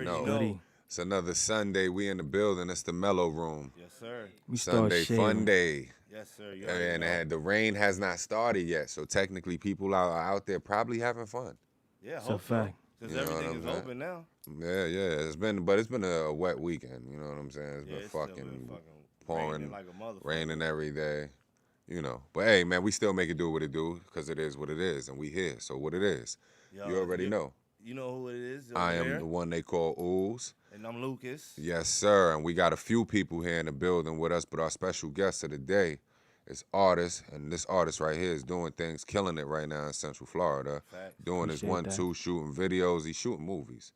already know. know. It's another Sunday. We in the building. It's the MELLO-ROOM. Yes, sir. We start Sunday sharing. fun day. Yes, sir. You already know. And the rain has not started yet. So technically people are out there probably having fun. Yeah, It's a hope so. fact. Because You know everything what is I'm saying? open now. Yeah. It's been a wet weekend. You know what I'm saying? It's Yeah, been it's still fucking been pouring, raining like a motherfucker. raining every day. You know, but hey, man, we still make it do what it do because it is what it is, and we here. So what it is, Yo, you already know. You know who it is over I am there? the one they call Ooze. And I'm Lucas. Yes, sir. And we got a few people here in the building with us, but our special guest of the day is artist, and this artist right here is doing things, killing it right now in Central Florida. Facts. Doing his Appreciate that. 1-2, shooting videos. He's shooting movies.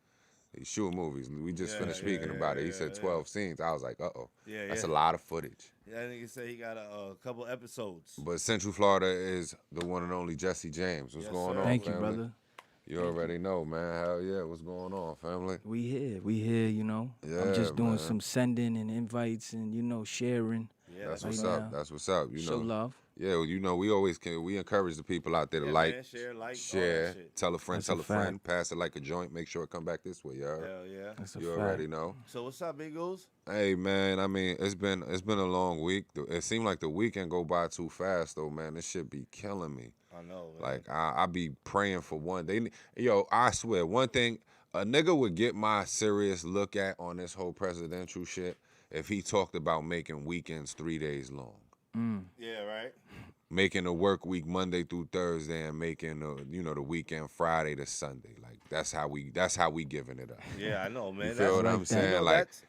He's shooting movies. We just finished speaking about it. He said 12 scenes. I was like, uh-oh. Yeah, That's a yeah. lot of footage. Yeah, I think he said he got a couple episodes. But Central Florida is the one and only Jesse James. What's Yes, going sir. on, Thank you, family? brother. You already know, man. Hell yeah. What's going on, family? We here, you know. Yeah, I'm just doing man. some sending and invites and, you know, sharing. Yeah, That's right what's now. up. That's what's up. You Show know. love. Yeah, well, you know, we encourage the people out there to Yeah, like, man, share, like, all that share, shit. tell a friend, That's tell a a friend, pass it like a joint, make sure it come back this way, y'all. Hell yeah. That's a You fact. already know. So what's up, Big Goose? Hey man, I mean it's been a long week. It seemed like the weekend go by too fast though, man. This shit be killing me. I know, man. Like I be praying for one. Yo, I swear, one thing a nigga would get my serious look at on this whole presidential shit if he talked about making weekends 3 days long. Yeah, right? Making a work week Monday through Thursday and making the weekend Friday to Sunday. Like that's how we giving it up. Yeah, I know, man. You feel what like I'm that. saying?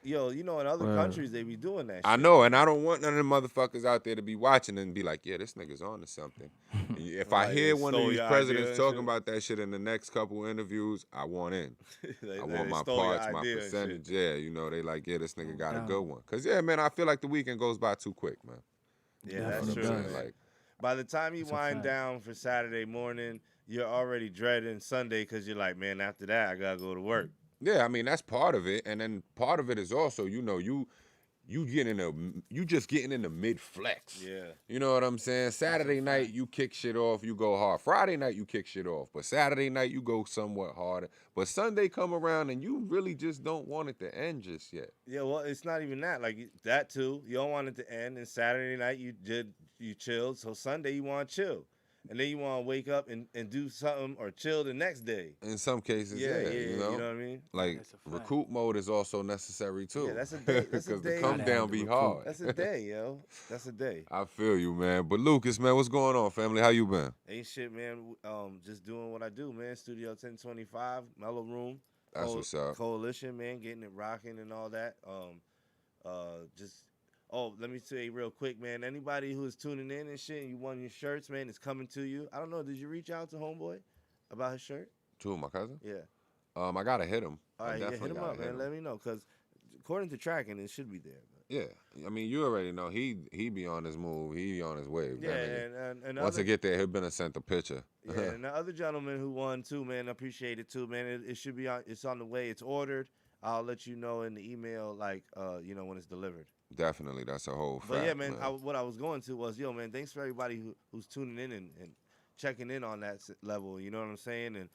You know, Like in other Word. countries, they be doing that shit. I know, and I don't want none of them motherfuckers out there to be watching and be like, yeah, this nigga's on to something. If I Like, hear they one of stole these your idea presidents and talking shit. about that shit in the next couple interviews, I want in. They I want my stole your parts, my idea and shit. percentage. Yeah, you know, they like, yeah, this nigga got a doubt. good one. Because, yeah, man, I feel like the weekend goes by too quick, man. Yeah, You know that's what true, I'm man. saying? Like, By the time you That's a wind fact. down for Saturday morning, you're already dreading Sunday because you're like, man, after that, I got to go to work. yeah, I mean, that's part of it. And then part of it is also, you know, you just getting in the mid flex. Yeah. You know what I'm saying? Saturday night you kick shit off, you go hard. Friday night you kick shit off, but Saturday night you go somewhat harder. But Sunday come around and you really just don't want it to end just yet. Yeah, well, it's not even that. Like, that too. You don't want it to end. And Saturday night, you chilled. So Sunday, you want to chill. And then you want to wake up and do something or chill the next day. In some cases, yeah, you know? You know what I mean? Like That's a fact. recruit mode is also necessary too. Yeah, that's a day. That's a Because the day. come Gotta down have be the hard. That's a day, yo. That's a day. I feel you, man. But Lucas, man, what's going on, family? How you been? Ain't shit, man. Just doing what I do, man. Studio 1025, MELLO-ROOM. That's what's up. Coalition, man, getting it rocking and all that. Let me say real quick, man. Anybody who is tuning in and shit, and you want your shirts, man, it's coming to you. I don't know. Did you reach out to Homeboy about his shirt? Two, my cousin. Yeah. I gotta hit him. All I right, yeah, hit definitely him gotta up, man. Let me know, cause according to tracking, it should be there. But. Yeah, I mean, you already know he be on his move. He be on his wave. Yeah, That nigga. and Once other, I get there, he'll been sent a picture. yeah, and the other gentleman who won too, man, appreciate it too, man. It should be on. It's on the way. It's ordered. I'll let you know in the email, like, when it's delivered. Definitely, that's a whole fact. But yeah, man, what I was going to was, yo, man, thanks for everybody who's tuning in and checking in on that level. You know what I'm saying? And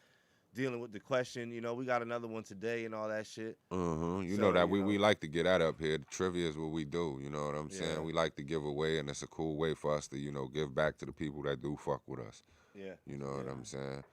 dealing with the question. You know, we got another one today and all that shit. You So, know that you we know. like to get that up here. The trivia is what we do. You know what I'm saying? Yeah. We like to give away, and it's a cool way for us to, give back to the people that do fuck with us. Yeah. You know what I'm saying?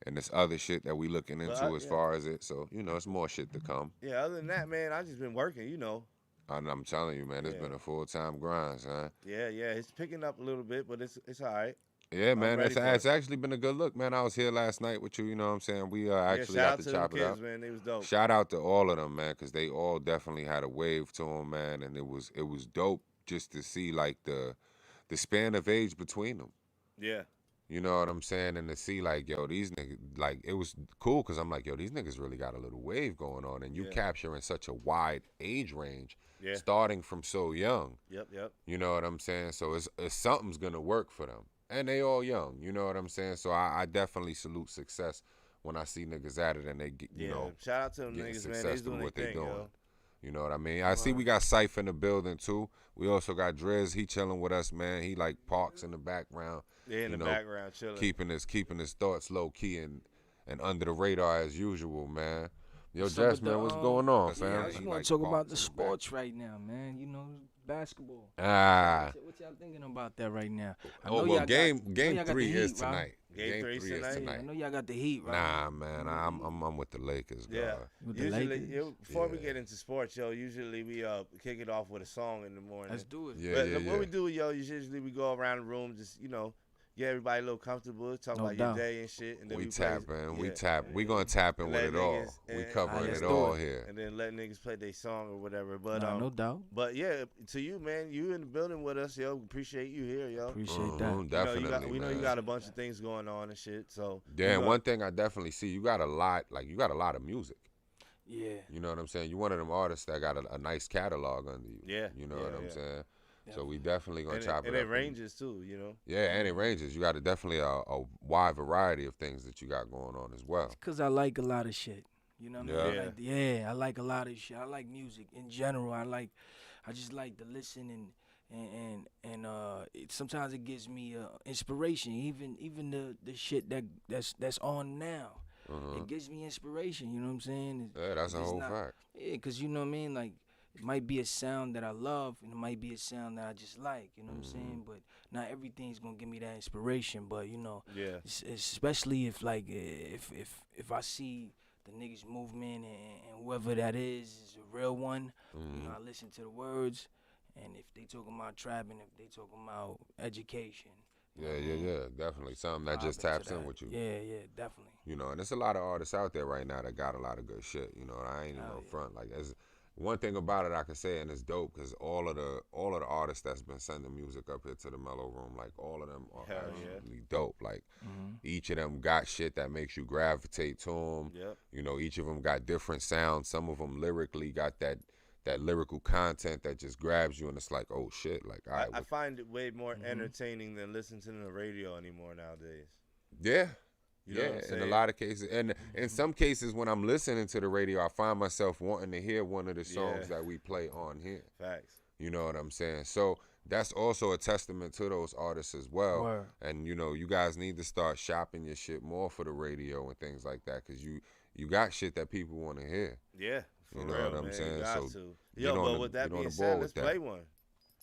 And there's other shit that we looking into as yeah. far as it. So, it's more shit to come. Yeah, other than that, man, I just been working, you know. And I'm telling you, man, it's Yeah. been a full-time grind, son. Yeah, it's picking up a little bit, but it's all right. Yeah, man, ready it's for it. actually been a good look, man. I was here last night with you, you know what I'm saying? We actually yeah, shout got out to to chop them it kids, up. man. They was dope. Shout out to all of them, man, because they all definitely had a wave to them, man, and it was dope just to see, like, the span of age between them. Yeah. You know what I'm saying? And to see, like, yo, these niggas, like, it was cool because I'm like, yo, these niggas really got a little wave going on, and you Yeah. capturing such a wide age range, Yeah. starting from so young. Yep. You know what I'm saying? So it's something's gonna work for them, and they all young. You know what I'm saying? So I definitely salute success when I see niggas at it and they get, you know, shout out to them getting niggas, man. They success doing with what their they thing, doing. yo. You know what I mean? I see we got Syph in the building too. We also got Driz. He chilling with us, man. He like parks in the background. Yeah, in you the know, background, chilling. keeping his thoughts low key and under the radar as usual, man. Yo, What's up with Jess, man, the, what's going on, Yeah, fam? I just want to talk about the sports right now, man. Basketball. Ah. What y'all thinking about that right now? I Oh, know well, y'all game got the 3 is Heat, Rob. tonight. Game three is tonight? Yeah, tonight. I know y'all got the Heat, right? Nah, man, I'm with the Lakers, Yeah. God. With the Usually, Lakers? before we Yeah. get into sports, yo, usually we kick it off with a song in the morning. Let's do it. Yeah, But yeah, what yeah. we do, yo, is usually we go around the room, just get everybody a little comfortable, talk No about doubt. your day and shit, and then We we tap play, in. We yeah. tap. We gonna tap in with Let it all. niggas- We and- covering let's it do all it. here. and then let niggas play their song or whatever. But Nah, no doubt. But yeah, to you, man, you in the building with us, yo. Appreciate you here, yo. Appreciate that. Mhm, definitely, we know man. you got a bunch of things going on and shit. So Yeah, and one thing I definitely see, you got a lot of music. Yeah. You know what I'm saying? You one of them artists that got a nice catalog under you. Yeah, You know yeah, what I'm yeah. saying? So we definitely gonna and chop it and up. it ranges too, you know. Yeah, and it ranges. You got definitely a wide variety of things that you got going on as well. Because I like a lot of shit. You know what I mean? Yeah. I like a lot of shit. I like music in general. I just like to listen and sometimes it gives me inspiration. Even the shit that's on now. It gives me inspiration, you know what I'm saying? Yeah, that's a whole fact. Yeah, because you know what I mean? Like, it might be a sound that I love, and it might be a sound that I just like, you know what I'm saying? But not everything's going to give me that inspiration, but, Yeah. especially if, like, if I see the niggas movement and whoever that is a real one, I listen to the words, and if they talking about trapping, if they talking about education. Yeah, definitely. Something that just taps in with you. Yeah, definitely. And there's a lot of artists out there right now that got a lot of good shit. I ain't even front. Like, as one thing about it I can say, and it's dope, because all of the artists that's been sending music up here to the MELLO-ROOM, like, all of them are absolutely dope. Like, each of them got shit that makes you gravitate to them. Yep. Each of them got different sounds. Some of them lyrically got that lyrical content that just grabs you, and it's like, oh shit, like, all right. I find it way more entertaining than listening to the radio anymore nowadays. Yeah. You know what I'm in a saying? lot of cases. And in some cases, when I'm listening to the radio, I find myself wanting to hear one of the songs that we play on here. Facts. You know what I'm saying? So that's also a testament to those artists as well. Word. And, you guys need to start shopping your shit more for the radio and things like that, because you got shit that people want to hear. Yeah. For You know real, what I'm man. saying? You got So to. get Yo, on but the- with that get on being the said, ball let's with that. play one.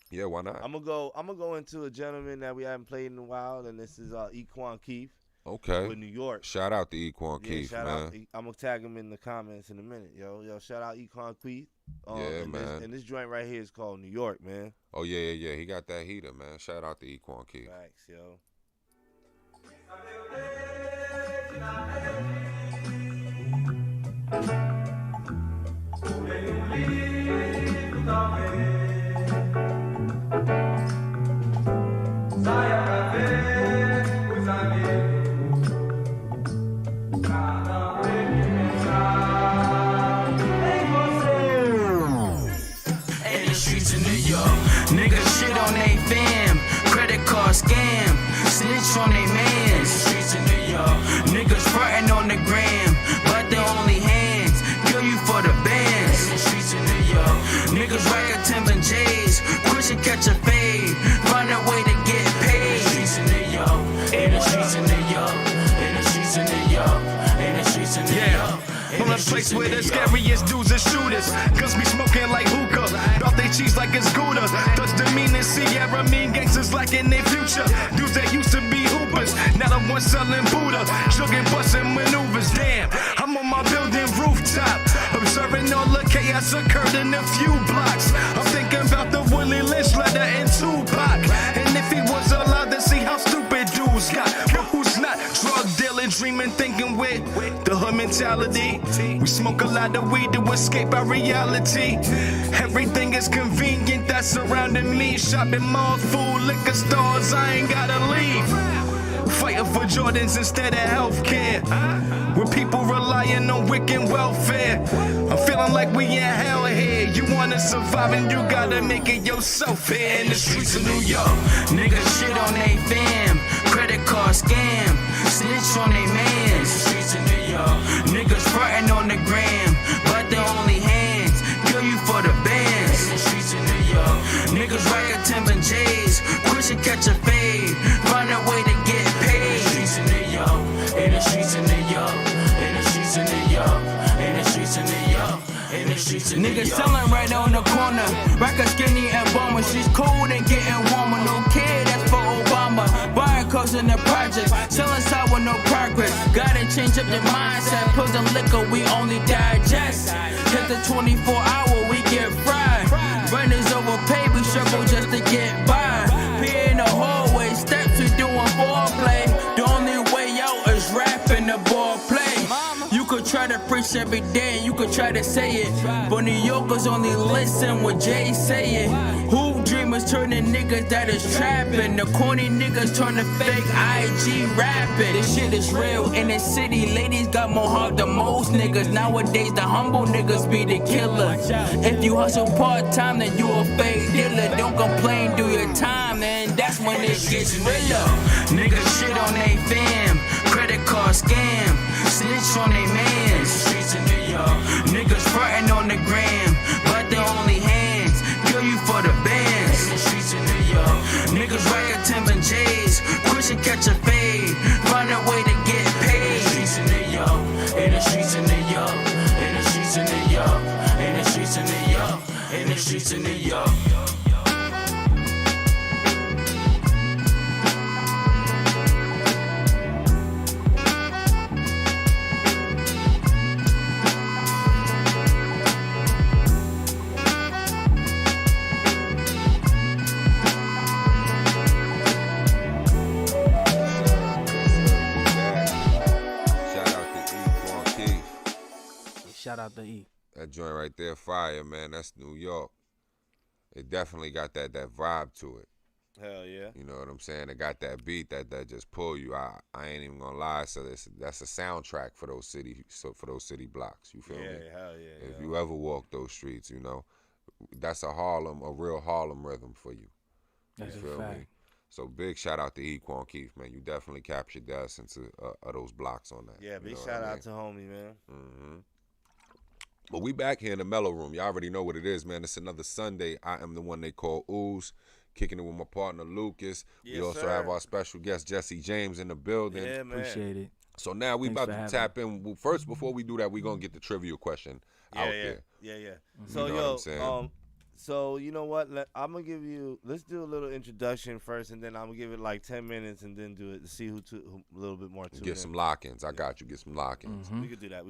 Yeah, why not? I'm gonna go into a gentleman that we haven't played in a while, and this is Equan Keith Okay. with New York. Shout out to Equan Keith, shout man. out. I'm gonna tag him in the comments in a minute, yo. Shout out Equan Keith. Yeah, and man. And this joint right here is called New York, man. Oh, yeah. He got that heater, man. Shout out to Equan Keith. Facts, yo. In the streets of New York, niggas shit on they fam, credit card scam, snitch on they mans. In the streets of New York, niggas frontin' on the gram, but they only hands, kill you for the bands. In the streets of New York, niggas rack a Tim and J's, push and catch a fade, find a way to get paid. In the streets of New York, in the streets of New York, in the streets of New York, in the streets of New York. From the place where the scariest dudes are shooters. Cause we smoking like hookah. Belt they cheese like it's Gouda. Touch the mean and Sierra mean gangsters like in their future. Dudes that used to be hoopers. Now the ones selling Buddha. Jugging, busting maneuvers. Damn, I'm on my building rooftop. Observing all the chaos occurred in a few blocks. I'm thinking about the Willie Lynch letter and Tupac. And if he was allowed to see how stupid dudes got. But who's not? Drug dealing, dreaming, thinking with the hood mentality. We smoke a lot of weed to escape our reality. Everything is convenient that's surrounding me. Shopping malls, food, liquor stores, I ain't gotta leave. Fighting for Jordans instead of healthcare. Where people relying on wicked welfare. I'm feeling like we in hell here. You wanna survive and you gotta make it yourself here. In the streets of New York, Niggas shit on they fam, credit card scam, snitch on they mans. In the streets of New York, niggas frontin' on the gram, but they only hands, kill you for the bands. In the streets of New York, niggas rack a Tim and J's, push and catch a fade, find a way to get paid. In the streets of New York, in the streets of New York, in the streets of New York, in the streets of Niggas selling right on the corner. Rocker skinny and bomber. She's cold and getting warmer. No kid, that's for Obama. Buying cars in the projects. Selling side with no progress. Gotta change up your mindset. Put some liquor, we only digest. Hit the 24-hour, we get fried. Runners overpaid, we struggle just to get by. Pee in the hallway, steps, we doing foreplay. The only way out is rapping the ball play. You could try to preach every day, you could try to say it, but New Yorkers only listen what Jay saying. Who dreamers turning niggas that is trapping? The corny niggas turn to fake IG rapping. This shit is real in the city. Ladies got more heart than most niggas. Nowadays the humble niggas be the killer. If you hustle part-time, then you a fake dealer. Don't complain, do your time, and that's when it gets realer. Niggas shit on they fam, credit card scam, snitch on they mans. Streets in New York. Niggas frontin' on the gram, but they only hands, kill you for the bands. In the streets in New York. Niggas rockin' Tim's and J's, push and catch a fade, find a way to get In the paid. streets in New York. In the streets in New York. In the streets in New York. In the streets in New York. In the streets in New York. Shout out to E. That joint right there, fire, man. That's New York. It definitely got that vibe to it. Hell yeah. You know what I'm saying? It got that beat that just pull you. I ain't even gonna lie. So that's a soundtrack for those city blocks. You feel me? Yeah, hell yeah. If you ever walk those streets, you know, that's a real Harlem rhythm for you. That's You a feel fact. me? So big shout out to Equan Keith, man. You definitely captured the essence of those blocks on that. Yeah, You big know shout what I out mean? to homie, man. Mm-hmm. But we back here in the MELLO-ROOM. Y'all already know what it is, man. It's another Sunday. I am the one they call Ooze, kicking it with my partner Lucas. Yes, we also sir. have our special guest Jesse James in the building. Yeah, man. Appreciate it. So now we Thanks about for to having tap in. Well, first, before we do that, we gonna get the trivia question out there. Yeah. You So know what I'm saying? So you know what? I'm gonna give you. Let's do a little introduction first, and then I'm gonna give it like 10 minutes, and then do it to see who a little bit more. Get some lock-ins. I got you. Get some lock-ins. We could do that.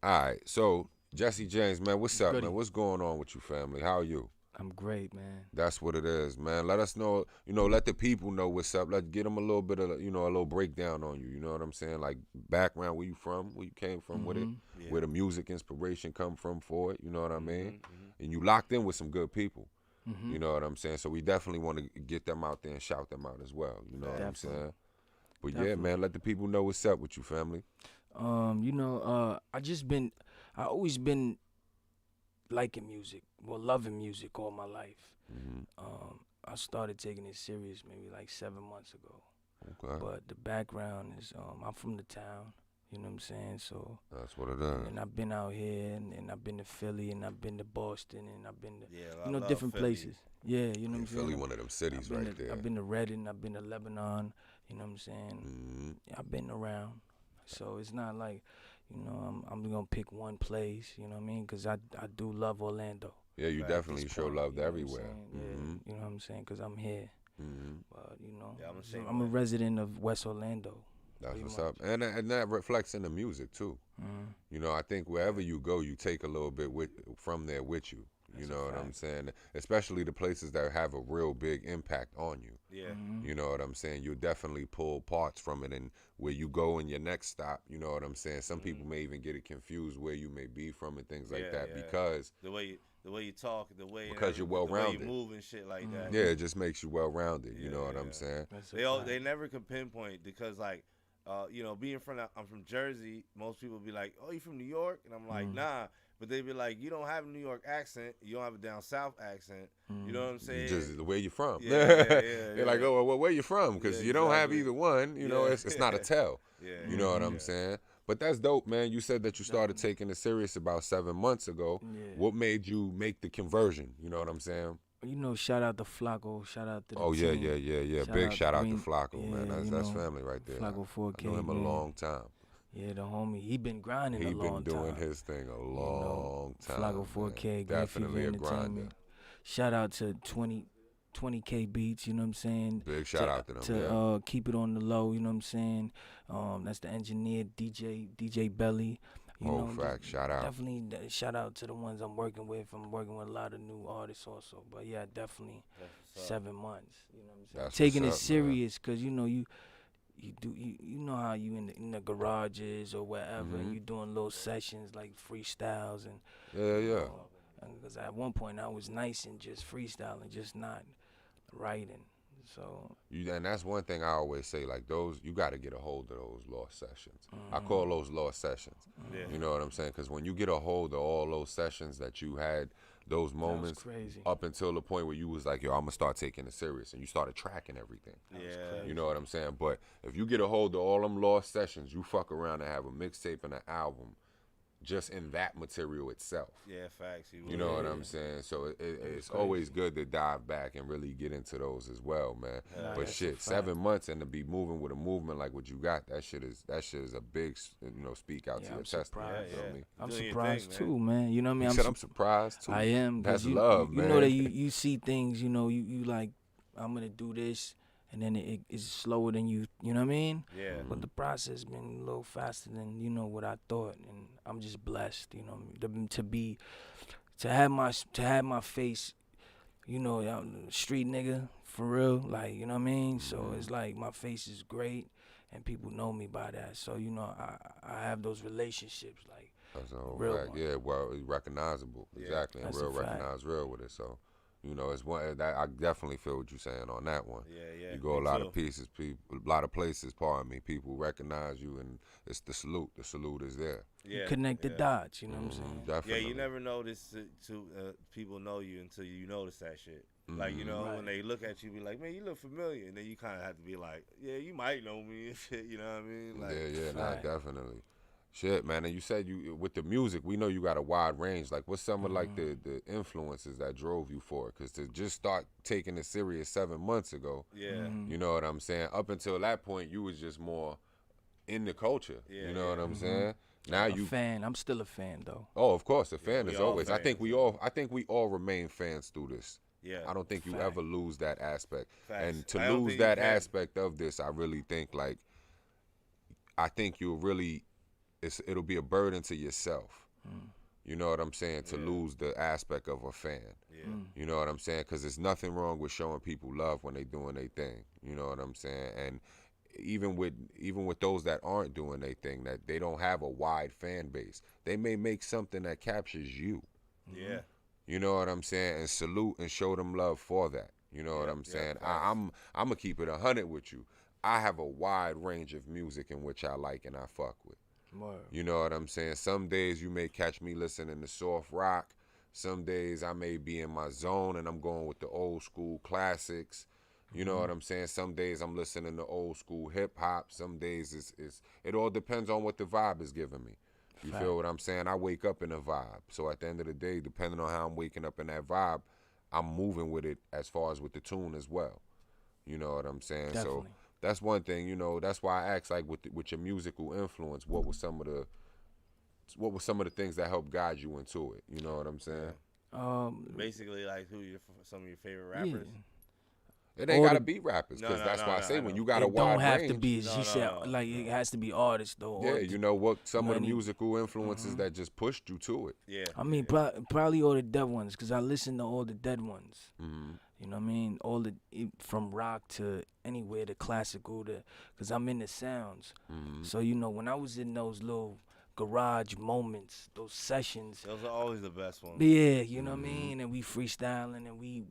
All right. So Jesse James, man, what's up, Goody. man? What's going on with you, family? How are you? I'm great, man. That's what it is, man. Let us know, let the people know what's up. Let's get them a little bit of, a little breakdown on you. You know what I'm saying? Like background, where you from, where you came from with it, Yeah. where the music inspiration come from for it. You know what I mean? Mm-hmm. And you locked in with some good people. You know what I'm saying? So we definitely want to get them out there and shout them out as well. You know what I'm Definitely. saying? But yeah, man, let the people know what's up with you, family. I always been liking music, loving music all my life. I started taking it serious maybe like 7 months ago. Okay. But the background is, I'm from the town, you know what I'm saying? So, That's what it is. and I've been out here, and I've been to Philly, and I've been to Boston, and I've been to, I love different Philly. places. Yeah, you know what I'm saying? Philly, one of them cities right there. I've been to Reading, I've been to Lebanon, you know what I'm saying? I've been around. So it's not like, I'm going to pick one place, you know what I mean? Because I do love Orlando. Yeah, you at definitely this show point, love you know what I'm everywhere. saying? Yeah, you know what I'm saying? Because I'm here. But, Yeah, I'm the same I'm a way. resident of West Orlando. That's pretty what's much. up. And that reflects in the music, too. You know, I think wherever you go, you take a little bit from there with you. You know what I'm saying? Especially the places that have a real big impact on you. Yeah. You know what I'm saying? You'll definitely pull parts from it, and where you go in your next stop, you know what I'm saying? Some people may even get it confused where you may be from and things like that because the way you talk, the way Because you're the way well-rounded. you move and shit like that. yeah, it just makes you well-rounded. You know what I'm saying? That's a They fact. they never can pinpoint because like, being I'm from Jersey. Most people be like, "Oh, you from New York?" And I'm like, "Nah." But they be like, "You don't have a New York accent. You don't have a down south accent. You know what I'm saying?" Just the way you're from. Yeah, They're like, oh, well, where you from? Because Yeah, you don't have exactly. either one. You know, Yeah. it's not a tell. Yeah, You know what I'm saying? But that's dope, man. You said that you started taking it serious about 7 months ago. Yeah. What made you make the conversion? You know what I'm saying? Shout out to Flacco. Shout out to the Oh, yeah, team. yeah. Shout Big out shout to out to Green- Flacco, man. yeah, That's family right there. Flacco 4K, I know him a man. long time. Yeah, the homie, he been grinding a He long been doing time. his thing a long time. Flaco 4K, Grand Fever Definitely a grinder. Entertainment. Shout out to 20K Beats, you know what I'm saying? Big shout out to them. To keep it on the low, you know what I'm saying? That's the engineer, DJ Belly. You Oh, know, fact, shout out. Definitely shout out to the ones I'm working with. I'm working with a lot of new artists also. But yeah, definitely 7 months. You know what I'm saying? That's Taking it what's up, serious, because you know you know how you in the garages or wherever, and you doing little sessions like freestyles and Yeah. because at one point I was nice and just freestyling, just not writing. So And that's one thing I always say, like those, you got to get a hold of those lost sessions. I call those lost sessions. Yeah. You know what I'm saying? Because when you get a hold of all those sessions that you had, those moments crazy. up until the point where you was like, yo, I'm going to start taking it serious. And you started tracking everything. Yeah. You know what I'm saying? But if you get a hold of all them lost sessions, you fuck around and have a mixtape and an album just in that material itself. Yeah, facts. You know what I'm saying? So it's always good to dive back and really get into those as well, man. But shit, 7 months and to be moving with a movement like what you got, that shit is a big, speak out to your testimony. You know what I mean? I'm Doing your surprised thing, too, man. You know what I mean? You said I'm surprised too. I am. That's you, love, you man. know that you see things, you know, you like, I'm gonna do this, and then it's slower than you know what I mean? Yeah. But the process been a little faster than, you know, what I thought, and I'm just blessed, you know, to have my face, you know, street nigga for real, like, you know what I mean? So it's like my face is great, and people know me by that. So, you know, I have those relationships, like. That's a whole real fact. one. Yeah, well, it's recognizable. Yeah. Exactly. And That's real a fact. recognize real with it. So, you know, it's one that I definitely feel what you're saying on that one. Yeah. You go a Me lot too. of pieces, a lot of places, pardon me, people recognize you, and it's the salute. The salute is there. Yeah. Connect the yeah. dots, you know what I'm saying? Yeah, Definitely. you never notice people know you until you notice that shit. Like, you know, when they look at you, be like, man, you look familiar. And then you kind of have to be like, yeah, you might know me and shit, you know what I mean? Like, Nah, definitely. Shit, man. And you said you with the music, we know you got a wide range. Like, what's some of like the influences that drove you for it? Because to just start taking it serious 7 months ago, yeah. you know what I'm saying? Up until that point, you was just more in the culture. Yeah, you know what I'm saying? Now I'm still a fan though. Oh, of course, a fan we is all always. I think fans, we all remain fans through this. Yeah. I don't think you Fact. ever lose that aspect. Facts. And to I don't lose think you that can. aspect of this, I really think like I think you'll really it'll be a burden to yourself. You know what I'm saying? To lose the aspect of a fan. Yeah. You know what I'm saying? Because there's nothing wrong with showing people love when they doing their thing. You know what I'm saying? And even with those that aren't doing their thing, that they don't have a wide fan base, they may make something that captures you. Yeah. You know what I'm saying? And salute and show them love for that. You know what I'm saying? I'm gonna keep it 100 with you. I have a wide range of music in which I like and I fuck with. Word. You know what I'm saying? Some days you may catch me listening to soft rock. Some days I may be in my zone and I'm going with the old school classics. You know what I'm saying? Some days I'm listening to old school hip hop. Some days it all depends on what the vibe is giving me. You feel what I'm saying? I wake up in a vibe. So at the end of the day, depending on how I'm waking up in that vibe, I'm moving with it as far as with the tune as well. You know what I'm saying? Definitely. So that's one thing, you know, that's why I asked, like, with your musical influence, what were some of the things that helped guide you into it? You know what I'm saying? Basically, like, some of your favorite rappers? It ain't All gotta the- be rappers, because No, that's no, why I no, say I when know. you got a It wide don't have range. to be. No, She no, said, no. like, it has to be artists though. Yeah, you know what? Some of the Money. musical influences that just pushed you to it. Yeah. I mean, probably all the dead ones, because I listen to all the dead ones. You know what I mean? From rock to anywhere, to classical, because I'm in the sounds. So, you know, when I was in those little garage moments, those sessions, Those are always the best ones. yeah, you know what I mean? And we freestyling and we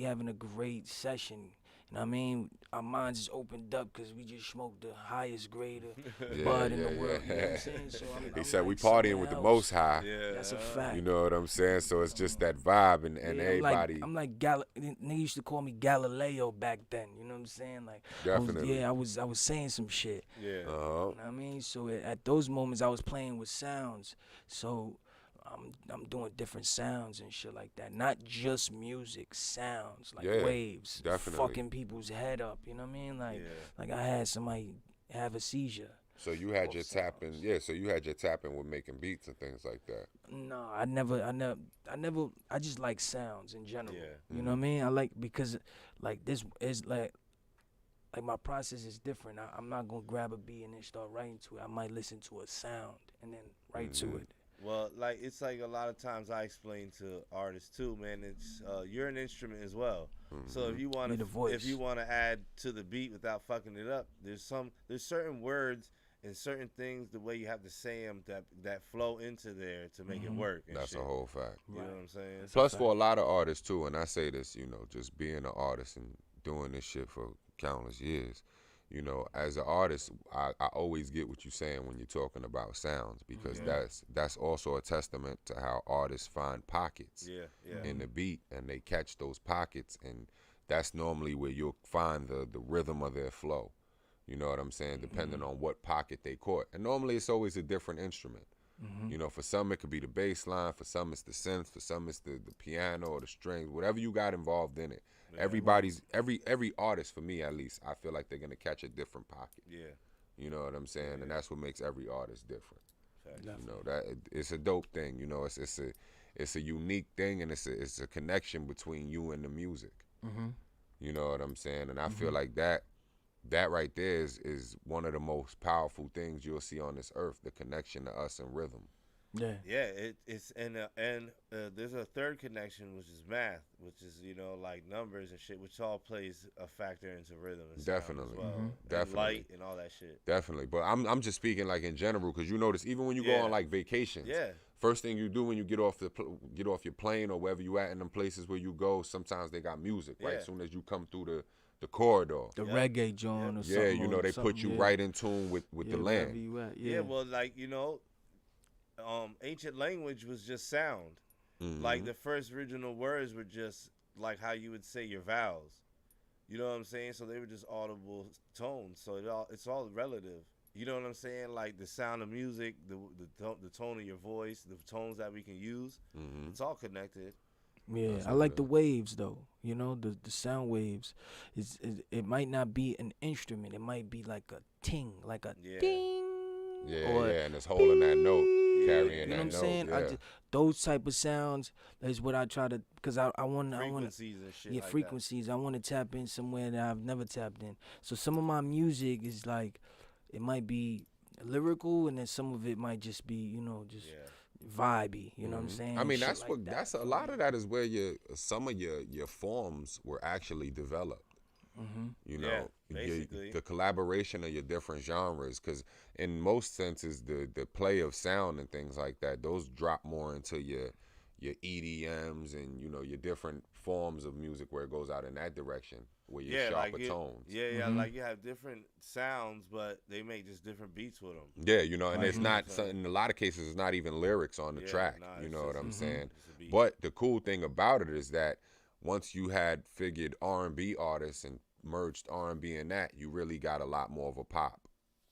having a great session. You know what I mean? Our minds just opened up because we just smoked the highest grade of bud in the world. You know what I'm saying? So He I'm said we like partying somewhere with the else. most high. Yeah. That's a fact. You know what I'm saying? So it's just that vibe and Yeah, everybody. I'm like nigga used to call me Galileo back then. You know what I'm saying? Like, Definitely. I was saying some shit. Yeah. You know what I mean? So at those moments, I was playing with sounds. So I'm doing different sounds and shit like that. Not just music, sounds like Yeah, waves, definitely. fucking people's head up. You know what I mean? Like, Yeah. like I had somebody have a seizure. So you had both your tapping, sounds. yeah. So you had your tapping with making beats and things like that. No, I just like sounds in general. Yeah. You know what I mean? I like because like this is like my process is different. I'm not gonna grab a beat and then start writing to it. I might listen to a sound and then write to it. Well, like it's like a lot of times I explain to artists too, man. It's you're an instrument as well. So if you want Need a voice. if you want to add to the beat without fucking it up, there's certain words and certain things the way you have to say them that flow into there to make it work. And That's shit. a whole fact. You know what I'm saying? Plus, for a lot of artists too, and I say this, you know, just being an artist and doing this shit for countless years, you know, as an artist, I always get what you're saying when you're talking about sounds, because that's also a testament to how artists find pockets in the beat, and they catch those pockets, and that's normally where you'll find the rhythm of their flow. You know what I'm saying? Depending on what pocket they caught. And normally it's always a different instrument. You know, for some it could be the bass line, for some it's the synth, for some it's the piano or the strings, whatever you got involved in it. Everybody's every artist, for me at least, I feel like they're gonna catch a different pocket. Yeah. You know what I'm saying? And that's what makes every artist different. Facts. You know, that it's a dope thing. You know, it's a unique thing, and it's a connection between you and the music. You know what I'm saying? And I feel like that right there is one of the most powerful things you'll see on this earth, the connection to us and rhythm. Yeah, it's and there's a third connection, which is math, which is, you know, like numbers and shit, which all plays a factor into rhythm and sound Definitely. as well. And Definitely. light and all that shit. Definitely, but I'm just speaking like in general, because you notice even when you go on like vacations, first thing you do when you get off your plane or wherever you at in them places where you go, sometimes they got music right as soon as you come through the corridor. The reggae joint or something. Yeah, you know, they put you right in tune with the land. You at, Yeah, well, like, you know, ancient language was just sound. Like the first original words were just like how you would say your vowels. You know what I'm saying? So they were just audible tones. So it's all relative. You know what I'm saying? Like the sound of music, the tone of your voice, the tones that we can use. It's all connected. Yeah, I like the waves though. You know, the sound waves. It might not be an instrument. It might be like a ting, like a ding. Yeah, and it's holding that note, carrying that note. You know what I'm saying? Those type of sounds is what I try to, because I want frequencies and shit. Yeah, like frequencies. I want to tap in somewhere that I've never tapped in. So some of my music is like, it might be lyrical, and then some of it might just be, you know, just vibey. You know what I'm saying? I mean, Shit that's like what that. that's a lot of that is where some of your forms were actually developed. You know, basically. the collaboration of your different genres, because in most senses the play of sound and things like that, those drop more into your EDMs and, you know, your different forms of music where it goes out in that direction, where you sharper tones. Like you have different sounds, but they make just different beats with them. Yeah, you know, and it's not, in a lot of cases, it's not even lyrics on the track. You know what I'm saying? But the cool thing about it is that once you had figured R&B artists and merged R&B in that, you really got a lot more of a pop.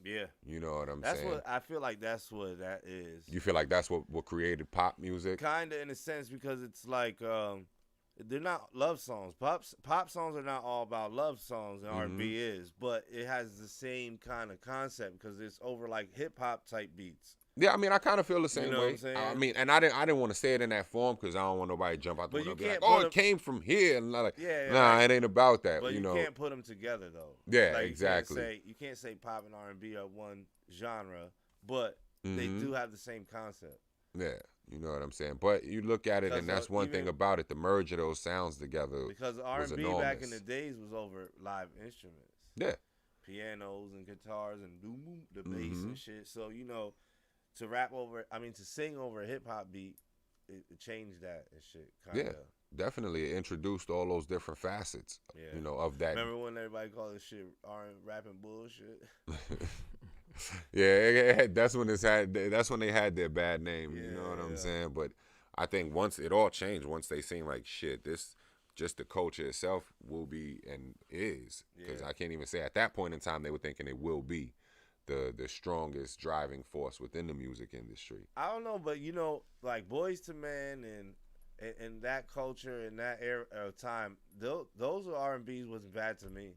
Yeah. You know what I'm saying? That's what I feel like. That's what that is. You feel like that's what created pop music? Kinda, in a sense, because it's like they're not love songs. Pop songs are not all about love songs, and R&B is, but it has the same kind of concept because it's over like hip hop type beats. Yeah, I mean, I kind of feel the same know way. what I'm saying? I mean, and I didn't want to say it in that form because I don't want nobody to jump out the But window you and be can't like, "Oh, put it came from here." And like, Yeah, nah, right. it ain't about that. But you know, can't put them together though. Yeah, like, exactly. You can't say pop and R&B are one genre, but they do have the same concept. Yeah, you know what I'm saying. But you look at it, and that's one thing about it: the merge of those sounds together. Because R&B back in the days was over live instruments. Yeah, pianos and guitars and boom, the bass and shit. So, you know, to sing over a hip hop beat, it changed that and shit. Kinda. Yeah, definitely. It introduced all those different facets, you know, of that. Remember when everybody called this shit rapping bullshit? Yeah, that's when they had their bad name. You know what I'm saying? But I think once it all changed, once they seen like shit, this just the culture itself will be and is, because I can't even say at that point in time they were thinking it will be the strongest driving force within the music industry. I don't know, but you know, like Boyz II Men and that culture and that era of time, those R&Bs wasn't bad to me.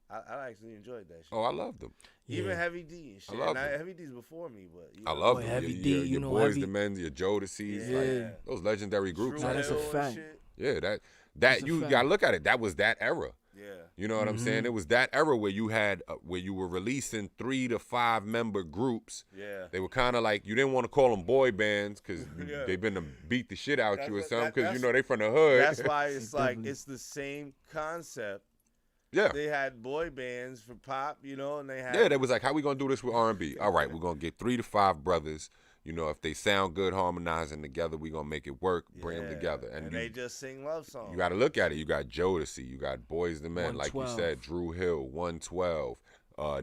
I actually enjoyed that shit. Oh, I loved them. Even Yeah. Heavy D and shit. I love Now, them. Heavy D's before me, but I love Boy, them. Heavy Your, D, your, you your know, Boys Heavy- the Men, your Jodeci's, Yeah. like those legendary groups. True Nah, that's a Hill and fact. shit. Yeah, that That's a you fact. gotta look at it. That was that era. Yeah. You know what I'm saying? It was that era where you had where you were releasing 3 to 5 member groups. Yeah. They were kind of like, you didn't want to call them boy bands because Yeah. they've been to beat the shit out That's you or what- something because you that's- know they from the hood. That's why it's like Definitely. it's the same concept. yeah. They had boy bands for pop, you know, and they had Yeah, they was like, how we gonna do this with R&B? All right, we're gonna get 3 to 5 brothers. You know, if they sound good harmonizing together, we gonna make it work, bring them Yeah. together. and And they you, just sing love songs. you got to look at it. You got Jodeci, you got Boys the Men, like you 112. said, Drew Hill, 112,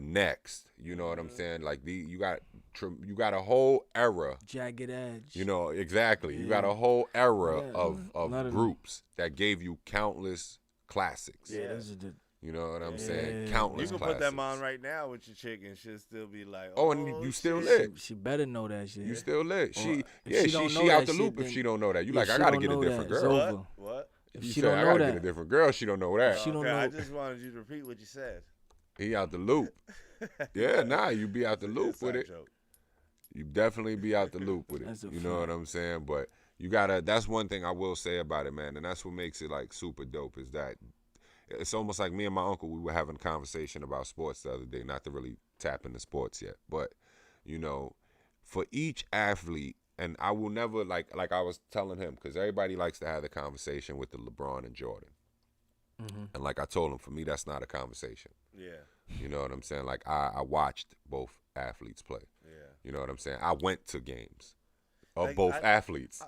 Next. You know what I'm saying? Like you got a whole era. Jagged Edge. You know, exactly. You got a whole era Yeah, of a lot of- groups that gave you countless classics. Yeah, those are the. You know what I'm saying? Yeah. Countless You can classics. put them on right now with your chick and she'll still be like, Oh, and you still shit. lit. She better know that shit. You still lit. Or She, if yeah, she she, don't she, know out that the shit, loop if then- she don't know that. You Yeah, like, I she gotta don't get a know different that. It's girl. over. What? If You she said, don't I know gotta that, get a different girl. She don't know that. She don't Okay, I know- just wanted you to repeat what you said. He out the loop. Yeah, nah, you be out the loop with Inside it. joke. You definitely be out the loop with it. That's a You know what I'm saying? But you gotta. That's one thing I will say about it, man, and that's what makes it like super dope. Is that it's almost like me and my uncle. We were having a conversation about sports the other day. Not to really tap into sports yet, but you know, for each athlete, and I will never like I was telling him because everybody likes to have the conversation with the LeBron and Jordan, and like I told him, for me that's not a conversation. Yeah. You know what I'm saying? Like I watched both athletes play. Yeah. You know what I'm saying? I went to games of Like, both I- athletes.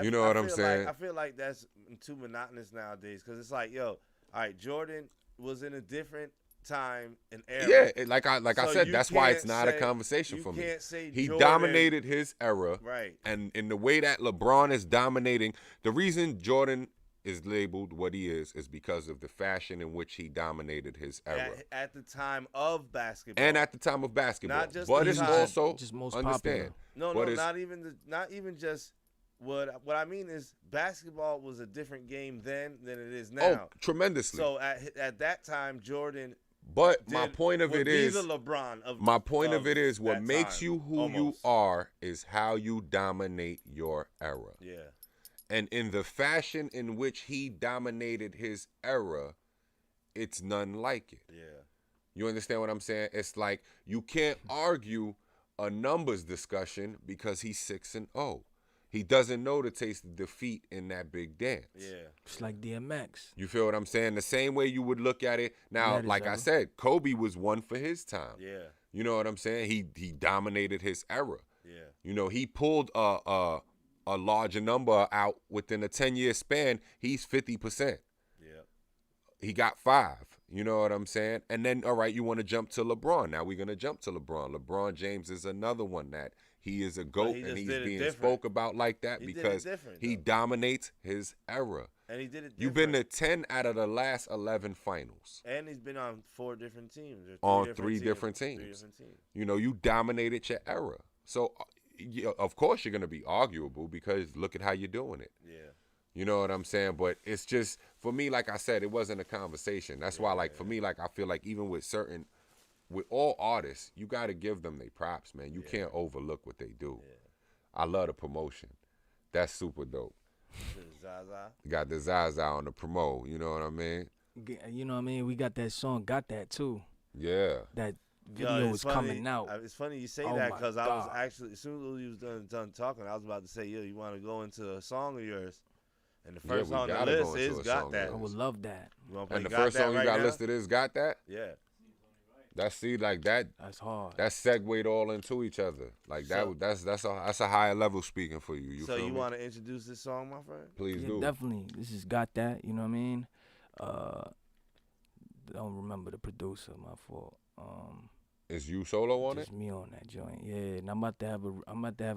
You know what I'm feel saying? Like, I feel like that's too monotonous nowadays because it's like, yo, all right, Jordan was in a different time and era. Yeah, like I So said, you that's why it's can't not a say- conversation you for me. can't say He Jordan- dominated his era, Right. and in the way that LeBron is dominating, the reason Jordan is labeled what he is because of the fashion in which he dominated his era, At the time of basketball. and at the time of basketball. Not just but the it's time. also Just most understand. No, but no, it's- not even just what I mean is basketball was a different game then than it is now. Oh, tremendously. So at that time, Jordan. But my did- point of would it be is, the LeBron of my point of of it is, what that makes time, you who you almost. are is how you dominate your era. Yeah. And in the fashion in which he dominated his era, it's none like it. Yeah. You understand what I'm saying? It's like you can't argue a numbers discussion because he's 6-0. He doesn't know the taste of defeat in that big dance. Yeah. It's like DMX. You feel what I'm saying? The same way you would look at it. Now, That is like I ever. said, Kobe was one for his time. Yeah. You know what I'm saying? He dominated his era. Yeah. You know, he pulled a larger number out within a 10-year span. He's 50%. Yeah. He got 5. You know what I'm saying? And then, all right, you want to jump to LeBron. Now we're going to jump to LeBron. LeBron James is another one that he is a GOAT he and just he's did it being different. spoke about like that He did it because different, he though. dominates his era. And he did it. You've been to different. 10 out of the last 11 finals. And he's been on 4 different teams. or On 3 3 different teams. 3 different teams. You know, you dominated your era. So, yeah, of course, you're going to be arguable because look at how you're doing it. Yeah. You know what I'm saying? But it's just, for me, like I said, it wasn't a conversation. That's why, like, for me, like, I feel like even with all artists, you got to give them their props, man. You can't overlook what they do. I love the promotion. That's super dope. Zaza. You got the Zaza on the promo, you know what I mean? You know what I mean? We got that song, got that too. Yeah. That Yo, video it's was funny- coming out. It's funny you say Oh that my because I was God. actually, as soon as you was done talking, I was about to say, yo, you want to go into a song of yours? And the Yeah, first we on the gotta go list into is a Got song That. of I would love that. You want to play And the Got first That song you right got now? listed is Got That? Yeah. That's, see, like that That's hard. segued all into each other. Like So- that's a higher level speaking for you. You So feel you me? want to introduce this song, my friend? Please Yeah, do. definitely. This is got that. You know what I mean? Don't remember the producer. My fault. Is you solo on it? Just me on that joint. Yeah, and I'm about to have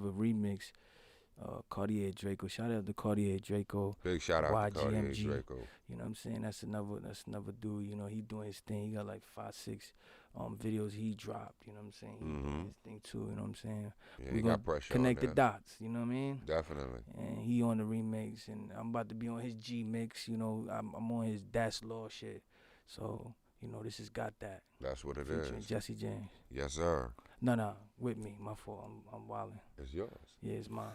a remix. Cartier Draco. Shout out to Cartier Draco. Big shout out to Cartier YGMG. Draco. You know what I'm saying? That's another dude. You know, he doing his thing. He got like 5-6 videos he dropped. You know what I'm saying? He doing his thing too. You know what I'm saying? Yeah, We he gonna got pressure connect on the there. dots. You know what I mean? Definitely. And he on the remix, and I'm about to be on his G mix. You know, I'm on his That's Law shit. So You know, this has got that. That's what it Featuring is. Jesse James. Yes, sir. No, with me. My fault. I'm wildin'. It's yours. Yeah, it's mine.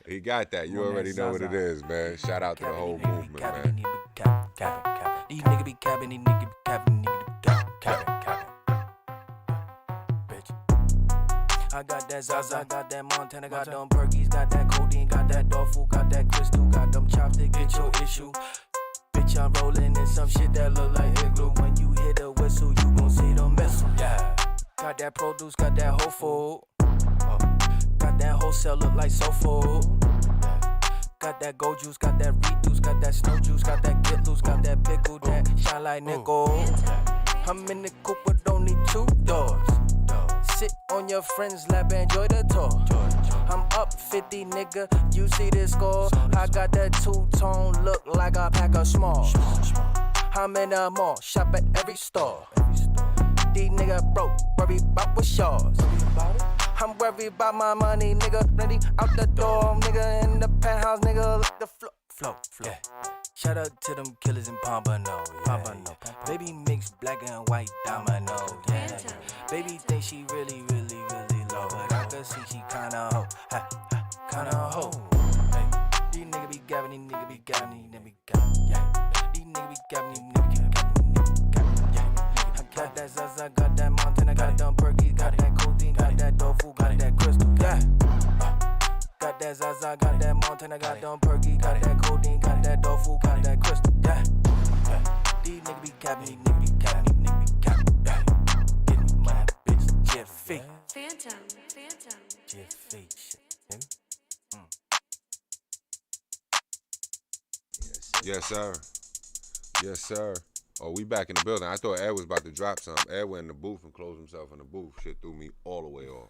He got that. You I'm on already that know what Zaza. it is, man. Shout out to the whole movement, man. These niggas be capping, these niggas be capping, these niggas be capping. Bitch. I got that Zaza, got that Montana, got them Perkies, got that codeine, got that dog food, got that crystal, got them chopsticks, get your issue. Bitch, I'm rolling in some shit that look like igloo. When you hear the whistle, you gon' see the missile. Yeah. Got that produce, got that whole food. Got that wholesale, look like soul food. Got that gold juice, got that reduce, got that snow juice, got that get loose, got that pickle that shine like nickel. I'm in the coupe with only 2 doors. Sit on your friend's lap, enjoy the tour. I'm up 50, nigga, you see this score. I got that 2-tone, look like a pack of small. I'm in the mall, shop at every store. These nigga broke, worry about what's yours. I'm worried about my money, nigga. Ready out the door, nigga. In the penthouse, nigga. Like the flow. Yeah. Shout out to them killers in Pompano. Yeah. Baby mix black and white domino. Yeah. Baby think she really low, but I can see she kinda hoe. Kinda hoe. Hey. These niggas be gabbing, these niggas be gabbing, these niggas be gabbing. Yeah. These niggas be gabbing, these niggas be gabbing. Yeah. I got that Zaza, got that Montana, got them Perkies, got that codeine, got that tofu, got that crystal. Yeah. Got that Zaza, got that Montana, got them Perkies, got that codeine, got that tofu, got that crystal. Yeah. These niggas be capping, these niggas be capping, these niggas be capping. Yeah. Get me my bitch, Jiffy. Phantom. Jiffy shit, nigga. Yes, sir. Yes, sir. Oh, we back in the building. I thought Ed was about to drop something. Ed went in the booth and closed himself in the booth. Shit threw me all the way off.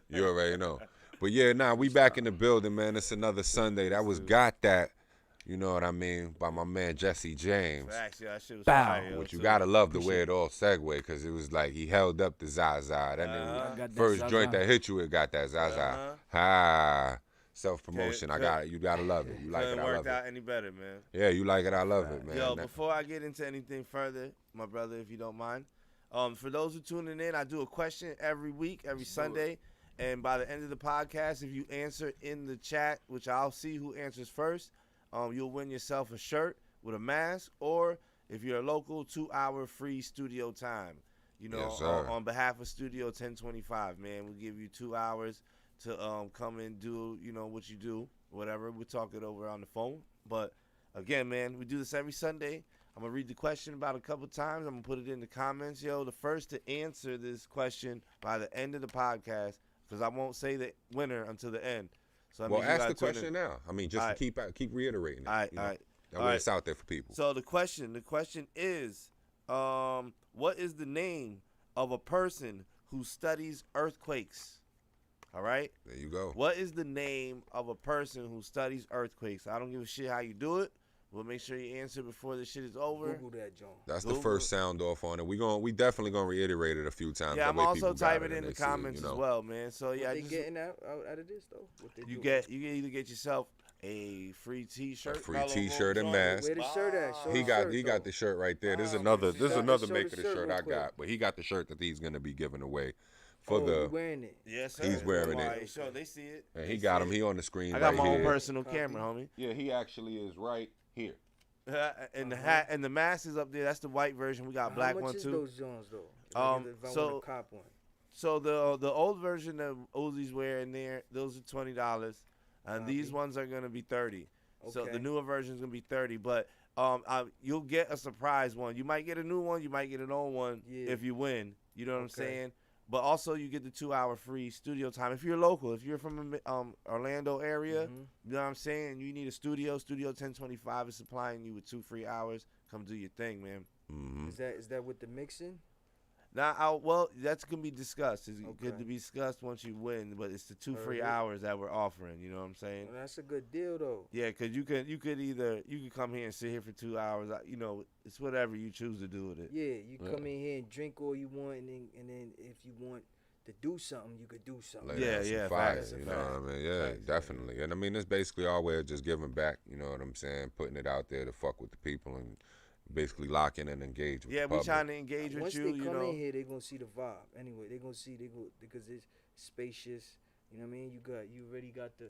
You already know. But yeah, we back in the building, man. It's another Sunday. That was Got That, you know what I mean, by my man Jesse James. Actually, that shit was Bow. fire, Which you too. gotta love the way it all segued, because it was like he held up the Zaza. That nigga, Got that first Zaza. joint that hit you, it got that Zaza. Ha. Self-promotion. You gotta love it. You like it, Couldn't I worked love out it. any better, man. Yeah, you like it, I love it, man. Yo, before I get into anything further, my brother, if you don't mind, for those who tuning in, I do a question every week, every Sunday, and by the end of the podcast, if you answer in the chat, which I'll see who answers first, you'll win yourself a shirt with a mask, or if you're a local, 2-hour free studio time. You know, Yes, sir. on behalf of Studio 1025, man, we'll give you 2 hours to come and do, you know, what you do, whatever. We'll talk it over on the phone. But again, man, we do this every Sunday. I'm gonna read the question about a couple times. I'm gonna put it in the comments. Yo, the first to answer this question by the end of the podcast, because I won't say the winner until the end. So Well, ask the question now. I mean, just All to keep reiterating it. All right, you know? all right. That All way right. it's out there for people. So the question is, what is the name of a person who studies earthquakes? All right. There you go. What is the name of a person who studies earthquakes? I don't give a shit how you do it. We'll make sure you answer before this shit is over. Google that, John. That's the Google. first sound off on it. We definitely gonna reiterate it a few times. Yeah, That I'm way also people got typing it in and the they see it, comments you know? as well, man. So yeah, What they just, getting out of this though? What they you do? can either get yourself a free T-shirt, A free Mellow T-shirt Room and joint. mask. Where the shirt at? Show He the got shirt, he though. got the shirt right there. This is Wow, another let me see. another Show make the of the shirt shirt real I quick. got, but he got the shirt that he's gonna be giving away for Oh, the you wearing it? Yes, sir. He's wearing it. Right, sure, they see it. and They he got see him. it. He on the screen I got right my own here. personal Copy. camera, homie. Yeah, he actually is right here. And the hat and the mask is up there. That's the white version. We got a black How much one is too. those Jones though? If I so- want to cop one. So the old version that Uzi's wearing there, those are $20, and these Copy. ones are gonna be $30. So Okay. the newer version is gonna be $30, but you'll get a surprise one. You might get a new one, you might get an old one Yeah. if you win. You know what I'm Okay. saying? But also you get the 2-hour free studio time if you're local. If you're from the Orlando area, Mhm. you know what I'm saying. You need a studio. Studio 1025 is supplying you with 2 free hours. Come do your thing, man. Hmm. Is that with the mixing? Now, well, that's gonna be discussed. It's good Okay. to be discussed once you win, but it's the 2 free Perfect. hours that we're offering. You know what I'm saying? Well, that's a good deal though. Yeah, cause you could come here and sit here for 2 hours. You know, it's whatever you choose to do with it. Yeah, you Yeah. come in here and drink all you want, and then if you want to do something, you could do something. Lay Yeah, down some yeah, fire, facts, you know facts. what I mean? Yeah, Facts. definitely. And I mean, it's basically our way of just giving back, you know what I'm saying? Putting it out there to fuck with the people and basically lock in and engage with Yeah, the we public. trying to engage with Once you. they You come know. in here, they gonna see the vibe. Anyway, they gonna see because it's spacious. You know what I mean? You already got the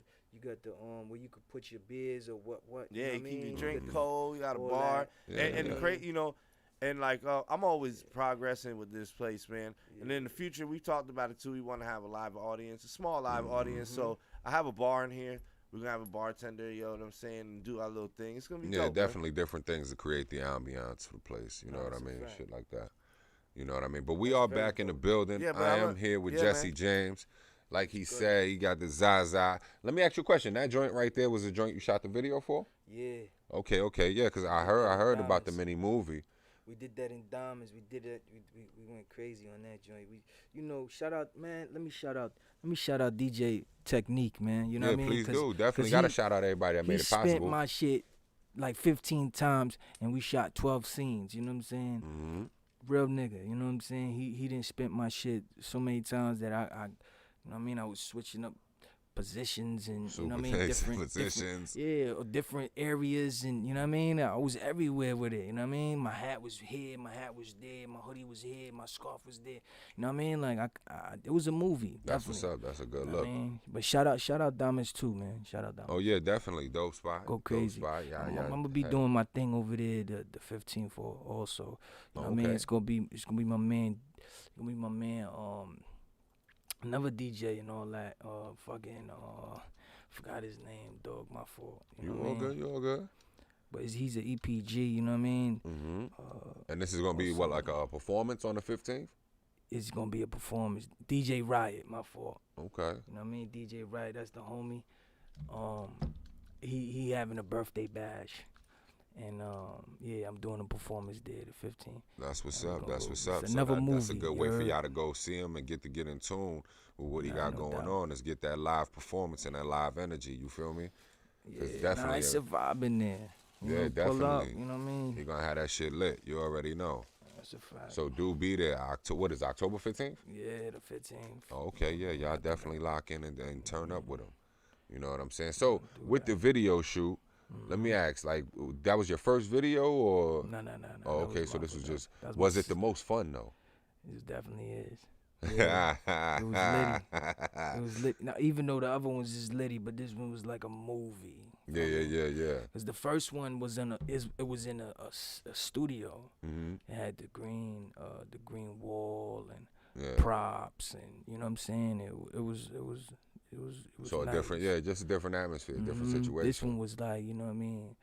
where you could put your beers or what. Yeah, you you know what I keep your mean? drink You got cold. You got a all bar, that. Yeah, and yeah. you know, and like I'm always progressing with this place, man. And in the future, we talked about it too. We want to have a live audience, a small live audience. So I have a bar in here. We're gonna have a bartender, you know what I'm saying, and do our little thing. It's gonna be Yeah, dope, definitely different things to create the ambiance for the place. You know what I that's a mean? fact. Shit like that. You know what I mean? But we are very back in the dope. building. Yeah, but I I'm am here with yeah, Jesse man. James. Like he said, he got the Zaza. Let me ask you a question. That joint right there was the joint you shot the video for? Yeah, Okay, yeah, because I heard about the Diamonds. mini movie. we did that in Diamonds. We did it. We went crazy on that joint. Shout out, man. Let me shout out DJ Technique, man. You know Yeah, what I mean? please do. 'Cause Definitely he- got to shout out everybody that He made it spent possible. my shit like 15 times, and we shot 12 scenes. You know what I'm saying? Mm-hmm. Real nigga. You know what I'm saying? He didn't spent my shit so many times that I you know what I mean? I was switching up positions and you know what I mean, different positions. or different areas, and you know what I mean. I was everywhere with it. You know what I mean. My hat was here, my hat was there, my hoodie was here, my scarf was there. You know what I mean. Like it was a movie. That's definitely. what's up. That's a good You know look. what I mean? But shout out Diamonds too, man. Shout out Diamonds. Oh yeah, definitely dope spot. Go crazy. Dope spot. Yeah, I'm gonna be Hey. doing my thing over there the 15th also. You know what I mean? Okay. It's gonna be my man. It's gonna be my man. Another DJ and all that. Forgot his name, dog. My fault. You know what I all mean? good? You all good? But he's an EPG. You know what I mean? Mm-hmm. And this is gonna be what, like a performance on the 15th? It's gonna be a performance. DJ Riot. My fault. Okay. You know what I mean? DJ Riot. That's the homie. He having a birthday bash. And yeah, I'm doing a performance there the 15th. That's what's And we up. gonna That's go- what's up. it's So another that's a movie, good way you for heard? y'all to go see him and get in tune with what he Nah, got no going doubt. on. Is get that live performance and that live energy. You feel me? It's Yeah, definitely it's a vibe in there. You Yeah, know, pull up, definitely. you know what I mean? You're gonna have that shit lit. You already know. That's a fact. So do be there. What is October 15th? Yeah, the 15th. Oh, okay, yeah, y'all definitely lock in and turn up with him. You know what I'm saying? So with the video shoot, let me ask, like, that was your first video or? No. Oh, that okay, so my this was first- just. that Was my it the most fun though? It definitely is. Yeah, it was litty. It was lit. Now, even though the other ones is litty, but this one was like a movie. Yeah. Because the first one was in it was in a studio. Mm-hmm. It had the green wall and Yeah. props, and you know what I'm saying. It was So a nice. different, yeah, just a different atmosphere, different Mhm. situation. This one was like, you know what I mean.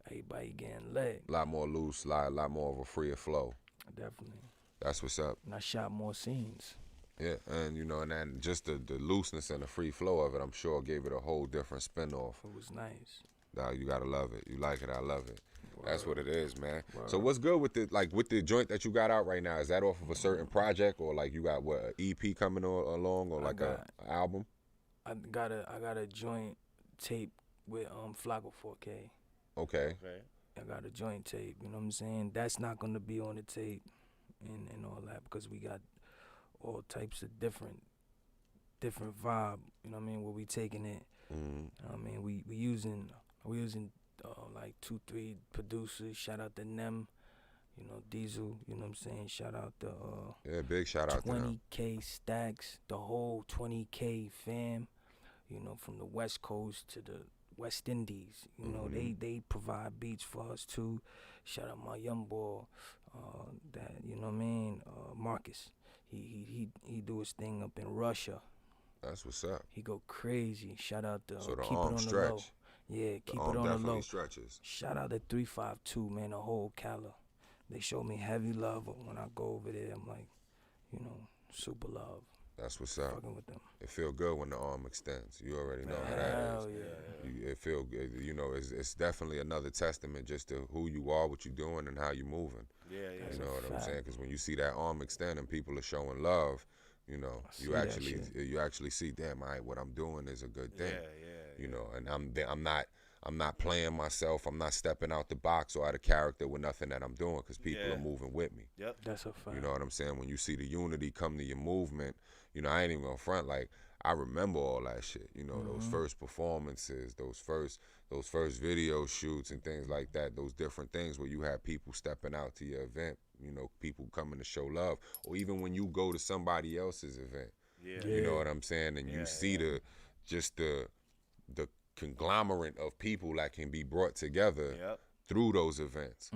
Everybody getting lit. A lot more loose, a lot more of a freer flow. Definitely. That's what's up. And I shot more scenes. Yeah, and you know, and then just the looseness and the free flow of it, I'm sure gave it a whole different spin off. It was nice. Dog, you gotta love it. You like it, I love it. That's what it is, man. So what's good with the joint that you got out right now? Is that off of a certain project, or like you got what, an EP coming along, or like a album? I got a joint tape with Flacco 4K. Okay. I got a joint tape. You know what I'm saying? That's not gonna be on the tape and all that because we got all types of different vibe. You know what I mean? Where we taking it. Mm-hmm. You know what I mean? We using like 2-3 producers. Shout out to Nem. You know, Diesel. You know what I'm saying? Shout out to Yeah, big shout out to them. 20K Stacks, the whole 20K fam. You know, from the West Coast to the West Indies. You know, they provide beats for us too. Shout out my young boy, that you know what I mean, Marcus. He do his thing up in Russia. That's what's up. He go crazy. Shout out to So the Keep It arm On stretch. The Low. Yeah, The Keep It arm On The definitely Low. stretches. Shout out to 352, man, the whole Cala. They show me heavy love when I go over there. I'm like, you know, super love. That's what's up. Fucking with them. It feel good when the arm extends. You already know how that Hell is. yeah. It feel good. You know, it's definitely another testament just to who you are, what you're doing, and how you're moving. Yeah. You know what I'm fact. saying? Because when you see that arm extend and people are showing love, you know, see you that actually see, damn, what I'm doing is a good thing. Yeah. You know, and I'm not playing myself. I'm not stepping out the box or out of character with nothing that I'm doing because people Yeah. are moving with me. Yep. That's a fact. You know what I'm saying? When you see the unity come to your movement, you know, I ain't even gonna front. Like, I remember all that shit. You know, those first performances, those first video shoots and things like that. Those different things where you have people stepping out to your event. You know, people coming to show love, or even when you go to somebody else's event. You know what I'm saying? And you see the conglomerate of people that can be brought together through those events.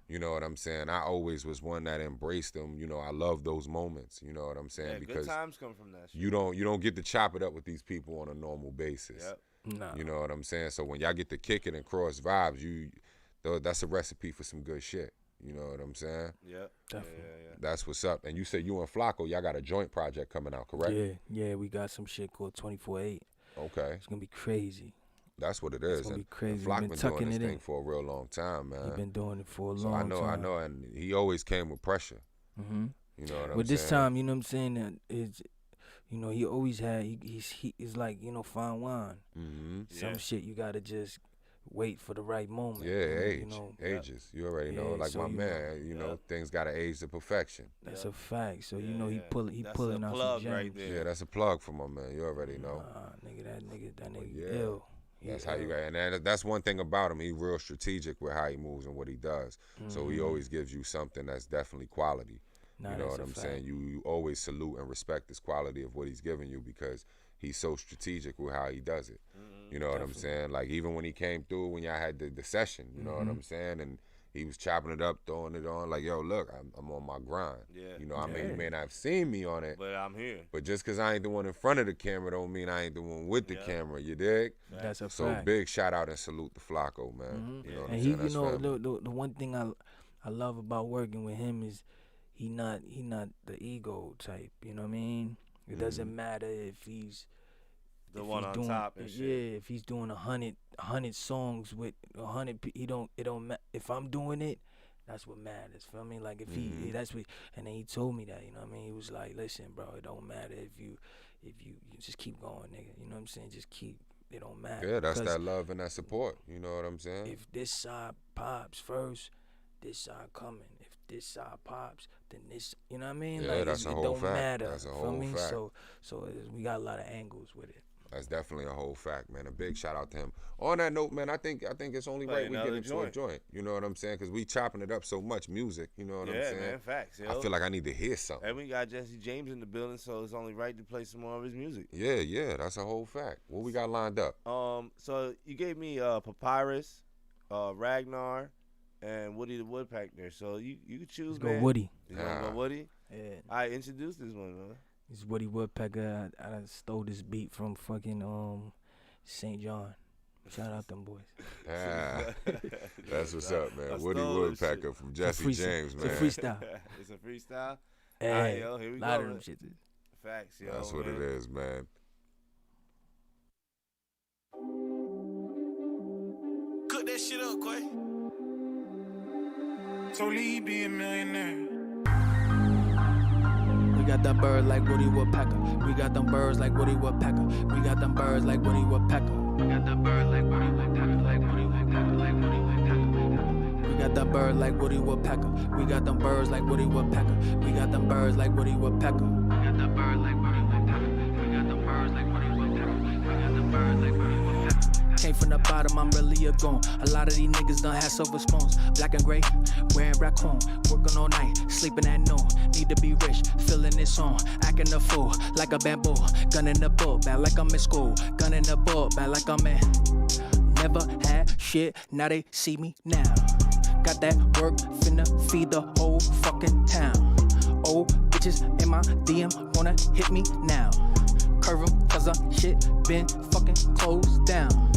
You know what I'm saying? I always was one that embraced them. You know, I love those moments. You know what I'm saying? Because good times come from that shit. you don't get to chop it up with these people on a normal basis. No. You know what I'm saying? So when y'all get to kick it and cross vibes, that's a recipe for some good shit. You know what I'm saying? Definitely. That's what's up. And you said you and Flacco, y'all got a joint project coming out, correct? Yeah, we got some shit called 24/8. Okay. It's gonna be crazy. That's what it is. It's gonna be And crazy. Flock We've been been doing tucking this it thing in. for a real long time, man. He's been doing it for a So long time. I know, and he always came with pressure. You know what I'm saying? But this time, you know what I'm saying, it's, you know, he always had, he's like, you know, fine wine. Some shit you gotta just wait for the right moment. Age, you know, ages. You already know, Yeah, like so my you man, you know, things gotta age to perfection. That's a fact. So you know he That's pulling a out plug some gems. right there. Yeah, that's a plug for my man. You already know. Nigga, that nigga yeah. ill. He That's how you ill. got, and that's one thing about him. He real strategic with how he moves and what he does. So he always gives you something that's definitely quality. Nah, You know that's what a I'm fact. saying? You always salute and respect this quality of what he's giving you because he's so strategic with how he does it. You know what I'm saying? Like even when he came through, when y'all had the session, you know what I'm saying? And he was chopping it up, throwing it on, like, yo, look, I'm on my grind. You know, I mean, you may not have seen me on it, But I'm here. but just because I ain't the one in front of the camera don't mean I ain't the one with the camera, you dig? That's a So fact. big shout out and salute to Flacco, man. You know what I'm And saying? he, That's you know, family. the one thing I love about working with him is he not the ego type. You know what I mean? It doesn't matter if he's The if one he's on doing, top and shit. Yeah, if he's doing 100 songs with 100, it don't. If I'm doing it, that's what matters. Feel me? Like if he, that's what. And then he told me that. You know what I mean? He was like, listen, bro, it don't matter if you just keep going, nigga. You know what I'm saying? Just keep. It don't matter. Yeah, that's 'Cause that love and that support. You know what I'm saying? if this side pops first, this side coming. If this side pops, then this. You know what I mean? Yeah, like that's a it whole don't fact. matter. That's a feel whole me? fact. So we got a lot of angles with it. That's definitely a whole fact, man. A big shout out to him. On that note, man, I think it's only Play right we get another into a joint. You know what I'm saying? Because we chopping it up so much music. You know what I'm Yeah, saying? man, facts. Yo. I feel like I need to hear something. And we got Jesse James in the building, so it's only right to play some more of his music. Yeah, that's a whole fact. What we got lined up? So you gave me Papyrus, Ragnar, and Woody the Woodpecker. So you could choose, Let's go man. Woody. You gonna go Woody? Yeah. I introduced this one, man. It's Woody Woodpecker. I stole this beat from fucking St. John. Shout out them boys. That's what's up, man. I Woody stole this Woodpecker shit. from Jesse James, man. It's a freestyle. It's a freestyle. Hey, Alright, yo, here we lot go. of them shit. Facts, yo. That's what man. it is, man. Cook that shit up, Quay. Totally he be a millionaire. We got them birds like Woody Woodpecker. We got them birds like Woody Woodpecker. We got them birds like Woody Woodpecker. We got them birds like Woody Woodpecker, like Woody Woodpecker, like Woody Woodpecker. We got them birds like Woody Woodpecker. We got them birds like Woody Woodpecker. We got them birds like Woody Woodpecker. We got them birds like Woody Woodpecker. We got them birds like Woody Woodpecker. We got them birds like Woody Woodpecker. Came from the bottom, I'm really a goon. A lot of these niggas done had silver spoons. Black and gray, wearing raccoon. Working all night, sleeping at noon. Need to be rich, feeling this on. Acting a fool, like a bamboo. Gun in the book, bad like I'm in school. Gun in the book, bad like I'm in. Never had shit, now they see me now. Got that work, finna feed the whole fucking town. Old bitches in my DM wanna hit me now. Curve 'em, cause shit been fucking closed down.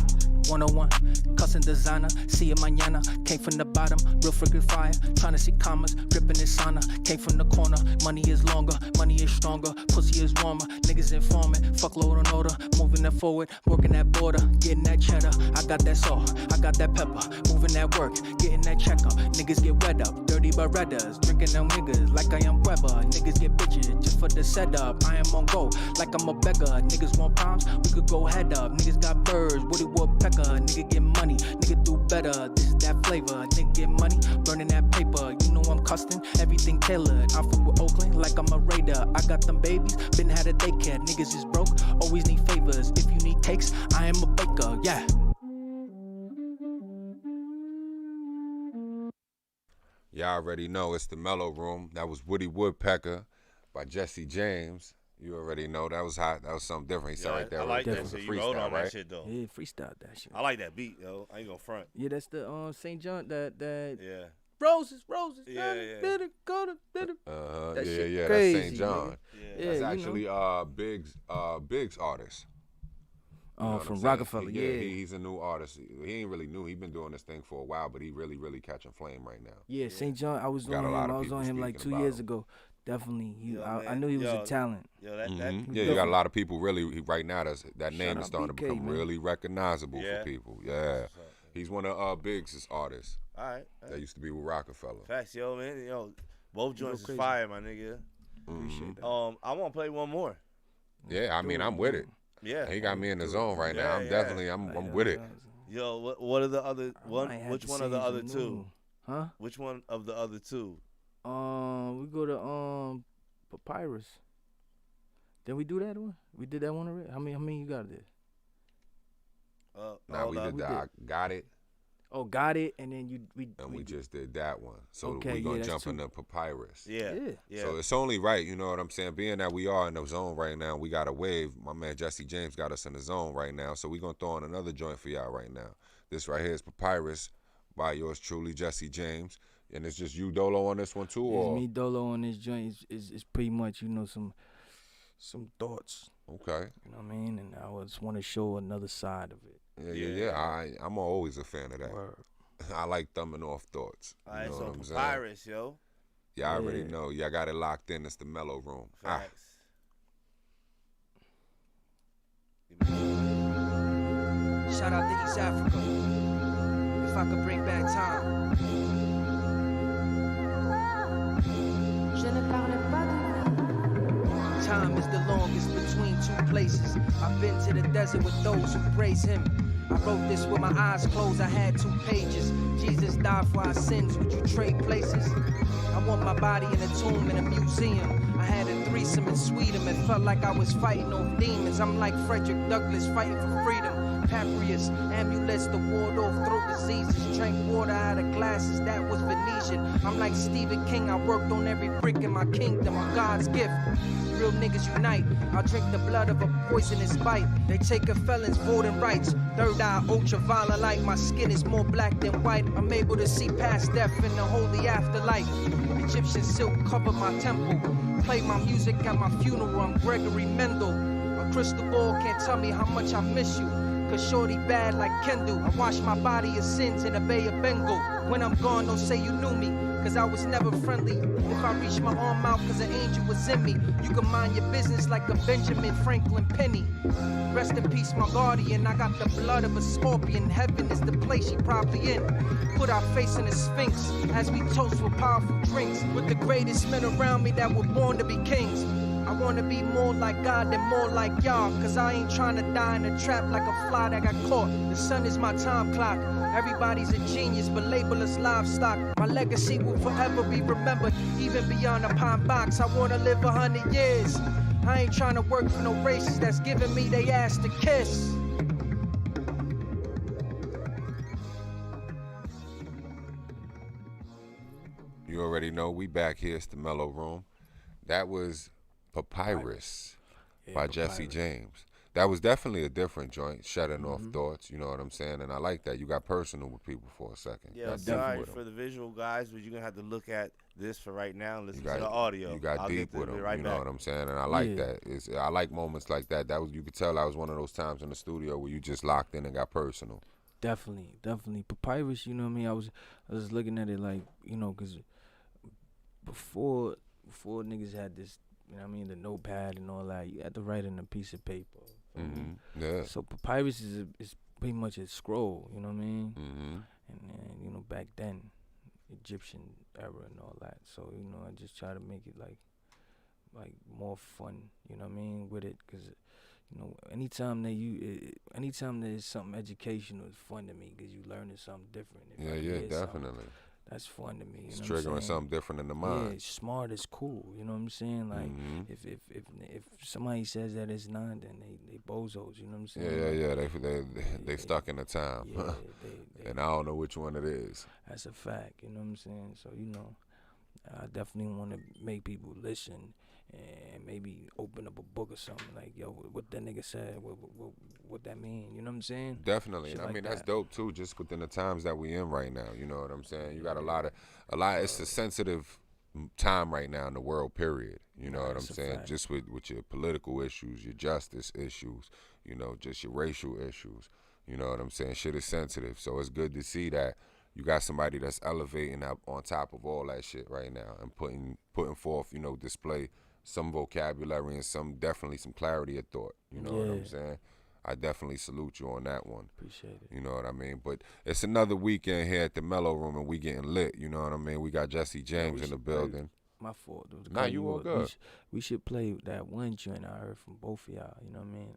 101, custom designer, see it mañana. Came from the bottom, real freaking fire. Tryna see commas, dripping in sauna. Came from the corner, money is longer, money is stronger, pussy is warmer. Niggas informing, fuck load on order. Moving that forward, working that border, getting that cheddar. I got that salt, I got that pepper. Moving that work, getting that checker. Niggas get wet up, dirty Berettas. Drinking them niggas like I am Weber. Niggas get bitches just for the setup. I am on go, like I'm a beggar. Niggas want palms, we could go head up. Niggas got birds, Woody Woodpecker. Nigga get money, nigga do better. This is that flavor. Nigga get money, burning that paper. You know I'm custom, everything tailored. I'm from Oakland, like I'm a raider. I got them babies, been had a daycare. Niggas is broke, always need favors. If you need takes, I am a baker, yeah. Y'all already know it's the Mellow Room. That was Woody Woodpecker by Jesse James. You already know that was hot. That was something different. He said right there. I like that that was a shit. You wrote freestyle, on right? that shit though. Yeah, freestyle that shit. I like that beat, yo. I ain't gonna front. Yeah, that's the St. John, that Yeah. Roses, Yeah. bitter, bitter. That shit Yeah, crazy, that's St. John. Yeah. That's you actually know. Big's artist. You know what From I'm saying? Rockefeller, He's a new artist. He ain't really new. He been doing this thing for a while, but he really catching flame right now. Yeah, St. John, I was Got on a lot him. of I was people on him like speaking 2 about years him. ago. Definitely, Yo, I man. knew he was Yo, a talent. Yo, that Yeah, you got a lot of people really right now. That name out is starting to BK, become man. really recognizable Yeah. for people. Yeah, What's up, man? he's one of Big's artists All right. that used to be with Rockefeller. Facts, yo, man. Yo, both joints is crazy. fire, my nigga. Appreciate that. I want to play one more. Yeah, I mean I'm with it. Yeah. He got me in the zone right now. I'm Yeah. definitely I'm with it. Yo, what are the other one? might have Which to one of say the other some two? new- Huh? Which one of the other two? We go to Papyrus. Did we do that one? We did that one already. How many you got there? Now we did that. I got it, Oh, got it, and then we just did that one. So Okay, we gonna yeah, that's jump into two. Papyrus. Yeah. Yeah. Yeah. So it's only right, you know what I'm saying? Being that we are in the zone right now, we got a wave. My man Jesse James got us in the zone right now. So we gonna throw on another joint for y'all right now. This right here is Papyrus by yours truly, Jesse James. And it's just you, Dolo, on this one too? It's Or? me Dolo on this joint. Is pretty much, you know, some thoughts. Okay. You know what I mean? And I just want to show another side of it. Yeah. I'm always a fan of that. Word. I like thumbing off thoughts. All right, you know so what I'm saying? Papyrus, yo. Yeah, I already Yeah. know. Y'all got it locked in. It's the Mellow Room. Facts. Shout out to East Africa. If I could bring back time. Je ne parle pas de Time is the longest between two places. I've been to the desert with those who praise him. I wrote this with my eyes closed, I had 2 pages. Jesus died for our sins, would you trade places? I want my body in a tomb in a museum. I had a threesome in Sweden, it felt like I was fighting off demons. I'm like Frederick Douglass fighting for freedom. Papyrus, amulets to ward off throat diseases. Drank water out of glasses, that was Venetian. I'm like Stephen King, I worked on every brick in my kingdom. I'm God's gift. Real niggas unite. I'll drink the blood of a poisonous bite. They take a felon's voting rights. Third eye, ultraviolet light. My skin is more black than white. I'm able to see past death in the holy afterlife. Egyptian silk cover my temple. Play my music at my funeral. I'm Gregory Mendel. A crystal ball can't tell me how much I miss you. Cause shorty bad like Kendall. I wash my body of sins in the Bay of Bengal. When I'm gone, don't say you knew me. Cause I was never friendly. If I reach my arm out cause an angel was in me, you can mind your business like a Benjamin Franklin Penny. Rest in peace, my guardian. I got the blood of a scorpion. Heaven is the place she probably in. Put our face in the Sphinx as we toast with powerful drinks. With the greatest men around me that were born to be kings. I wanna be more like God than more like y'all. Cause I ain't trying to die in a trap like a fly that got caught. The sun is my time clock. Everybody's a genius, but label us livestock. My legacy will forever be remembered, even beyond a pine box. I wanna live 100 years. I ain't trying to work for no races that's giving me they ass to kiss. You already know we back here. It's the Mellow Room. That was Papyrus by Jesse James. That was definitely a different joint, shutting off thoughts, you know what I'm saying? And I like that. You got personal with people for a second. Yeah, Got deep sorry with 'em. for the visual guys, but you're going to have to look at this for right now and listen You got, to the audio. You got I'll deep get with to them, it right you know back. what I'm saying? And I like that. I like moments like that. That was, you could tell that was one of those times in the studio where you just locked in and got personal. Definitely. Papyrus, you know what I mean? I was looking at it like, you know, cause before niggas had this, you know what I mean, the notepad and all that, you had to write in a piece of paper. Yeah. So Papyrus is pretty much a scroll, you know what I mean? Mm-hmm. And then, you know, back then, Egyptian era and all that. So, you know, I just try to make it like more fun, you know what I mean, with it, cause you know, anytime there's something educational, it's fun to me, cause you learning something different. If I Yeah, hear something, definitely. That's fun to me. You It's know what I'm triggering saying? something different in the mind. Yeah, smart is cool. You know what I'm saying? Like if somebody says that it's not, then they bozos. You know what I'm saying? They stuck in the time. Yeah, And I don't know which one it is. That's a fact. You know what I'm saying? So I definitely want to make people listen and maybe open up a book or something. Like, yo, what that nigga said, what that mean? You know what I'm saying? Definitely. Shit And I like mean, that's that. dope too, just within the times that we in right now. You know what I'm saying? You got a lot, it's a sensitive time right now in the world, period. You know what I'm That's a saying? fact. Just with your political issues, your justice issues, just your racial issues. You know what I'm saying? Shit is sensitive. So it's good to see that you got somebody that's elevating up on top of all that shit right now and putting forth, display some vocabulary and definitely some clarity of thought. You know what I'm Yeah. saying? I definitely salute you on that one. Appreciate it. You know what I mean? But it's another weekend here at the MELLO-ROOM and we getting lit. You know what I mean? We got Jesse James in the building. My fault. To Nah, cut you all off. good. We should play that one joint I heard from both of y'all. You know what I mean?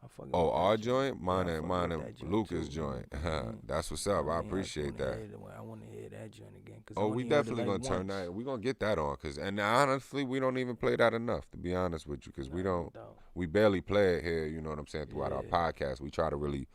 I fucking Oh, with that our joint? Mine Yeah, I and fuck with that joint Lucas' too, joint. man. That's what's up. I mean, appreciate wanna that. hear I want to hear that joint again. Cause Oh, I we only heard it definitely like gonna turn once. that. We gonna get that on, and honestly, we don't even play that enough, to be honest with you, because we No don't. doubt. We barely play it here. You know what I'm saying? Throughout our Yeah. podcast, we try to really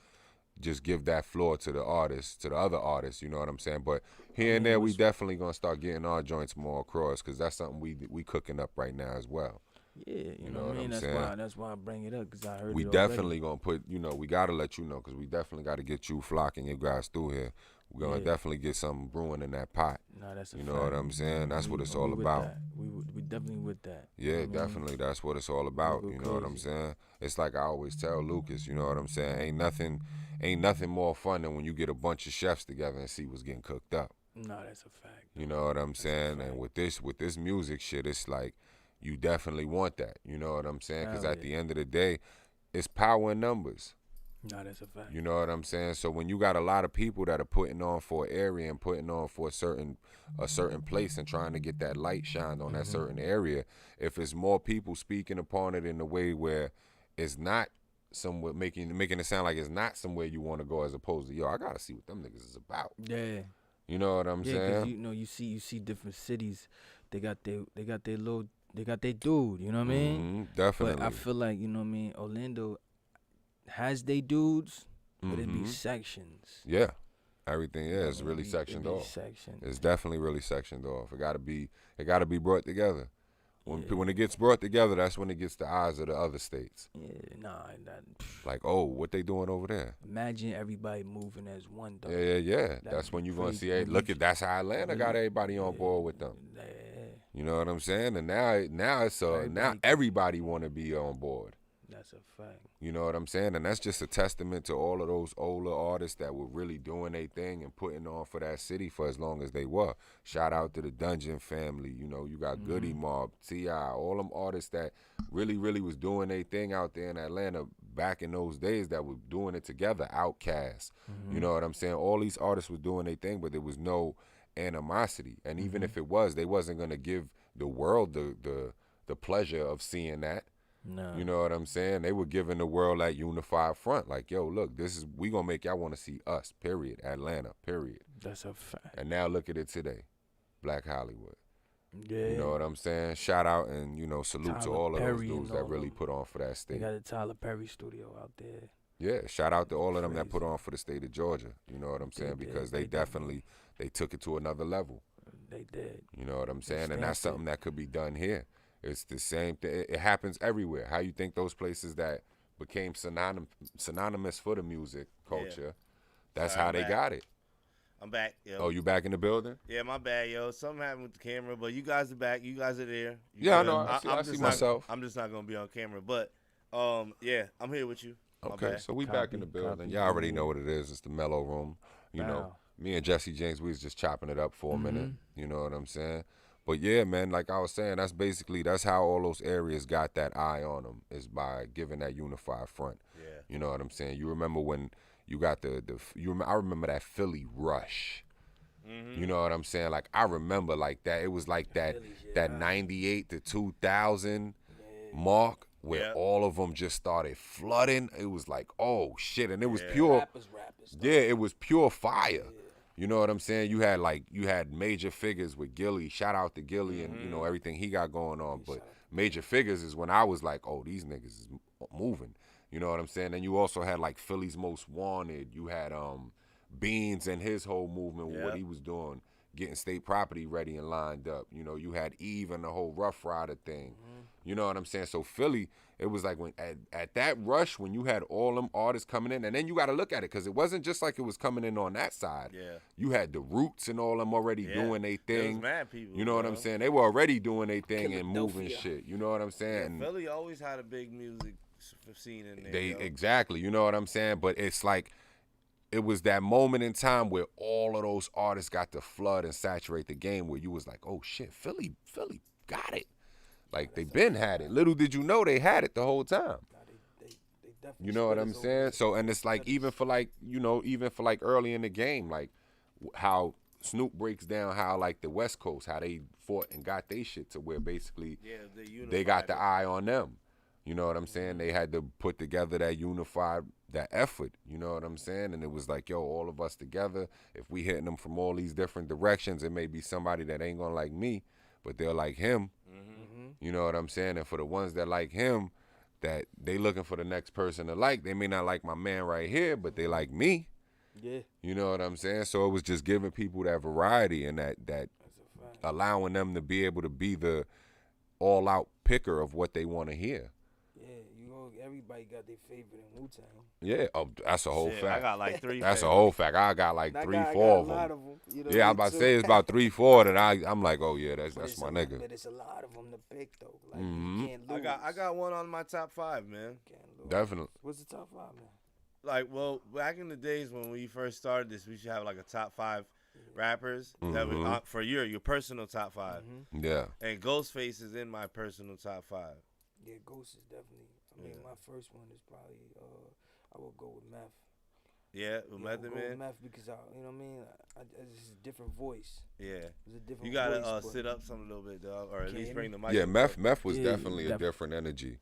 just give that floor to the artists, to the other artists. You know what I'm saying? But here and there, we definitely gonna start getting our joints more across, because that's something we cooking up right now as well. Yeah, you know know what what I mean? I'm That's saying? why I bring it up, because I heard We it definitely already. gonna put, we gotta let you know, because we definitely gotta get you flocking your guys through here. We're gonna Yeah. definitely get something brewing in that pot. Nah, that's a You fact. know what I'm saying? That's what it's all with about. that. We definitely with that. Yeah, You know what I mean? definitely. That's what it's all about. go You know what I'm crazy. saying? It's like I always tell Lucas, you know what I'm saying? Ain't nothing more fun than when you get a bunch of chefs together and see what's getting cooked up. Nah, that's a fact. You know what I'm That's a saying? fact. And with this music shit, it's like you definitely want that. You know what I'm saying? Because Hell at yeah. the end of the day, it's power in numbers. Nah, that's a fact. You know what I'm saying? So when you got a lot of people that are putting on for an area and putting on for a certain place and trying to get that light shined on that certain area, if it's more people speaking upon it in a way where it's not somewhere making it sound like it's not somewhere you want to go, as opposed to, yo, I gotta see what them niggas is about. Yeah. You know what I'm Yeah, saying? because you see different cities, they got their dude, you know what I mean? Definitely. But I feel like, you know what I mean, Orlando has they dudes, but it be Mhm. sections. Yeah. Everything You know is what I really mean? sectioned It be off. sectioned. It's definitely really sectioned off. It gotta be brought together. Yeah. When it gets brought together, that's when it gets the eyes of the other states. Yeah, nah, Like, oh, what they doing over there? imagine everybody moving as one though. Yeah. That's That'd when be you're gonna crazy. see. Hey, When look you- at that's how Atlanta got everybody on board with them. Yeah. You know what I'm saying? And now it's now Everybody- everybody want to be on board. That's a fact. You know what I'm saying? And that's just a testament to all of those older artists that were really doing their thing and putting on for that city for as long as they were. Shout out to the Dungeon family. You know, you got Goody Mob, T.I., all them artists that really, really was doing their thing out there in Atlanta back in those days that were doing it together. Outkast. You know what I'm saying? All these artists was doing their thing, but there was no animosity. And even if it was, they wasn't going to give the world the pleasure of seeing that. No. You know what I'm saying? They were giving the world that unified front. Like, yo, look, we gonna make y'all want to see us, period. Atlanta, period. That's a fact. And now look at it today. Black Hollywood. Yeah. You know what I'm saying? Shout out and, salute to Tyler all of those Perry dudes and that all really them. put on for that They state. got a Tyler Perry studio out there. Yeah, shout out to all of them that put Crazy. on for the state of Georgia. You know what I'm saying? did. Because They they did. definitely, they took it to another level. They did. You know what I'm saying? And that's stamped it. something that could be done here. It's the same thing. It happens everywhere. How you think those places that became synonymous for the music culture, that's Sorry, how I'm they back. got it. I'm back, yo. Oh, you back in the building? Yeah, my bad, yo. Something happened with the camera, but you guys are back. You guys are there. You Yeah, I good. know. I see I'm just myself. I'm just not gonna be on camera, but yeah, I'm here with you. My Okay, bad. so we back in the Copy, building. copy. Y'all already know what it is. It's the MELLO-ROOM. You know, Wow. me and Jesse James, we was just chopping it up for a minute. Mm-hmm. You know what I'm saying? But yeah, man, like I was saying, that's how all those areas got that eye on them, is by giving that unified front. Yeah. You know what I'm saying? You remember when you got I remember that Philly rush. Mm-hmm. You know what I'm saying? Like, I remember like that. It was like that 98 to 2000 mark where Yeah. all of them just started flooding. It was like, oh shit, and it was Yeah. pure. Rappers. Yeah, it was pure fire. You know what I'm saying? You had major figures with Gilly. Shout out to Gilly and you know everything he got going on. But major figures is when I was like, oh, these niggas is moving. You know what I'm saying? And you also had like Philly's Most Wanted. You had Beans and his whole movement with what he was doing, getting state property ready and lined up. You know, you had Eve and the whole Rough Rider thing. You know what I'm saying? So Philly, it was like when at that rush when you had all them artists coming in, and then you got to look at it because it wasn't just like it was coming in on that side. Yeah. You had the Roots and all them already doing their thing. There was mad people, you know what I'm saying? They were already doing their thing and moving shit. You know what I'm saying? Yeah, Philly always had a big music scene in there. Exactly. You know what I'm saying? But it's like it was that moment in time where all of those artists got to flood and saturate the game where you was like, oh shit, Philly got it. Like they been had it. Little did you know they had it the whole time. You know what I'm saying? So and it's like even for like early in the game, like how Snoop breaks down how like the West Coast, how they fought and got their shit to where basically they got the eye on them. You know what I'm saying? They had to put together that effort, you know what I'm saying? And it was like, yo, all of us together, if we hitting them from all these different directions, it may be somebody that ain't gonna like me, but they'll like him. You know what I'm saying? And for the ones that like him, that they looking for the next person to like, they may not like my man right here, but they like me. Yeah. You know what I'm saying? So it was just giving people that variety and that allowing them to be able to be the all-out picker of what they want to hear. Everybody got their favorite in Wu-Tang. Yeah, that's a whole fact. I got like 3. That's a whole fact. I got like 3-4 of them. You know yeah, I'm about to say it's about 3-4 that I'm like, oh yeah, that's my nigga. But it's a lot of them to pick though. Like you can't lose. I got one on my top 5, man. Definitely. What's the top 5, man? Like, well, back in the days when we first started this, we should have like a top 5 rappers that would, for your personal top 5. Yeah. And Ghostface is in my personal top 5. Yeah, Ghost is definitely. I mean, my first one is probably I would go with Meth. Yeah, with Method Man. With Meth because you know what I mean. It's just a different voice. Yeah, it's a different. You gotta voice, sit up some a little bit, dog, or at least bring the mic. Yeah, Meth was definitely a different energy.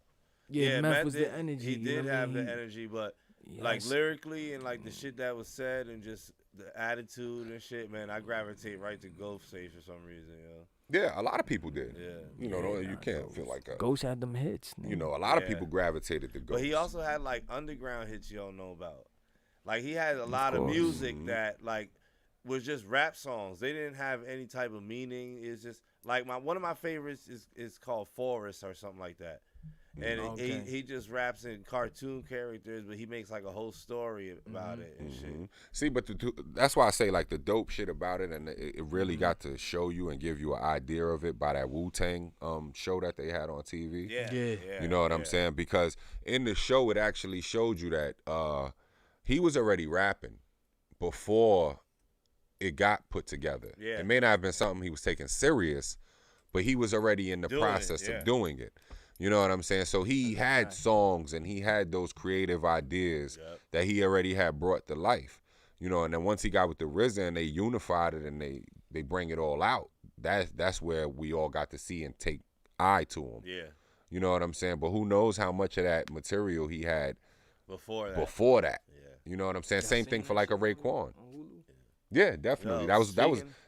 Yeah, Meth was the energy. He did have the energy, but like lyrically and like the shit that was said and just the attitude and shit, man, I gravitate right to Ghostface for some reason, yo. Yeah, a lot of people did. Yeah. You know, you can't feel like Ghost had them hits. Man. You know, a lot of people gravitated to Ghost. But he also had like underground hits you don't know about. Like he had a lot of music that like was just rap songs. They didn't have any type of meaning. It's just like one of my favorites is called Forrest or something like that. And he just raps in cartoon characters, but he makes like a whole story about it and shit. See, but that's why I say like the dope shit about it, and it really got to show you and give you an idea of it by that Wu-Tang show that they had on TV. Yeah. You know what I'm saying? Because in the show, it actually showed you that he was already rapping before it got put together. Yeah. It may not have been something he was taking serious, but he was already in the process of doing it. You know what I'm saying? So he had songs and he had those creative ideas that he already had brought to life. You know, and then once he got with the RZA and they unified it and they bring it all out, that's where we all got to see and take eye to him. Yeah. You know what I'm saying? But who knows how much of that material he had before that. Yeah. You know what I'm saying? Same thing for like a Raekwon. Yeah, definitely. Yo,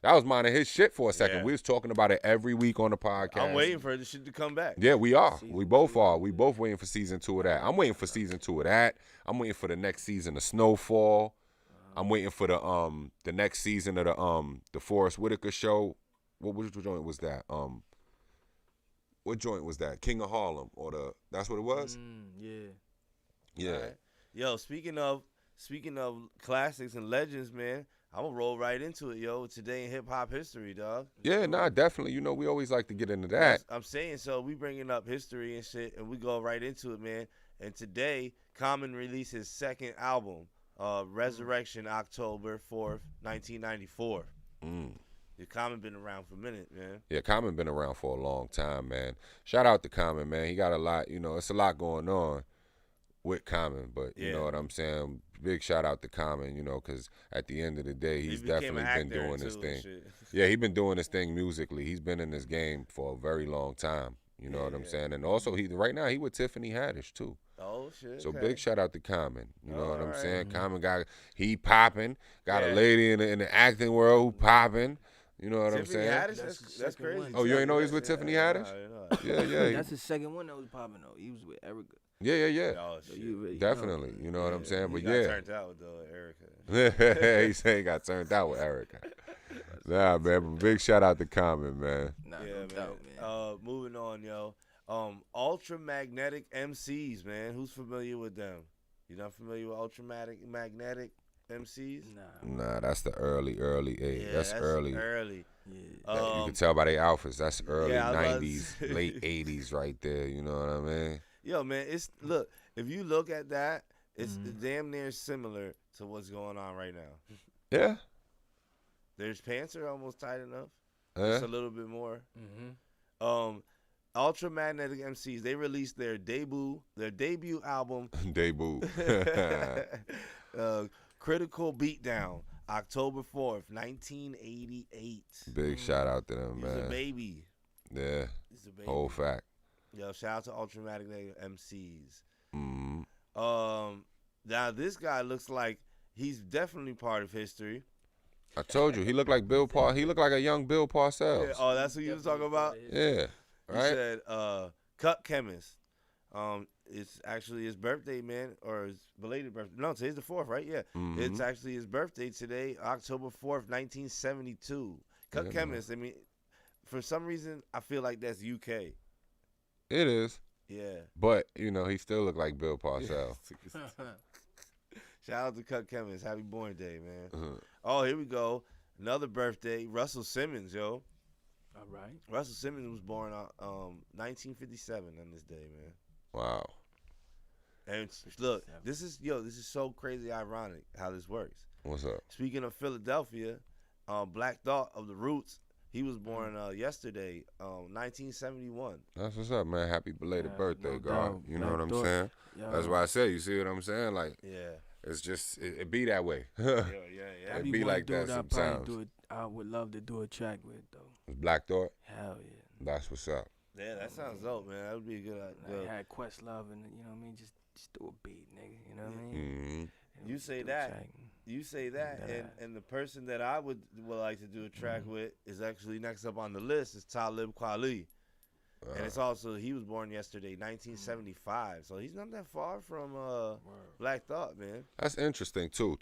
that was mine of his shit for a second. We was talking about it every week on the podcast. I'm waiting for this shit to come back. Yeah, we are. We both are. We both waiting for season 2 of that. I'm waiting for season 2 of that. I'm waiting for the next season of Snowfall. I'm waiting for the next season of the Forrest Whitaker show. Which joint was that? What joint was that? King of Harlem that's what it was? Yeah. Right. Yo, speaking of classics and legends, man, I'm gonna roll right into it, yo. Today in hip hop history, dog. Yeah, definitely. You know, we always like to get into that. I'm saying, so we bringing up history and shit, and we go right into it, man. And today, Common released his second album, Resurrection, October 4th, 1994. The Common been around for a minute, man. Yeah, Common been around for a long time, man. Shout out to Common, man. He got a lot, it's a lot going on with Common, but you know what I'm saying? Big shout out to Common, because at the end of the day, he's definitely been doing his thing. Yeah, he's been doing his thing musically. He's been in this game for a very long time. You know what I'm saying? And also, right now, he with Tiffany Haddish, too. Oh, Oh shit. So okay. big shout out to Common. You know what I'm Alright. saying? Common he popping. Got Yeah. a lady in the acting world who popping. You know what I'm Tiffany saying? Haddish, That's the that's second crazy. one. Oh, you ain't know Yeah, he's with yeah, Tiffany yeah, Haddish? nah, I didn't know that. Yeah. That's the second one that was popping though. He was with Erica. Yeah. Oh So shit. you already Definitely. know. You know what I'm saying? He But got yeah. turned out with Erica. He said he got turned out with Erica. Nah, man. But big shout out to Common, man. Nah, Yeah, no man. doubt, man. Moving on, yo. Ultramagnetic MCs, man. Who's familiar with them? You not familiar with Ultramagnetic MCs? Nah, that's the early age. Yeah, that's early. Early. Yeah. You can tell by their outfits. That's early yeah, I was 90s, late 80s right there. You know what I mean? Yo, man, look, if you look at that, it's damn near similar to what's going on right now. Yeah. Their pants are almost tight enough. Yeah. Just a little bit more. Ultramagnetic MCs, they released their debut album, Debut. Critical Beatdown, October 4th, 1988. Big shout out to them, He's a man. baby. Yeah. He's a baby. Whole fact. Yo, shout out to Ultramagnetic MCs. Mm-hmm. Now this guy looks like he's definitely part of history. I told you, he looked like Bill Paul. He looked like a young Bill Parcells. Yeah, oh, that's what you was talking about? Yeah. He Right? said, Cut Chemist. It's actually his birthday, man, or his belated birthday. No, today's the 4th, right? Yeah. Mhm. It's actually his birthday today, October 4th, 1972. Cut Yeah, Chemist, I mean, for some reason, I feel like that's UK. It is. Yeah. But, you know, he still looked like Bill Parcells. Shout out to Cut Chemist. Happy born day, man. Uh-huh. Oh, here we go. Another birthday, Russell Simmons, yo. All right. Russell Simmons was born on 1957 on this day, man. Wow. And look, this is so crazy ironic how this works. What's up? Speaking of Philadelphia, Black Thought of the Roots, he was born yesterday, 1971. That's what's up, man. Happy belated birthday, no God. doubt. You know Black what I'm Thought. saying? Yeah. That's why I said, you see what I'm saying? Like, Yeah. it's just, it be that way. Yeah. It Be be one like that dude sometimes. I would love to do a track with though. Black Thought? Hell yeah. That's what's up. Yeah, that sounds dope, man. That would be a good idea. I had Questlove and you know what I mean. Just do a beat, nigga. You know what I mean. Mm-hmm. You say Do a that. track. You say that, Yeah. and the person that I would like to do a track with is actually next up on the list is Talib Kweli. And it's also, he was born yesterday, 1975. So he's not that far from Black Thought, man. That's interesting, too.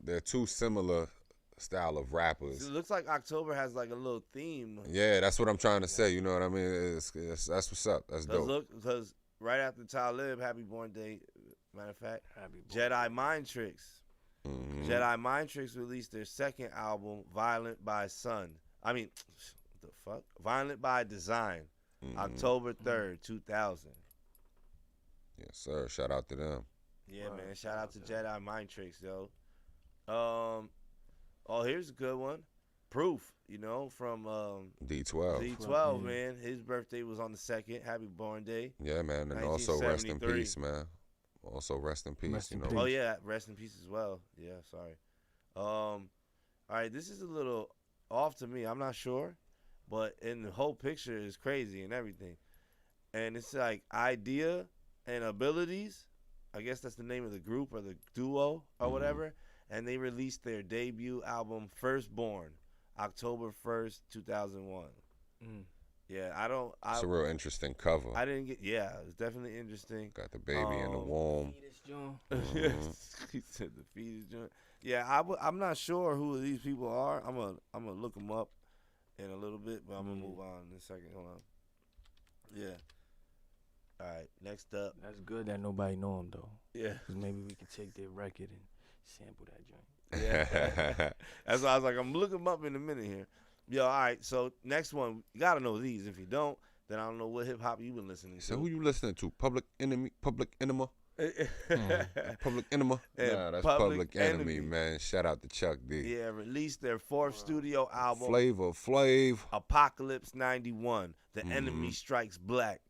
They're two similar style of rappers. It looks like October has like a little theme. Yeah, that's what I'm trying to say. You know what I mean? That's what's up. That's dope. Because right after Talib, happy born day, matter of fact, Happy born Jedi Mind Tricks. Mm-hmm. Jedi Mind Tricks released their second album, Violent by Design. Mm-hmm. October 3rd, 2000. Yes, sir. Shout out to them. Yeah, man. Shout out to Jedi Mind Tricks, yo. Oh, here's a good one. Proof, from D12. D12, man. His birthday was on the 2nd. Happy born day. Yeah, man. And also rest in 1973. peace, man. Also rest in peace, Rest in you know. peace. Oh, yeah. Rest in peace as well. Yeah, sorry. All right, this is a little off to me. I'm not sure. But in the whole picture is crazy and everything. And it's like Idea and Abilities. I guess that's the name of the group or the duo or whatever. And they released their debut album, Firstborn, October 1st, 2001. Yeah, It's a real interesting cover. I didn't get, it's definitely interesting. Got the baby in the womb. He said the fetus joint. Yeah, I'm not sure who these people are. I'm gonna look them up in a little bit, but I'm gonna move on in a second. Hold on. Yeah. All right. Next up. That's good that nobody know him though. Yeah. Cause maybe we could take their record and sample that joint. Yeah. That's why I was like, I'm looking them up in a minute here. Yo, all right. So next one, you gotta know these. If you don't, then I don't know what hip hop you've been listening to. So who you listening to? Public Enemy? Public Enema? Public Enema? Nah, that's Public Enemy, man. Shout out to Chuck D. Yeah, released their 4th studio album, Flavor Flav. Apocalypse 91, The Enemy Strikes Black,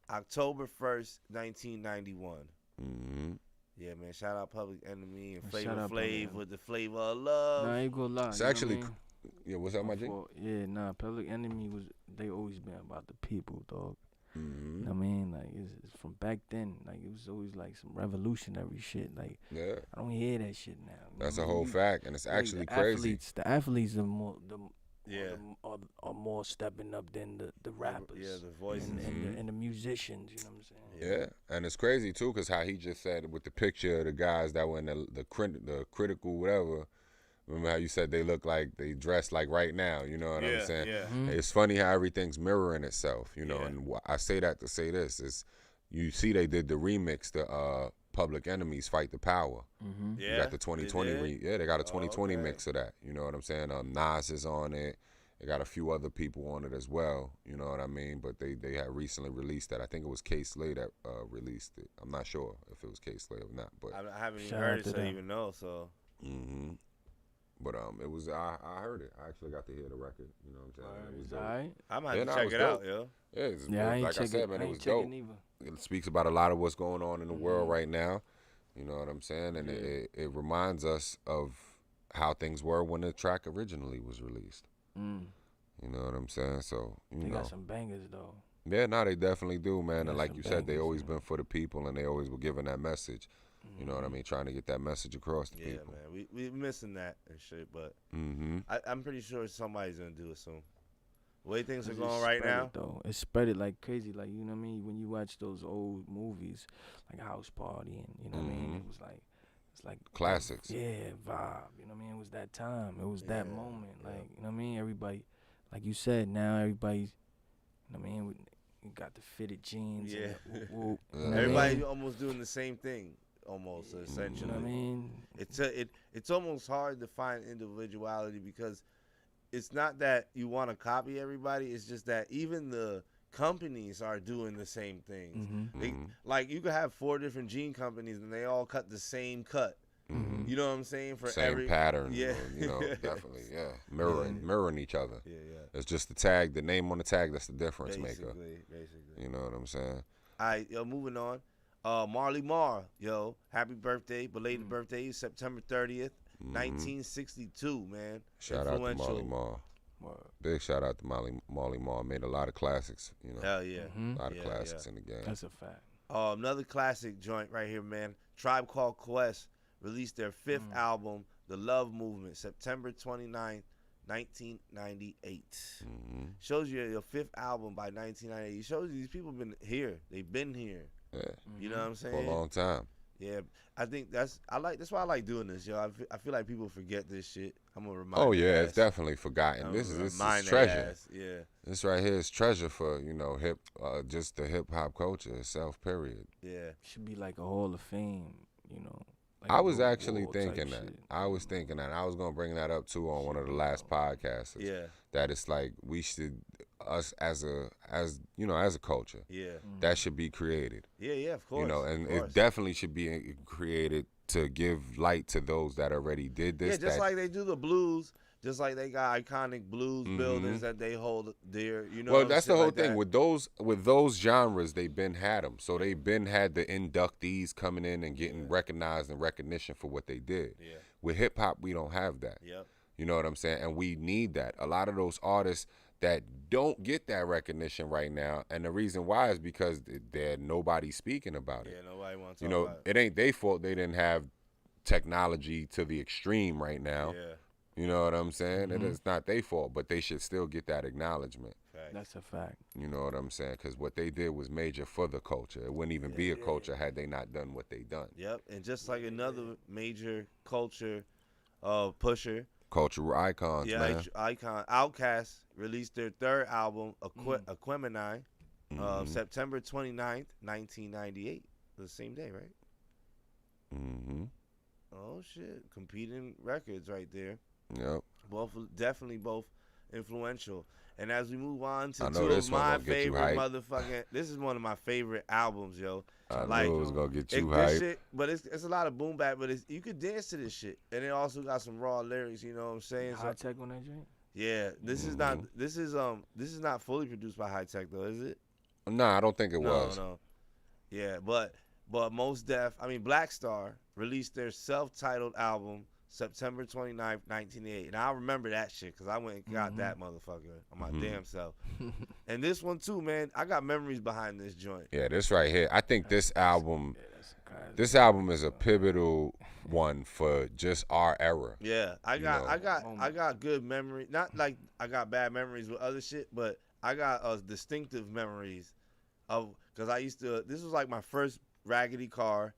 October 1st, 1991. Mm-hmm. Yeah, man, shout out Public Enemy and Shout Flavor out Flav Public with the flavor of love. Nah, I ain't gonna lie. It's you know actually, what I mean? yeah, what's up, my G? Yeah, nah, Public Enemy they always been about the people, dog. Mm-hmm. You know what I mean? Like, it's from back then, like it was always like some revolutionary shit. Like Yeah, I don't hear that shit now. that's a whole fact, and it's like, actually the crazy. The athletes are more Yeah. are more stepping up than the rappers. Yeah, the voices. And the musicians. You know what I'm saying? Yeah, and it's crazy too, cause how he just said with the picture of the guys that were in the critical whatever. Remember how you said they look like they dress like right now? You know what I'm saying? Yeah. It's funny how everything's mirroring itself. You know, Yeah. and I say that to say this is, you see they did the remix to Public Enemy's "Fight the Power." Yeah. You got the 2020 They they got a 2020 okay. mix of that. You know what I'm saying? Nas is on it. They got a few other people on it as well. You know what I mean? But they had recently released that. I think it was K-Slay that released it. I'm not sure if it was K-Slay or not, but I haven't even Shout heard out it, to so I them. even know. So but it was I heard it. I actually got to hear the record. You know what I'm saying? It was dope. Alright. I might Yeah, have nah, to it check was it dope. out, yo. Yeah, it's Yeah, I ain't like I check said, it. man, I it ain't was check dope. it neither. It speaks about a lot of what's going on in the world right now. You know what I'm saying? And it reminds us of how things were when the track originally was released. You know what I'm saying? So, you They know. got some bangers though. Yeah, no, they definitely do, man. Got And like some you said, they bangers, always man. been for the people, and they always were giving that message. You know what I mean? Trying to get that message across to Yeah, people. man. We missing that and shit, but Mm-hmm. I'm pretty sure somebody's gonna do it soon. The way things are It's going just right spread now. it, though. It spread it like crazy. Like, you know what I mean? When you watch those old movies, like House Party, and you know what I mean? It was like, it's like Classics. Yeah, vibe. You know what I mean? It was that time. It was that Yeah, moment. yeah. Like, you know what I mean? Everybody, like you said, now everybody's, you know what I mean? We got the fitted jeans. Yeah. And the whoop, whoop, you know what I Everybody mean? almost doing the same thing, almost You essentially. know what I mean? It's almost hard to find individuality because it's not that you want to copy everybody. It's just that even the companies are doing the same things. Like you could have 4 different jean companies and they all cut the same cut. You know what I'm saying? For Same every pattern. Yeah. You know, definitely. Yeah. Mirroring each other. Yeah. It's just the tag, the name on the tag, that's the difference maker. Basically. You know what I'm saying? All right, yo, moving on. Marley Marl, yo, happy birthday, belated birthday, September 30th, 1962, man. Shout out to Molly Influential. Marl. Big shout out to Molly Marl. Made a lot of classics, you know. Hell yeah. A lot of classics in the game. That's a fact. Another classic joint right here, man. Tribe Called Quest released their 5th album, The Love Movement, September 29th, 1998. Shows you your 5th album by 1998. Shows you these people been here. They've been here. Yeah. You know what I'm saying? For a long time. Yeah, I think that's why I like doing this, yo. I feel like people forget this shit. I'm gonna remind. Oh yeah, their it's ass. definitely forgotten. I'm This gonna is remind their treasure. ass, yeah. This right here is treasure for, you know, just the hip hop culture itself. Period. Yeah. Should be like a Hall of Fame, you know. Like I a was World actually War type thinking that. shit. I was thinking that. I was gonna bring that up too on one of the last podcasts. Yeah. That it's like we should, us as you know, as a culture, Yeah. that should be created. Yeah, of course. You know, and of course. it definitely should be created to give light to those that already did this. Yeah, just like they do the blues, just like they got iconic blues buildings that they hold dear. You know. Well, that's shit the whole like thing that. with those genres. They've been had them, so they've been had the inductees coming in and getting recognized and recognition for what they did. Yeah. With hip hop, we don't have that. Yep. You know what I'm saying? And we need that. A lot of those artists that don't get that recognition right now, and the reason why is because there's nobody speaking about it. Yeah, nobody wants to You talk know, about it. it ain't their fault they didn't have technology to the extreme right now. Yeah. You know what I'm saying? It is not their fault, but they should still get that acknowledgement. Fact. That's a fact. You know what I'm saying? Because what they did was major for the culture. It wouldn't even be a culture had they not done what they done. Yep. And just like another major culture pusher. Cultural icons, Yeah, man. icon Outkast released their 3rd album, Aquemini, September 29th, 1998. The same day, right? Mm-hmm. Oh shit, competing records right there. Yep. Definitely both influential. And as we move on to I know 2 this of one my gonna get you favorite hype. motherfucking, this is one of my favorite albums, yo. I Like, knew it was going to get you This hype. shit, but it's a lot of boom bap, but you could dance to this shit, and it also got some raw lyrics. You know what I'm saying? High Tech on that joint? Yeah, this is not fully produced by High Tech though, is it? Nah, I don't think it was. No. Yeah, but Black Star released their self-titled album, September 29th, 1988. And I remember that shit because I went and got that motherfucker on my damn self. And this one too, man, I got memories behind this joint. Yeah, this right here. I think this album is a pivotal one for just our era. Yeah, I got good memory. Not like I got bad memories with other shit, but I got distinctive memories of, because I used to, this was like my first raggedy car.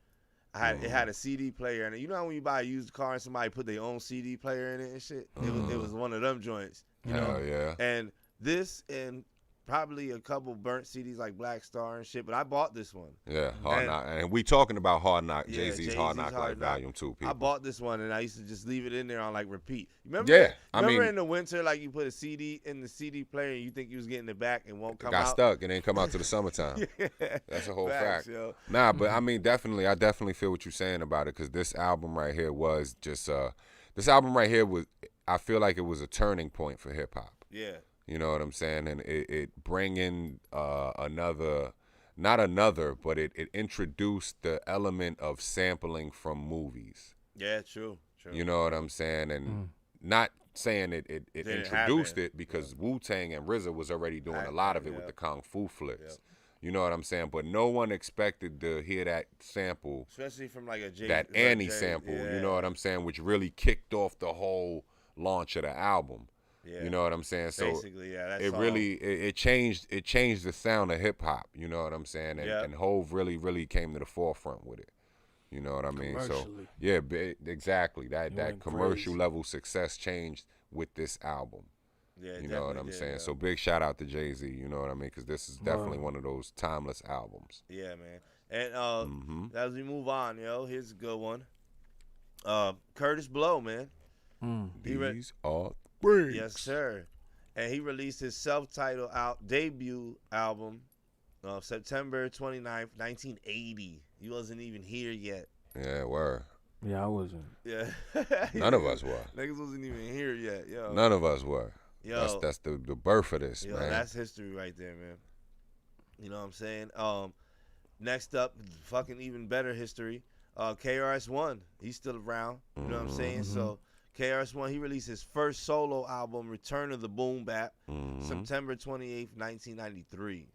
It had a CD player in it. You know when you buy a used car and somebody put their own CD player in it and shit? It was one of them joints. You know? Yeah. And this and probably a couple burnt CDs like Black Star and shit, but I bought this one. Yeah, Hard Knock. And we talking about Hard Knock, Yeah, Jay-Z's Hard Knock Life Volume 2, people. I bought this one and I used to just leave it in there on like repeat. Yeah, remember in the winter, like you put a CD in the CD player and you think you was getting it back and won't come out? Got stuck and didn't come out to the summertime. That's a whole fact. Yo. Nah, but I mean, I definitely feel what you're saying about it, because this album right here was just, I feel like it was a turning point for hip hop. Yeah. You know what I'm saying? And it bringing but it introduced the element of sampling from movies. Yeah, true. You know what I'm saying? And not saying it introduced it, because Wu-Tang and RZA was already doing a lot of it with the Kung Fu flips. Yep. You know what I'm saying? But no one expected to hear that sample, especially from like a that Annie sample, you know what I'm saying, which really kicked off the whole launch of the album. Yeah. You know what I'm saying? So basically, that it song. really it changed the sound of hip hop. You know what I'm saying? And Hove really came to the forefront with it. You know what I mean? So yeah, exactly. That commercial level success changed with this album. Yeah, you know what I'm saying? Yeah. So big shout out to Jay-Z. You know what I mean? Because this is definitely one of those timeless albums. Yeah, man. And as we move on, here's a good one. Curtis Blow, man. These are yes, sir. And he released his self-titled debut album September 29th, 1980. He wasn't even here yet. Yeah, were. Yeah, I wasn't. Yeah. None of us were. Niggas wasn't even here yet, yo. None of us were. Yo, that's the birth of this, man. That's history right there, man. You know what I'm saying? Next up, fucking even better history. KRS-One, he's still around. You know what I'm saying? So KRS-One, he released his first solo album, Return of the Boom Bap, September 28th, 1993.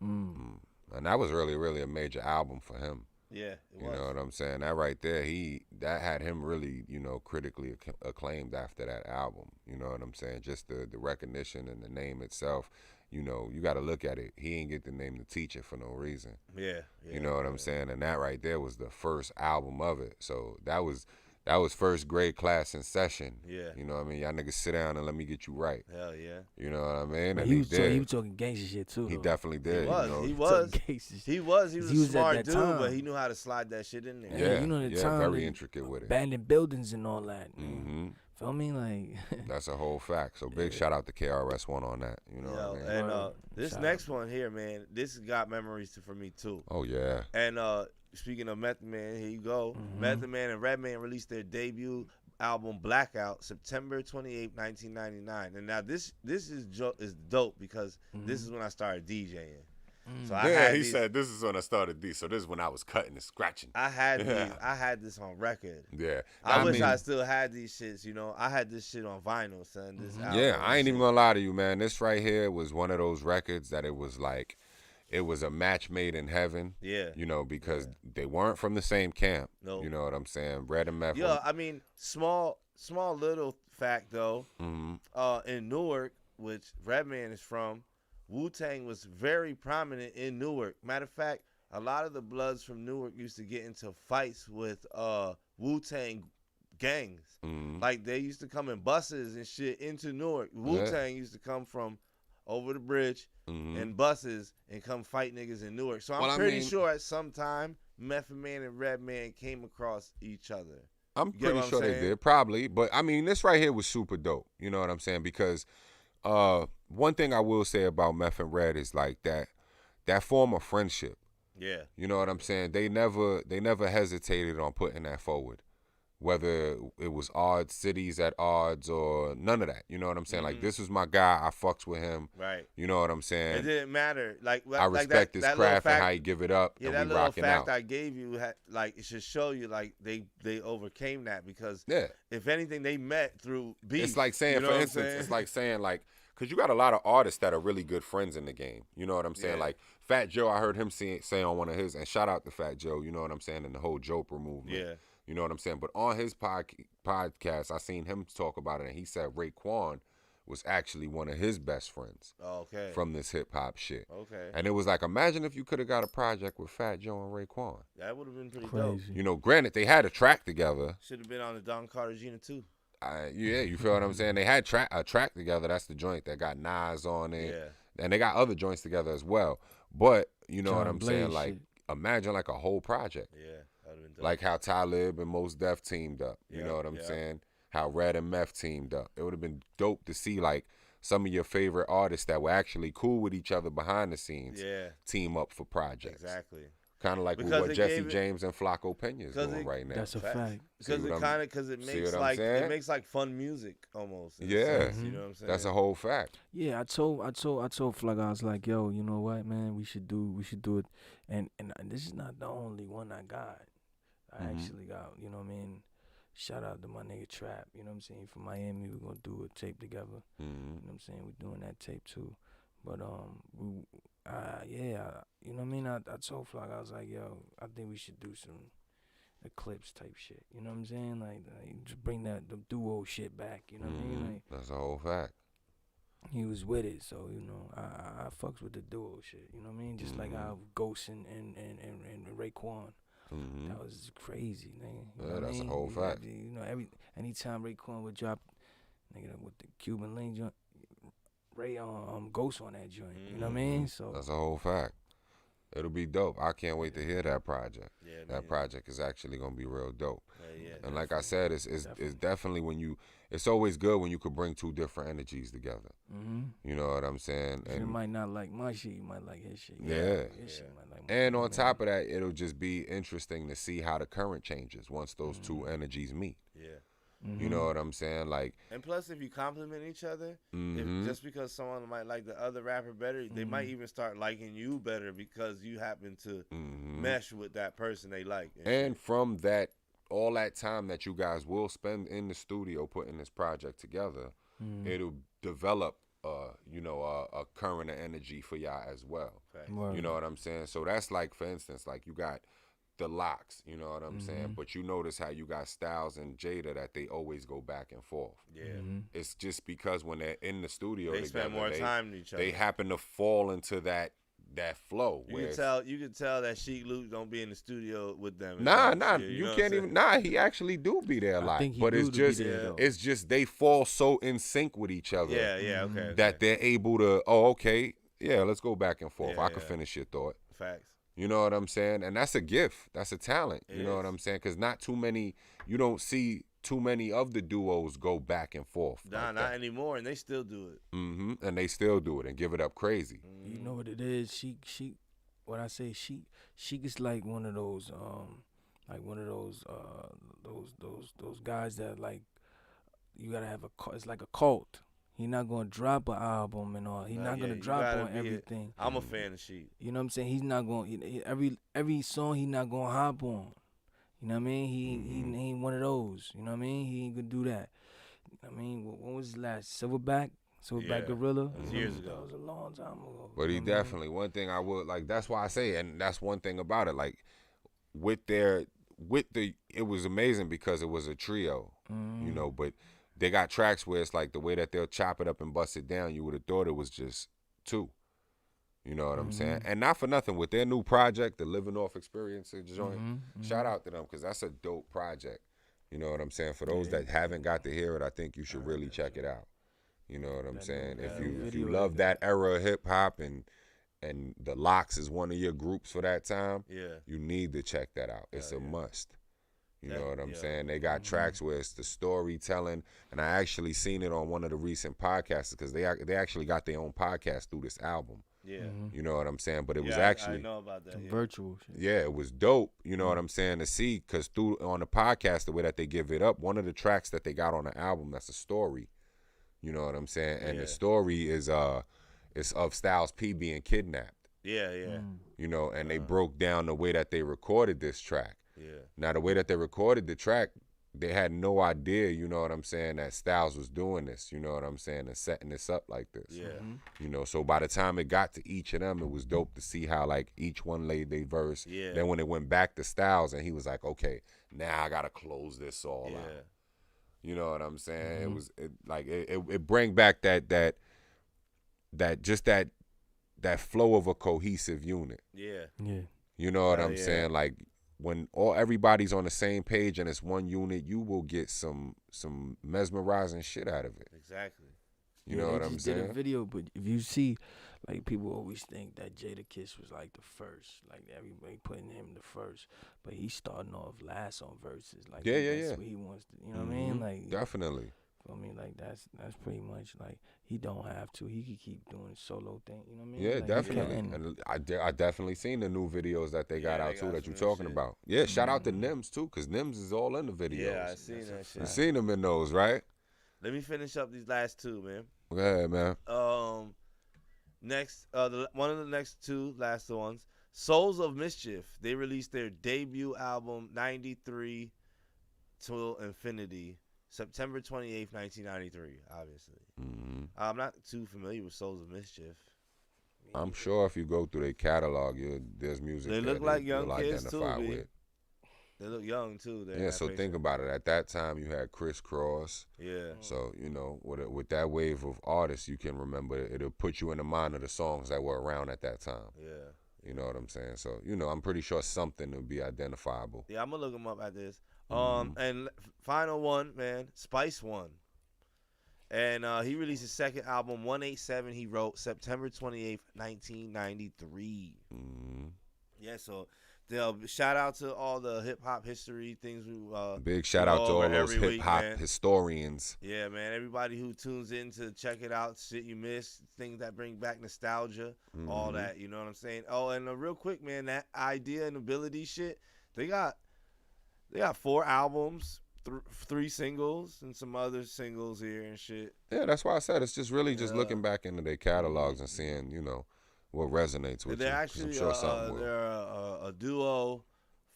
And that was really a major album for him. Yeah, it was. You know what I'm saying? That right there, that had him really, critically acclaimed after that album. You know what I'm saying? Just the recognition and the name itself. You got to look at it. He ain't get the name The Teacher for no reason. Yeah. You know what I'm saying? And that right there was the first album of it. So that was first grade class in session. Yeah. You know what I mean? Y'all niggas sit down and let me get you right. Hell yeah. You know what I mean? And he was talking gangster shit too. He definitely did. He was a smart dude, but he knew how to slide that shit in there. Yeah, you know the time, very intricate with it. Abandoned buildings and all that. Feel me? Like that's a whole fact. So big shout out to KRS-One on that. You know what I mean? And this next one here, man, this got memories for me too. Oh yeah. And speaking of Method Man, here you go. Method Man and Redman released their debut album Blackout September 28, 1999. And now this is dope because this is when I started DJing. So he said this is when I started D. So this is when I was cutting and scratching. I had this on record. Yeah. I wish I still had these shits, I had this shit on vinyl, son. This album. Yeah, I ain't even gonna lie to you, man. This right here was one of those records that it was like, it was a match made in heaven. Yeah. Because they weren't from the same camp. No. You know what I'm saying? Red and Meth. Yeah, I mean, small little fact though. In Newark, which Redman is from, Wu-Tang was very prominent in Newark. Matter of fact, a lot of the Bloods from Newark used to get into fights with Wu-Tang gangs. Like they used to come in buses and shit into Newark. Wu-Tang used to come from over the bridge in buses and come fight niggas in Newark. So I'm pretty sure at some time Method Man and Redman came across each other. I'm pretty sure they did, probably. But I mean, this right here was super dope. You know what I'm saying? Because one thing I will say about Meth and Red is like that form of friendship. Yeah. You know what I'm saying? They never hesitated on putting that forward. whether it was odds, cities at odds, or none of that. You know what I'm saying? Like, this was my guy. I fucks with him. Right. You know what I'm saying? It didn't matter. I respect his craft and how he give it up, Yeah, and that we little rocking fact out. I gave you, like, it should show you, like, they overcame that because, Yeah. if anything, they met through beef. It's like saying, you know for what I'm instance, saying? it's like saying, like, because you got a lot of artists that are really good friends in the game. You know what I'm saying? Yeah. Like, Fat Joe, I heard him say on one of his, and shout out to Fat Joe, you know what I'm saying, and the whole Joper movement. Yeah. You know what I'm saying? But on his podcast, I seen him talk about it, and he said Raekwon was actually one of his best friends Okay. from this hip-hop shit. Okay. And it was like, imagine if you could have got a project with Fat Joe and Raekwon. That would have been pretty dope. You know, granted, they had a track together. Should have been on the Don Cartagena too. Yeah, you feel what I'm saying? They had a track together. That's the joint that got Nas on it. Yeah. And they got other joints together as well. But, you know John what I'm Blaze saying? Like, shit. imagine like a whole project. Yeah, that would have been dope. Like how Talib and Mos Def teamed up. You know what I'm yeah. saying? How Red and Meth teamed up. It would have been dope to see like some of your favorite artists that were actually cool with each other behind the scenes team up for projects. Exactly. Kind of like Because what it Jesse gave it- James and Flacco Pena is doing right now. That's a fact. Because See it what kind of it see makes what I'm like saying? fun music almost. in a Yeah. sense, you know what I'm saying? That's a whole fact. Yeah, I told Flug, I was like, yo, you know what, man, we should do it, and this is not the only one I got. I actually got, you know what I mean. Shout out to my nigga Trap, you know what I'm saying, from Miami. We're gonna do a tape together. You know what I'm saying? We're doing that tape too. But you know what I mean. I told Flug, I was like, yo, I think we should do some Eclipse type shit. You know what I'm saying? Like just bring the duo shit back. You know what I mean? Like, That's a whole fact. he was with it, so you know I fucks with the duo shit. You know what I mean? Just like how Ghost and Raekwon. That was crazy, nigga. You know what I That's a mean? whole fact. You know, anytime Raekwon would drop, nigga, with the Cuban Link joint, Ghost on that joint. You know what I mean? So That's a whole fact. It'll be dope. I can't wait to hear that project. Yeah, that project is actually gonna be real dope. Yeah, and like I said, it's definitely when it's always good when you could bring two different energies together. You know what I'm saying? you might not like my shit, you might like his shit. Yeah. His shit might like my And shit, on top of that, it'll just be interesting to see how the current changes once those two energies meet. Yeah. You know what I'm saying? Like, and plus, if you compliment each other, if just because someone might like the other rapper better, they might even start liking you better because you happen to mesh with that person they like. And from that, all that time that you guys will spend in the studio putting this project together, it'll develop, a current of energy for y'all as well. Right. You know what I'm saying? So that's like, for instance, like you got the Locks, you know what I'm saying? But you notice how you got Styles and Jada that they always go back and forth. Yeah. It's just because when they're in the studio they together, spend more time with each other. They happen to fall into that flow. You can tell that Sheik Luke don't be in the studio with them. Nah, you you know can't even. Nah, he actually do be there a lot. think he But it's do be just, there, though. it's just they fall so in sync with each other. Yeah, okay. That they're able to. Oh, okay, yeah, let's go back and forth. Yeah, I can finish your thought. Facts. You know what I'm saying? And that's a gift. That's a talent. It You know is. what I'm saying? Because you don't see too many of the duos go back and forth. Nah, like not that. anymore, and they still do it. And they still do it and give it up crazy. You know what it is? She what I say, she is like one of those those guys that like you gotta have it's like a cult. He not gonna drop an album and all. He's not gonna you drop gotta on be everything. I'm a fan of Sheik. You know what I'm saying? He's not going every song he not gonna hop on. You know what I mean? He ain't one of those. You know what I mean? He ain't gonna do that. I mean, when was his last Silverback Gorilla? It was years ago. That was a long time ago. But he You know what I mean? definitely, one thing I would like, that's why I say, and that's one thing about it, like it was amazing because it was a trio, you know, but they got tracks where it's like the way that they'll chop it up and bust it down, you would have thought it was just two. You know what I'm saying? And not for nothing, with their new project, the Living Off Experience joint, shout out to them because that's a dope project. You know what I'm saying? For those that haven't got to hear it, I think you should really check it out. You know what I'm saying? If you love that era of hip hop and the Locks is one of your groups for that time, you need to check that out. It's a must. You know what I'm saying? They got tracks where it's the storytelling, and I actually seen it on one of the recent podcasts because they actually got their own podcast through this album. Yeah. You know what I'm saying? But it was I actually know about that. Yeah. Virtual shit. yeah, it was dope. You know what I'm saying, to see, because through on the podcast, the way that they give it up, one of the tracks that they got on the album, that's a story. You know what I'm saying? And the story is it's of Styles P being kidnapped. Yeah, yeah. You know, and they broke down the way that they recorded this track. Yeah. Now the way that they recorded the track, they had no idea, you know what I'm saying, that Styles was doing this, you know what I'm saying, and setting this up like this. Yeah. You know, so by the time it got to each of them, it was dope to see how like each one laid their verse. Yeah. Then when it went back to Styles and he was like, okay, now I gotta close this all out. You know what I'm saying? It was it bring back that flow of a cohesive unit. Yeah. Yeah. You know what I'm saying? Like when everybody's on the same page and it's one unit, you will get some mesmerizing shit out of it. Exactly. You know what I'm Did saying? a video, but if you see, like people always think that Jadakiss was like the first, like everybody putting him the first, but he's starting off last on verses. Like that's what he wants to, you know what I mean? Like Definitely. I mean, like that's pretty much like he don't have to. He could keep doing solo thing. You know what I mean? Yeah, like, definitely. And I definitely seen the new videos that they got out they too got that you some talking shit. about. Yeah, shout out to Nims too, cause Nims is all in the videos. Yeah, I seen that You shit. seen them in those, right? Let me finish up these last two, man. Go ahead, man. Next, one of the next two last ones, Souls of Mischief. They released their debut album, 93 Till Infinity, September 28th, 1993, obviously. I'm not too familiar with Souls of Mischief. I'm sure if you go through their catalog, there's music They there look like you'll young kids too, identify B. with. They look young, too. Yeah, so think about it. At that time, you had Crisscross. Yeah. So, you know, with that wave of artists, you can remember, it'll put you in the mind of the songs that were around at that time. Yeah. You know what I'm saying? So, you know, I'm pretty sure something will be identifiable. Yeah, I'm going to look them up at this. And final one, man, Spice One. And he released his second album, 187, he wrote September 28th, 1993. Yeah, so shout out to all the hip-hop history things. Big shout out to all those every week, hip-hop man. historians. Yeah, man, everybody who tunes in to check it out, shit you missed, things that bring back nostalgia, all that, you know what I'm saying? Oh, and real quick, man, that idea and ability shit, they got 4 albums, 3 singles, and some other singles here and shit. Yeah, that's why I said it's just really just looking back into their catalogs and seeing, you know, what resonates with They're you. 'Cause actually I'm sure something will. they're a duo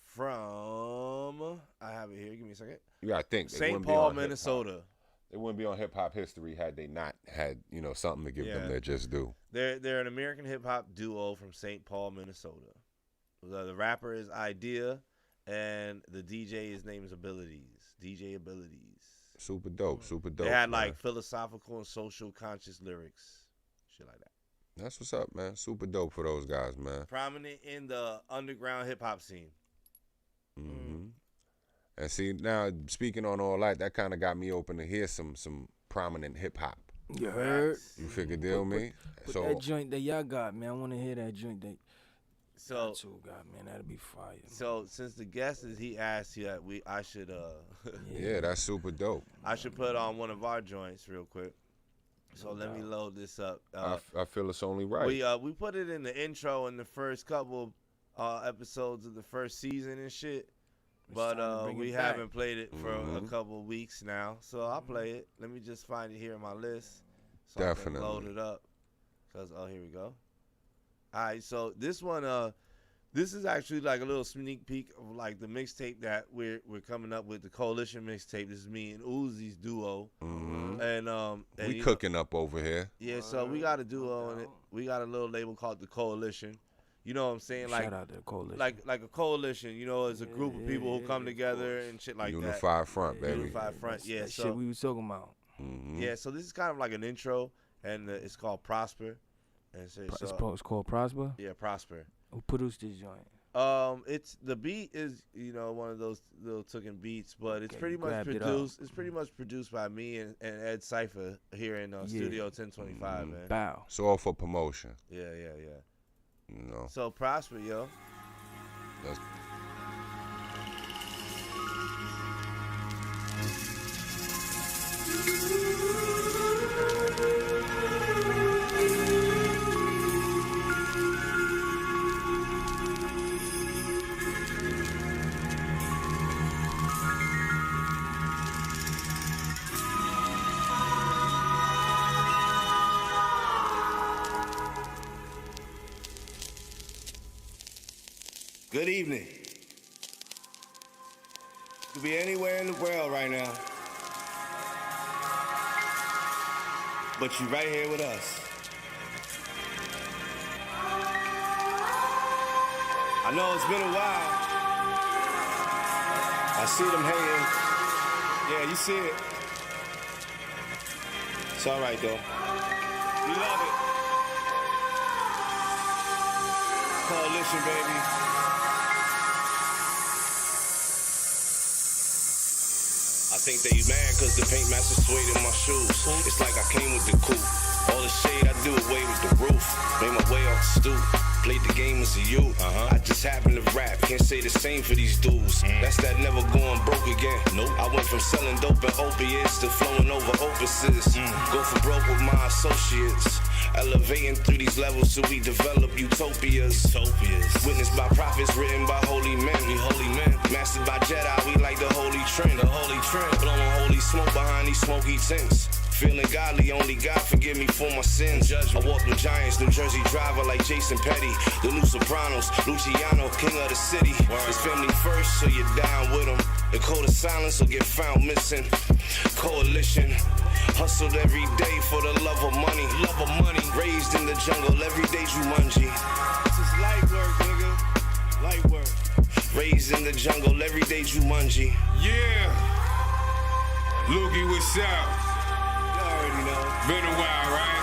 from, I have it here, give me a second, You gotta think. they St. wouldn't be Paul, on hip-hop. Minnesota. They wouldn't be on hip-hop history had they not had, you know, something to give them their just due. They're an American hip-hop duo from St. Paul, Minnesota. The rapper is Idea, and the DJ, his name is Abilities. DJ Abilities. Super dope, super dope. They had man. like philosophical and social conscious lyrics. Shit like that. That's what's up, man. Super dope for those guys, man. Prominent in the underground hip-hop scene. And see, now speaking on all that, that kind of got me open to hear some prominent hip-hop. You heard? You figure deal me? Put So that joint that y'all got, man. I want to hear that joint that So y'all two got, man. That'd be fire. So since the guest is, he asked that I should yeah, that's super dope. I should put on one of our joints real quick. So let me load this up. I feel it's only right. We put it in the intro in the first couple episodes of the first season and shit, but we haven't played it for a couple of weeks now. So I'll play it. Let me just find it here in my list. So Definitely. I can load it up. Here we go. All right, so this one, this is actually like a little sneak peek of like the mixtape that we're coming up with, the Coalition mixtape. This is me and Uzi's duo, and we cooking up over here. Yeah, so we got a duo in it. We got a little label called the Coalition. You know what I'm saying? Like, shout out to the Coalition. Like a coalition. You know, it's a group of people who come together and shit like that. Unified front, baby. Unified front. Yeah. That So shit we was talking about. yeah. So this is kind of like an intro, and it's called Prosper. And so, It's called Prosper. yeah, Prosper. Who produced this joint? It's the beat is one of those little tooken beats, but it's Okay, pretty you much grabbed it produced. It's pretty much produced by me and Ed Cypher here in Studio 1025, man. Bow. It's all for promotion. Yeah. You know. So Prosper, yo. That's Good evening. You could be anywhere in the world right now, but you right here with us. I know it's been a while. I see them hating. Yeah, you see it. It's all right, though. We love it. Coalition, baby. I think they mad cause the paint master suede in my shoes. It's like I came with the coupe. All the shade I do away with the roof. Made my way off the stoop. Played the game as a youth. I just happen to rap. Can't say the same for these dudes. That's that never going broke again. Nope. I went from selling dope and opiates to flowing over opuses. Go for broke with my associates. Elevating through these levels so we develop utopias. Witnessed by prophets, written by holy men. We holy men. Mastered by Jedi, we like the holy trend. The holy trend. Blowing holy smoke behind these smoky tents. Feeling godly, only God forgive me for my sins. I walk with giants, New Jersey driver like Jason Petty. The new Sopranos, Luciano, king of the city. It's family first, so you're down with them. The code of silence will get found missing. Coalition, hustled every day for the love of money. Raised in the jungle, everyday Jumanji. This is light work, nigga. Light work. Raised in the jungle, everyday Jumanji. Yeah. Loogie, what's up? Already know. Been a while, right?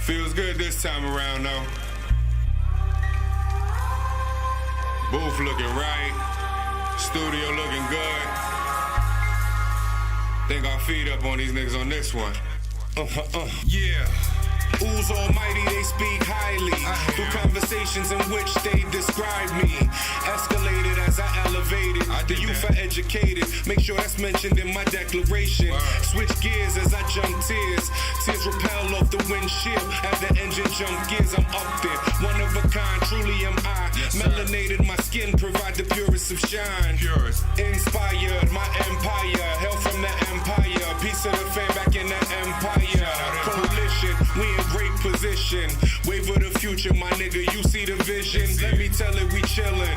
Feels good this time around, though. Booth looking right. Studio looking good. Think I'll feed up on these niggas on this one. Yeah. Ooze almighty, they speak highly through conversations in which they describe me. Escalated as I elevated. The youth are educated. Make sure that's mentioned in my declaration. Switch gears as I jump tears. Tears repel off the windshield. As the engine jump gears, I'm up there. One of a kind, truly am I. Melanated, my skin provide the purest of shine. Inspired, my empire. Hail from the empire. Piece of the fam back in the empire. Coalition, we in great position. Wave of the future, my nigga, you see the vision. Let me tell it, we chillin'.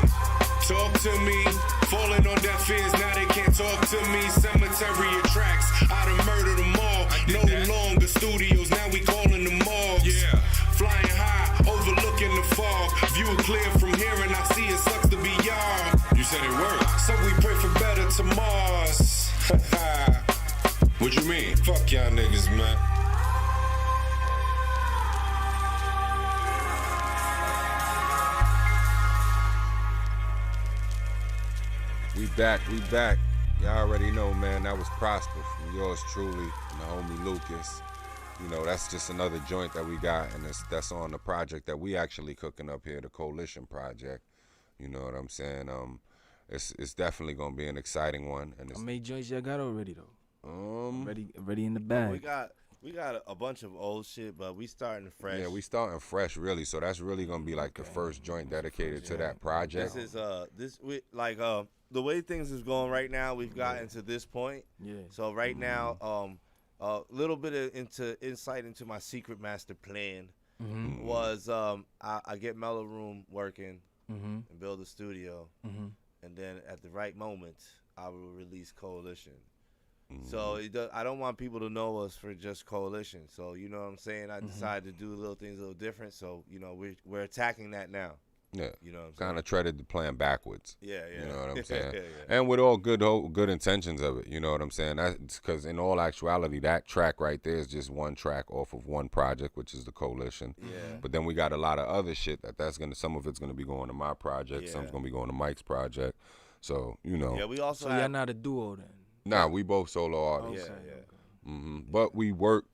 Talk to me. Falling on deaf ears, now they can't talk to me. Cemetery of tracks, I done murdered them all. No longer studios, now we calling them malls. Flying high, overlooking the fog. View clear from here and I see it sucks to be y'all. You said it worked. So we pray for better tomorrows. What you mean? Fuck y'all niggas, man. We back. Y'all already know, man, that was Prosper from yours truly and the homie Lucas. You know, that's just another joint that we got, and that's on the project that we actually cooking up here, the Coalition Project. You know what I'm saying? It's definitely gonna be an exciting one. And How many joints y'all got already though? Ready in the bag. We got a bunch of old shit, but we starting fresh. Yeah, we starting fresh, really. So that's really gonna be like the first joint dedicated to that project. This is the way things is going right now. We've gotten to this point. Yeah. So right now, a little bit of insight into my secret master plan was I get MELLO-ROOM working and build a studio, and then at the right moment I will release Coalition. So I don't want people to know us for just Coalition. So you know what I'm saying. I decided to do little things a little different. So you know we're attacking that now. Yeah, you know what I'm saying? Kind of treaded the plan backwards. Yeah. You know what I'm saying? Yeah. And with all good intentions of it, you know what I'm saying? That's because in all actuality, that track right there is just one track off of one project, which is the Coalition. Yeah. But then we got a lot of other shit some of it's gonna be going to my project, Yeah. some's gonna be going to Mike's project. So you know. Yeah, we also. So y'all not a duo then? Nah, we both solo artists. Yeah. But we work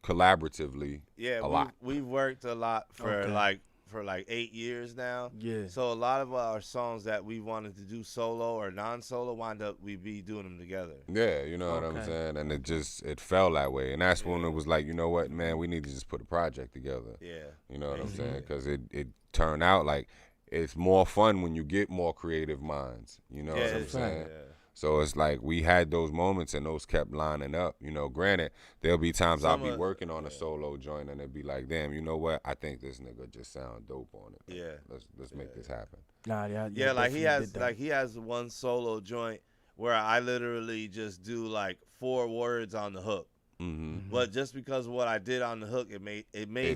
collaboratively. Yeah, a lot. We've worked a lot for like 8 years now. Yeah. So a lot of our songs that we wanted to do solo or non-solo wind up we be doing them together. Yeah, you know what I'm saying? And it fell that way. And that's when it was like, you know what, man, we need to just put a project together. Yeah. You know what I'm saying? Because it turned out like it's more fun when you get more creative minds. You know what I'm saying? Yeah. So it's like we had those moments and those kept lining up. You know, granted, there'll be times I'll be working on a solo joint and it'll be like, damn, you know what? I think this nigga just sound dope on it. Yeah. Let's make this happen. Nah, Yeah, like he has one solo joint where I literally just do like 4 words on the hook. Mm-hmm. But just because of what I did on the hook, it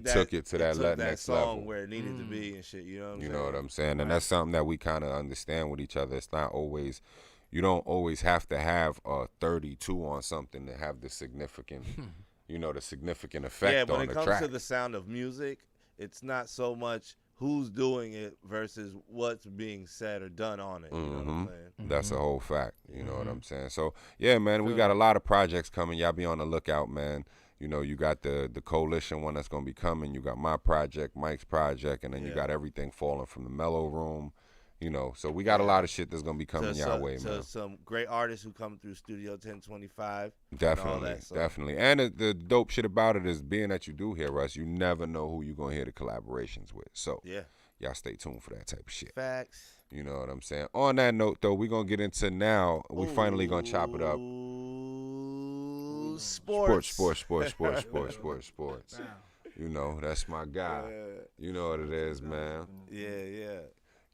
took it to that next song level where it needed to be and shit. You know what I'm saying? You know what I'm saying? And that's something that we kind of understand with each other. It's not always, you don't always have to have a 32 on something to have the significant, the significant effect on the track. Yeah, when it comes to the sound of music, it's not so much who's doing it versus what's being said or done on it. You know what I'm saying? That's a whole fact. You know what I'm saying? So, yeah, man, we got a lot of projects coming. Y'all be on the lookout, man. You know, you got the Coalition one that's going to be coming. You got my project, Mike's project, and then you got everything falling from the MELLO-ROOM. You know, so we got a lot of shit that's going to be coming y'all way, man. Some great artists who come through Studio 1025. Definitely, definitely. And the dope shit about it is being that you do hear us, you never know who you're going to hear the collaborations with. So, y'all stay tuned for that type of shit. Facts. You know what I'm saying? On that note, though, we're going to get into now. We finally going to chop it up. Sports. You know, that's my guy. You know what it is, man.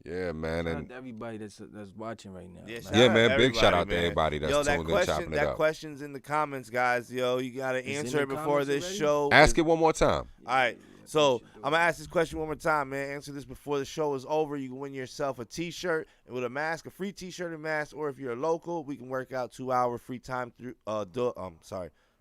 Yeah, man. Shout out to everybody that's watching right now. Yeah, man. Big shout out to everybody that's tuned in, chopping it up. That question's in the comments, guys. Yo, you got to answer it before this show. Ask it one more time. All right. So I'm going to ask this question one more time, man. Answer this before the show is over. You can win yourself a T-shirt with a mask, a free T-shirt and mask. Or if you're local, we can work out 2-hour free time through,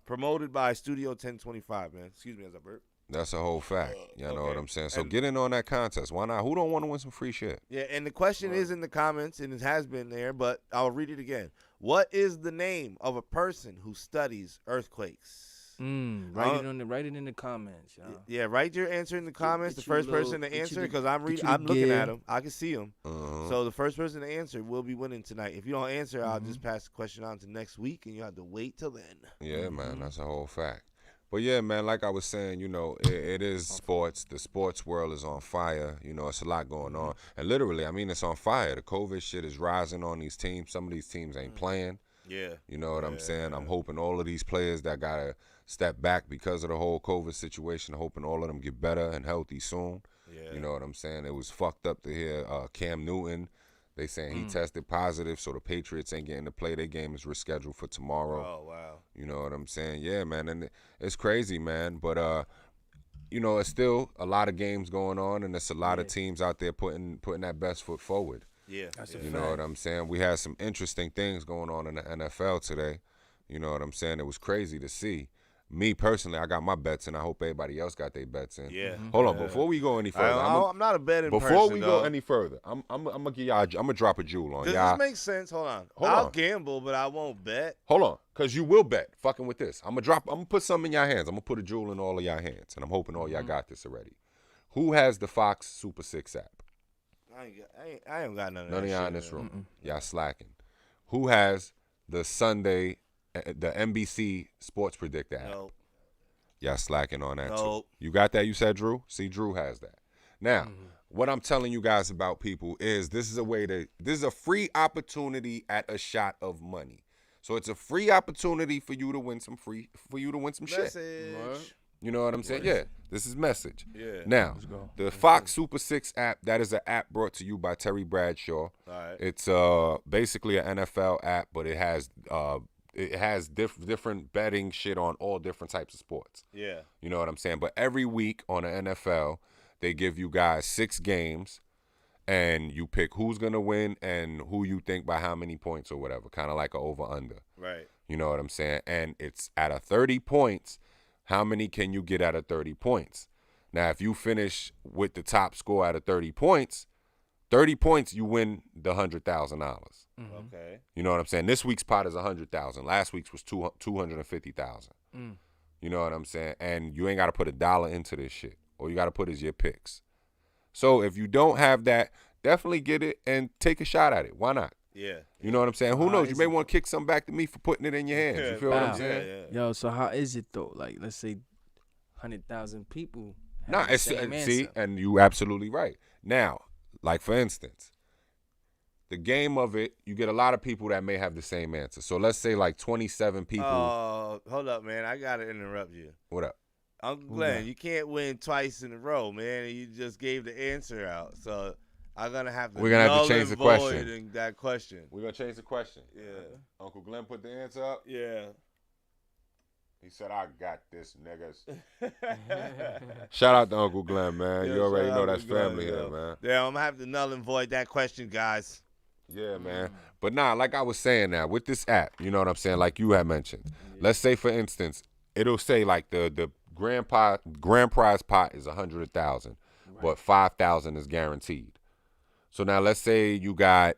promoted by Studio 1025, man. Excuse me as I burp. That's a whole fact. You know what I'm saying? So get in on that contest. Why not? Who don't want to win some free shit? Yeah, and the question is in the comments, and it has been there, but I'll read it again. What is the name of a person who studies earthquakes? Write it in the comments, y'all. Yeah, write your answer in the comments. The first person to answer, because I'm looking at them. I can see them. So the first person to answer will be winning tonight. If you don't answer, I'll just pass the question on to next week, and you have to wait till then. Yeah, man, that's a whole fact. But yeah, man, like I was saying, you know, it is sports. The sports world is on fire. You know, it's a lot going on. And literally, I mean, it's on fire. The COVID shit is rising on these teams. Some of these teams ain't playing. Yeah. You know what I'm saying? I'm hoping all of these players that got to step back because of the whole COVID situation, hoping all of them get better and healthy soon. Yeah. You know what I'm saying? It was fucked up to hear Cam Newton. They saying he tested positive, so the Patriots ain't getting to play. Their game is rescheduled for tomorrow. Oh, wow. You know what I'm saying? Yeah, man, and it's crazy, man. But, you know, it's still a lot of games going on, and there's a lot of teams out there putting that best foot forward. Yeah. You know what I'm saying? We had some interesting things going on in the NFL today. You know what I'm saying? It was crazy to see. Me personally, I got my bets in. I hope everybody else got their bets in. Yeah. Hold on, before we go any further, I'm not a betting person. Before we go any further, I'm gonna give y'all. I'm gonna drop a jewel on y'all. Does this make sense? Hold on. I'll gamble, but I won't bet. Hold on, cause you will bet. Fucking with this, I'm gonna put something in y'all hands. I'm gonna put a jewel in all of y'all hands, and I'm hoping all y'all got this already. Who has the Fox Super 6 app? I ain't got none of that. None of y'all in this room. Y'all slacking. Who has the Sunday, the NBC Sports Predictor app? Nope. Y'all slacking on that too. You got that? You said Drew? See, Drew has that. Now, what I'm telling you guys about, people, is this is a free opportunity at a shot of money. So it's a free opportunity for you to win some shit. You know what I'm saying? Yeah, this is message. Yeah. Now, the Fox Super 6 app, that is an app brought to you by Terry Bradshaw. All right. It's basically an NFL app, but it has different betting shit on all different types of sports. Yeah. You know what I'm saying? But every week on the NFL, they give you guys 6 games, and you pick who's going to win and who you think by how many points or whatever, kind of like an over-under. Right. You know what I'm saying? And it's at a 30 points, how many can you get out of 30 points? Now, if you finish with the top score out of 30 points, you win the $100,000. Okay. You know what I'm saying? This week's pot is $100,000. Last week's was $250,000. You know what I'm saying? And you ain't got to put $1 into this shit. All you got to put is your picks. So if you don't have that, definitely get it and take a shot at it. Why not? Yeah. You know what I'm saying? Who knows? You may want to kick something back to me for putting it in your hands. You feel what I'm saying? Yo, so how is it though? Like, let's say 100,000 people. See, and you absolutely right. Now, like for instance, the game of it, you get a lot of people that may have the same answer. So let's say like 27 people. Oh, hold up, man. I got to interrupt you. What up? Uncle Glenn, you can't win twice in a row, man. You just gave the answer out. So I'm going to have to We're gonna have to change the question. That question. We're going to change the question. Yeah. Uncle Glenn put the answer up. Yeah. He said, I got this, niggas. Shout out to Uncle Glenn, man. Yeah, you already shout know out that's to Glenn, family here, man. Yeah, I'm going to have to null and void that question, guys. Yeah, man. But nah, like I was saying now, with this app, you know what I'm saying, like you had mentioned. Let's say, for instance, it'll say like the grand prize pot is 100,000, but 5,000 is guaranteed. So now let's say you got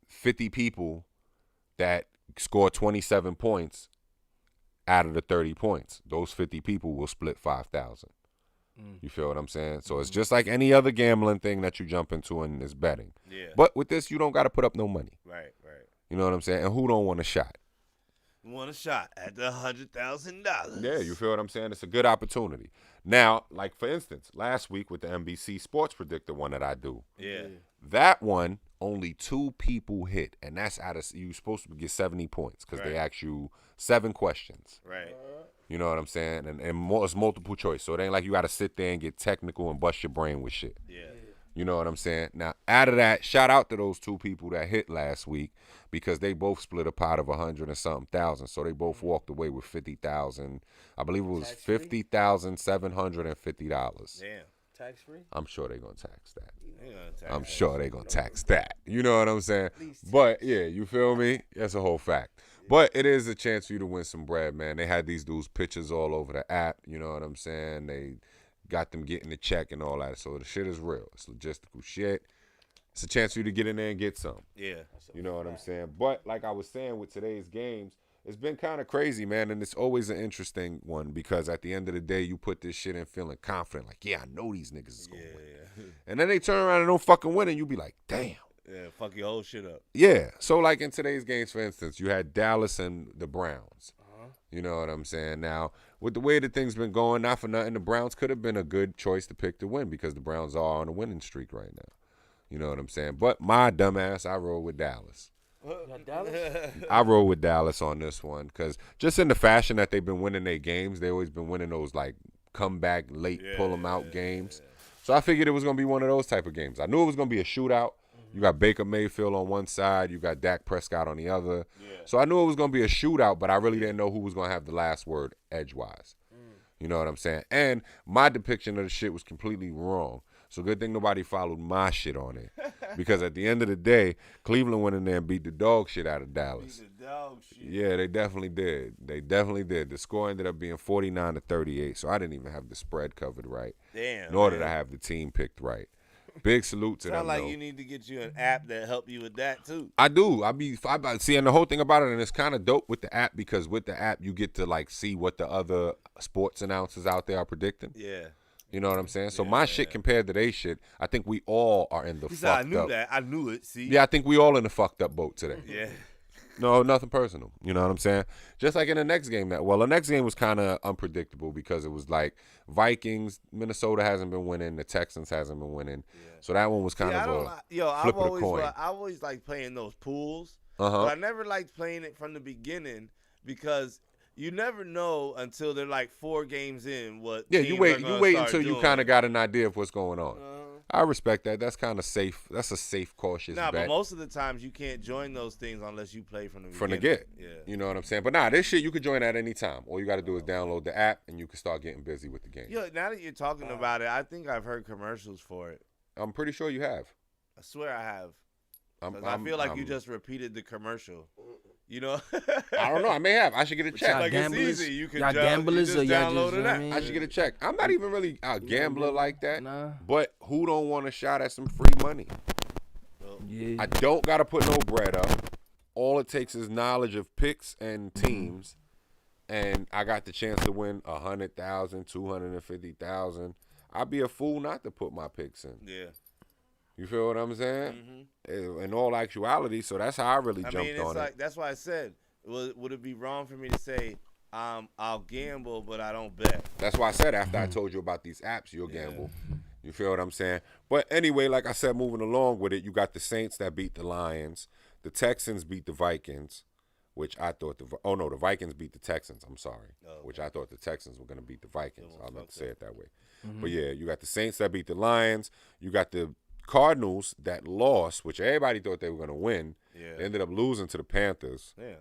50 people that score 27 points out of the 30 points. Those 50 people will split 5,000. You feel what I'm saying? So it's just like any other gambling thing that you jump into and is betting. Yeah. But with this, you don't got to put up no money. Right. You know what I'm saying? And who don't want a shot? Want a shot at the $100,000. Yeah, you feel what I'm saying? It's a good opportunity. Now, like for instance, last week with the NBC Sports Predictor one that I do. Yeah. That one, only 2 people hit. And that's out of, you supposed to get 70 points because they ask you 7 questions. Right. You know what I'm saying? And it's multiple choice. So it ain't like you got to sit there and get technical and bust your brain with shit. Yeah. You know what I'm saying? Now, out of that, shout out to those 2 people that hit last week because they both split a pot of 100 and something thousand. So they both walked away with 50,000. I believe it was $50,750. Damn. Tax free? I'm sure they're going to tax that. I'm sure they're going to tax that. You know what I'm saying? But, yeah, you feel me? That's a whole fact. But it is a chance for you to win some bread, man. They had these dudes' pictures all over the app. You know what I'm saying? They got them getting the check and all that. So the shit is real. It's logistical shit. It's a chance for you to get in there and get some. Yeah. You know what I'm saying? But like I was saying with today's games, it's been kind of crazy, man. And it's always an interesting one because at the end of the day, you put this shit in feeling confident. Like, yeah, I know these niggas is going to win. And then they turn around and don't fucking win and you be like, damn. Yeah, fuck your whole shit up. Yeah. So like in today's games, for instance, you had Dallas and the Browns. You know what I'm saying? Now, with the way that things been going, not for nothing, the Browns could have been a good choice to pick to win because the Browns are on a winning streak right now. You know what I'm saying? But my dumbass, I roll with Dallas. I roll with Dallas on this one because just in the fashion that they've been winning their games, they always been winning those like comeback late, pull them out games. So I figured it was going to be one of those type of games. I knew it was going to be a shootout. You got Baker Mayfield on one side. You got Dak Prescott on the other. So I knew it was going to be a shootout, but I really didn't know who was going to have the last word edge-wise. You know what I'm saying? And my depiction of the shit was completely wrong. So good thing nobody followed my shit on it. Because at the end of the day, Cleveland went in there and beat the dog shit out of Dallas. Beat the dog shit. Yeah, they definitely did. They definitely did. The score ended up being 49-38, so I didn't even have the spread covered right. Damn. Nor did I have the team picked right. Big salute to them. Sound like though. you need to get you an app that help you with that too. I do. See, and the whole thing about it, and it's kind of dope with the app because with the app you get to like see what the other sports announcers out there are predicting. Yeah. You know what I'm saying? So my shit compared to they shit, I think we all are in the fucked up. I knew that. I knew it. See. Yeah, I think we all in the fucked up boat today. Yeah. No, nothing personal. You know what I'm saying? Just like in the next game. The next game was kind of unpredictable because it was like Vikings, Minnesota hasn't been winning, the Texans hasn't been winning. Yeah. So that one was kind of a flip of the coin. I always like playing those pools, but I never liked playing it from the beginning because you never know until they're like 4 games in what. Yeah, you wait until you kind of got an idea of what's going on. I respect that. That's kind of safe. That's a safe, cautious bet. But most of the times you can't join those things unless you play from the beginning. From the get. Yeah. You know what I'm saying? But this shit you could join at any time. All you got to do is download the app and you can start getting busy with the game. Yo, now that you're talking about it, I think I've heard commercials for it. I'm pretty sure you have. I swear I have. I feel like you just repeated the commercial. You know? I don't know. I may have. I should get a check. Like it's easy. You can gamblers or download it. I should get a check. I'm not even really a gambler like that. Nah. But who don't want a shot at some free money? Yeah. I don't got to put no bread up. All it takes is knowledge of picks and teams. And I got the chance to win 100,000, 250,000. I'd be a fool not to put my picks in. Yeah. You feel what I'm saying? In all actuality, so that's how I really jumped on it. That's why I said, would it be wrong for me to say, I'll gamble, but I don't bet? That's why I said after I told you about these apps, you'll gamble. You feel what I'm saying? But anyway, like I said, moving along with it, you got the Saints that beat the Lions. The Texans beat the Vikings, which I thought the Vikings beat the Texans. I'm sorry, which I thought the Texans were going to beat the Vikings. I meant to say it that way. But yeah, you got the Saints that beat the Lions. You got the Cardinals that lost, which everybody thought they were going to win. Yeah. They ended up losing to the Panthers. Yeah.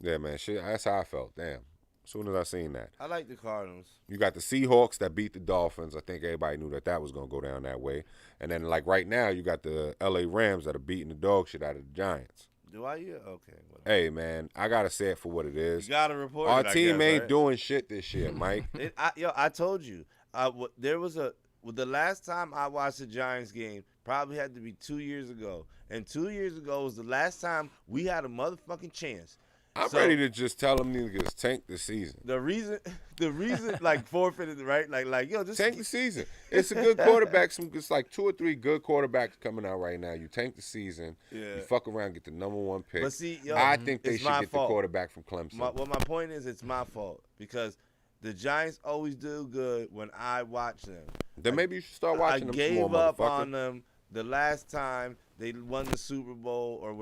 Yeah, man. Shit, that's how I felt. Damn. As soon as I seen that. I like the Cardinals. You got the Seahawks that beat the Dolphins. I think everybody knew that was going to go down that way. And then, like, right now, you got the L.A. Rams that are beating the dog shit out of the Giants. Do I? Yeah. Okay. Whatever. Hey, man, I got to say it for what it is. You got to report Our it, I team guess, ain't right? doing shit this year, Mike. I told you. There was the last time I watched a Giants game probably had to be 2 years ago. And 2 years ago was the last time we had a motherfucking chance. I'm ready to just tell them niggas tank the season. The reason, like forfeited, right? Like, yo, just tank the season. It's a good quarterback. It's like 2 or 3 good quarterbacks coming out right now. You tank the season. Yeah. You fuck around, get the #1 pick. But see, yo, I think they it's should my get fault. the quarterback from Clemson. My point is, it's my fault because the Giants always do good when I watch them. Then maybe you should start watching them some more, I gave up motherfucker. on them the last time they won the Super Bowl or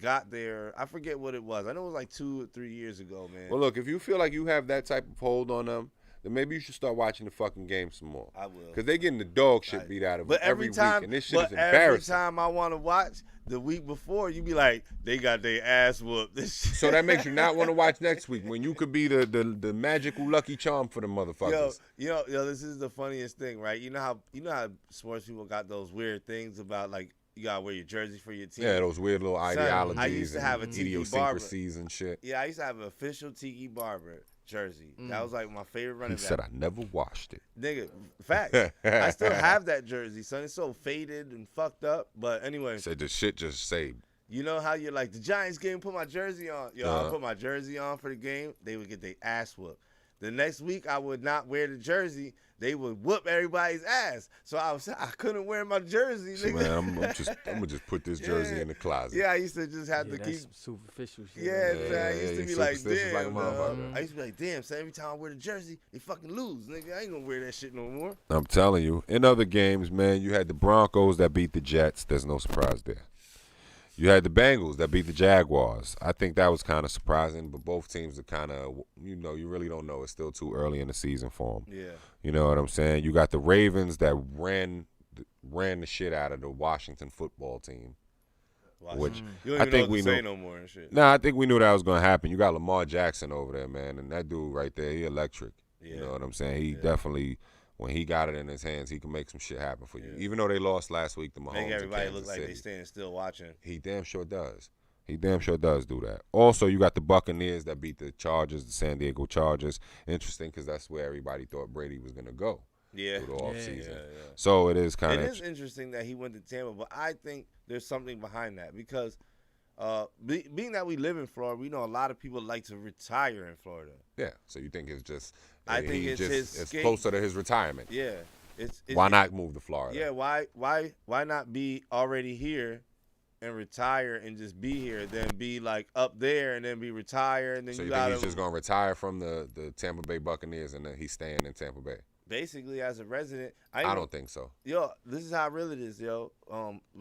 got there. I forget what it was. I know it was like 2 or 3 years ago, man. Well, look, if you feel like you have that type of hold on them, then maybe you should start watching the fucking game some more. I will. Because they're getting the dog shit beat out of them every week, and this shit is embarrassing. Every time I want to watch, the week before, you be like, they got their ass whooped. This shit. So that makes you not want to watch next week when you could be the magical lucky charm for the motherfuckers. Yo, this is the funniest thing, right? You know how sports people got those weird things about, like, you gotta wear your jersey for your team. Yeah, those weird little ideologies. I used to have a tiki idiosyncrasies and shit. Yeah, I used to have an official Tiki Barber jersey. That was like my favorite running back. He said I never washed it. Nigga, facts. I still have that jersey, son. It's so faded and fucked up. But anyway. Said the shit just saved. You know how you're like, the Giants game, put my jersey on. Yo, I put my jersey on for the game. They would get their ass whooped. The next week, I would not wear the jersey. They would whoop everybody's ass. So I couldn't wear my jersey. So, nigga. man, I'm gonna just put this jersey in the closet. Yeah, I used to just have to keep superficial shit. Yeah, man. I used to be like, damn. Like a motherfucker. I used to be like, damn. So every time I wear the jersey, they fucking lose, nigga. I ain't gonna wear that shit no more. I'm telling you. In other games, man, you had the Broncos that beat the Jets. There's no surprise there. You had the Bengals that beat the Jaguars. I think that was kind of surprising, but both teams are kind of, you really don't know. It's still too early in the season for them. Yeah. You know what I'm saying? You got the Ravens that ran the shit out of the Washington football team. Which you don't even I think know what we to say knew. no more and shit. Nah, I think we knew that was going to happen. You got Lamar Jackson over there, man, and that dude right there, he electric. Yeah. You know what I'm saying? He definitely, when he got it in his hands, he can make some shit happen for you. Even though they lost last week to Mahomes Make everybody in Kansas look like City. they standing still watching. He damn sure does. He damn sure does do that. Also, you got the Buccaneers that beat the Chargers, the San Diego Chargers. Interesting because that's where everybody thought Brady was going to go Yeah. through the offseason. Yeah. So it is kind of... It is interesting that he went to Tampa, but I think there's something behind that because being that we live in Florida, we know a lot of people like to retire in Florida. Yeah, so you think it's just... I think it's his it's escape. closer to his retirement. Yeah. It's why not move to Florida? Yeah, why not be already here and retire and just be here, then be like up there and then be retired and then So you you got think he's just gonna retire from the Tampa Bay Buccaneers and then he's staying in Tampa Bay? basically as a resident. I don't think so. Yo, this is how real it is, yo.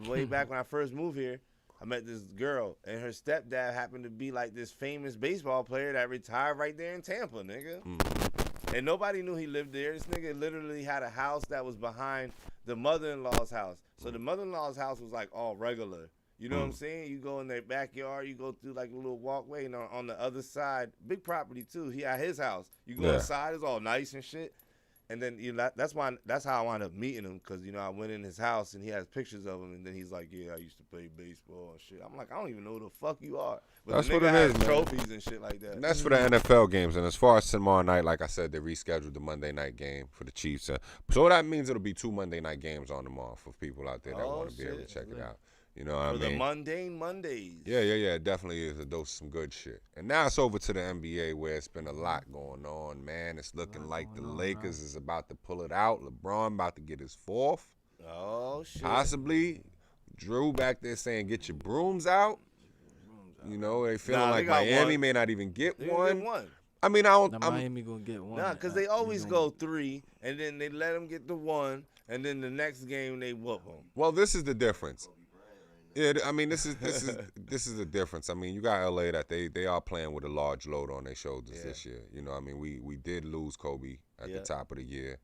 Way back when I first moved here, I met this girl, and her stepdad happened to be like this famous baseball player that retired right there in Tampa, nigga. And nobody knew he lived there. This nigga literally had a house that was behind the mother-in-law's house. So the mother-in-law's house was like all regular. You know what I'm saying? You go in their backyard, you go through like a little walkway, and on the other side, big property too. He had his house. You go inside, it's all nice and shit. And then that's how I wound up meeting him, because I went in his house and he has pictures of him, and then he's like, yeah, I used to play baseball and shit. I'm like, I don't even know who the fuck you are. But That's the what nigga it has is, man. trophies and shit like that. And that's for the NFL games. And as far as tomorrow night, like I said, they rescheduled the Monday night game for the Chiefs. So that means it'll be 2 Monday night games on tomorrow for people out there that want to be able to check it out. You know what I mean? For the mundane Mondays. Yeah, it definitely is a dose of some good shit. And now it's over to the NBA, where it's been a lot going on, man. It's looking like the Lakers is about to pull it out. LeBron about to get his fourth. Oh, shit. Possibly. Drew back there saying, get your brooms out. You know, they feeling like they got Miami one. may not even get They one. get one. I mean, I don't. Now Miami gonna get one. Nah, because they always go 3, and then they let them get the 1, and then the next game they whoop them. Well, this is the difference. Yeah, I mean, this is the difference. I mean, you got LA that they are playing with a large load on their shoulders this year. You know, I mean, we did lose Kobe at the top of the year.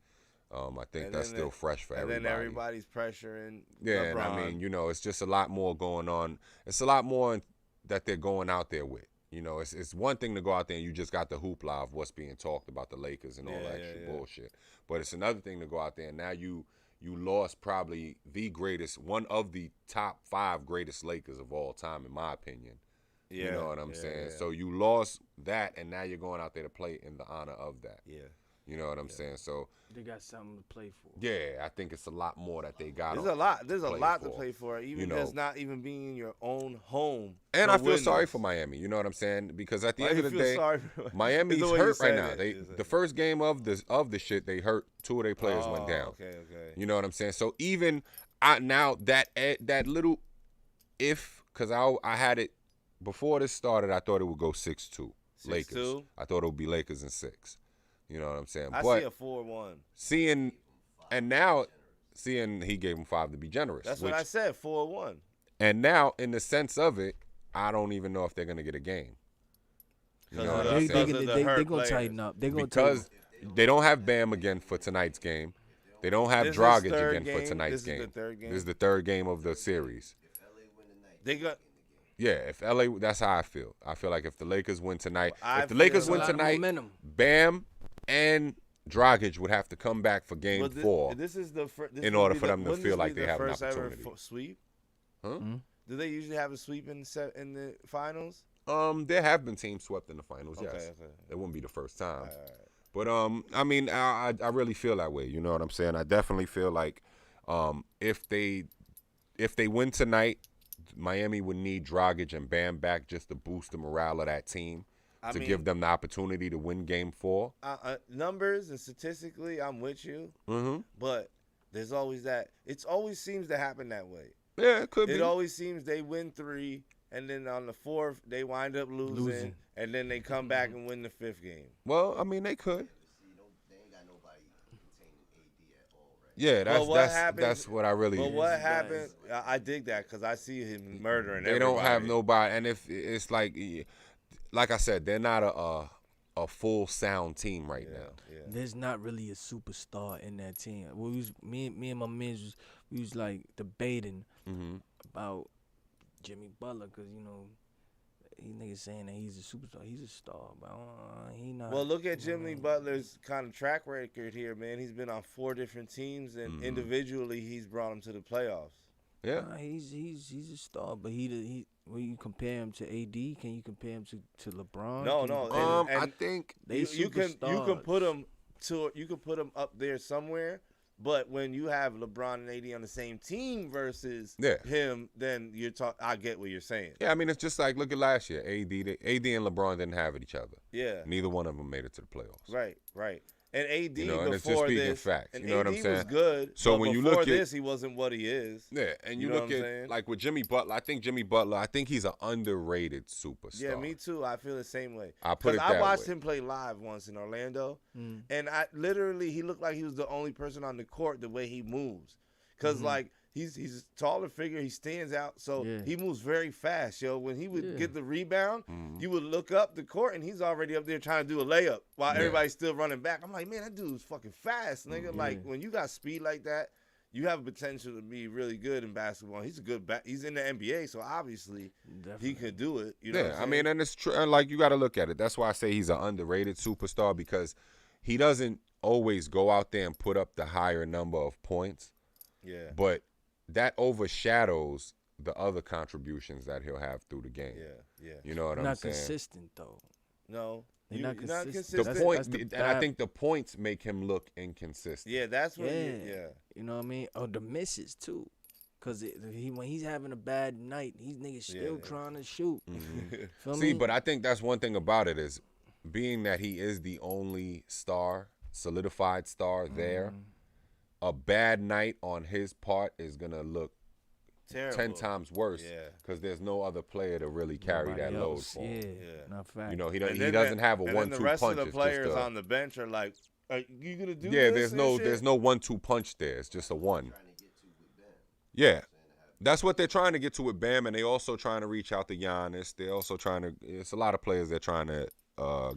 I think that's still fresh for everybody. And then everybody's pressuring Yeah, LeBron. and I mean, you know, it's just a lot more going on. It's a lot more that they're going out there with. You know, it's one thing to go out there and you just got the hoopla of what's being talked about the Lakers and all that extra bullshit. But it's another thing to go out there and now you lost probably the greatest, one of the top 5 greatest Lakers of all time, in my opinion. Yeah, you know what I'm saying? So you lost that, and now you're going out there to play in the honor of that. Yeah. You know what I'm saying? So They got something to play for. yeah, I think it's a lot more that they got. There's a lot to play for, even just not even being in your own home. And I feel sorry for Miami. You know what I'm saying? Because at the end of the day, Miami's hurt right now. The first game of the shit, they hurt 2 of their players went down. Okay. You know what I'm saying? So even now that little because I had it before this started, I thought it would go 6-2 Lakers. I thought it would be Lakers in 6. You know what I'm saying? I but see a 4-1. Seeing he gave him 5 to be generous. That's what I said, 4-1. And now, in the sense of it, I don't even know if they're gonna get a game. You know what I'm saying? They're gonna tighten up. Because they don't have Bam again for tonight's game. They don't have Dragic again for tonight's game. This is the third game of the series. They got. Yeah, if LA, that's how I feel. I feel like if the Lakers win tonight, Bam and Dragic would have to come back for game 4 in order for them to feel like they have an opportunity. Sweep? Huh? Mm-hmm. Do they usually have a sweep in the finals? There have been teams swept in the finals. Yes, it wouldn't be the first time. But I mean, I really feel that way. You know what I'm saying? I definitely feel like if they win tonight, Miami would need Dragic and Bam back just to boost the morale of that team. Give them the opportunity to win Game 4. Numbers and statistically, I'm with you. Mm-hmm. But there's always that. It always seems to happen that way. Yeah, it could be. It always seems they win 3, and then on the 4th, they wind up losing. And then they come back and win the 5th game. Well, I mean, they could. They ain't got nobody containing AD at all, right? Yeah, that's what I really. But what happened? I dig that because I see him murdering. They don't have nobody, and if it's like I said, they're not a full sound team right now. Yeah. There's not really a superstar in that team. Me and my men was like debating about Jimmy Butler because these niggas saying that he's a superstar. He's a star, but he not. Well, look at Jimmy Butler's kind of track record here, man. He's been on 4 different teams, and individually, he's brought them to the playoffs. Yeah, he's a star, but he when you compare him to AD, can you compare him to LeBron? No. I think you can put him up there somewhere. But when you have LeBron and AD on the same team versus him, then I get what you're saying. Yeah, I mean, it's just like, look at last year. AD and LeBron didn't have each other. Yeah. Neither one of them made it to the playoffs. Right. And AD and it's just speaking facts. And you know AD what I'm saying? was good. So when you look at this, he wasn't what he is. Yeah, and you look at like with Jimmy Butler. I think he's an underrated superstar. Yeah, me too. I feel the same way. I watched him play live once in Orlando, and he looked like he was the only person on the court the way he moves. Because like he's a taller figure, he stands out, so he moves very fast. When he would get the rebound, you would look up the court and he's already up there trying to do a layup while everybody's still running back. I'm like, man, that dude's fucking fast, nigga. Like when you got speed like that, you have potential to be really good in basketball. He's a good he's in the NBA, so obviously he could do it. You know what I mean, and it's true. Like you got to look at it. That's why I say he's an underrated superstar because he doesn't always go out there and put up the higher number of points. Yeah, but that overshadows the other contributions that he'll have through the game. Yeah. You know what I'm saying? Not consistent though. No. Not consistent. I think the points make him look inconsistent. Yeah, that's what. You know what I mean? Oh, the misses too, cause when he's having a bad night, these niggas still trying to shoot. See, but I think that's one thing about it is, being that he is the only solidified star there. A bad night on his part is gonna look Terrible. 10 times worse Yeah. because there's no other player to really carry Nobody that load else. for him. Yeah, not fact. You know, he And doesn't have a and then 1-2 the rest punch. of the It's players just a, on the bench are like, are you gonna do yeah, this? there's no 1-2 punch there. It's just a one. Yeah. That's what they're trying to get to with Bam, and they also trying to reach out to Giannis. They're also trying to. It's a lot of players they're trying to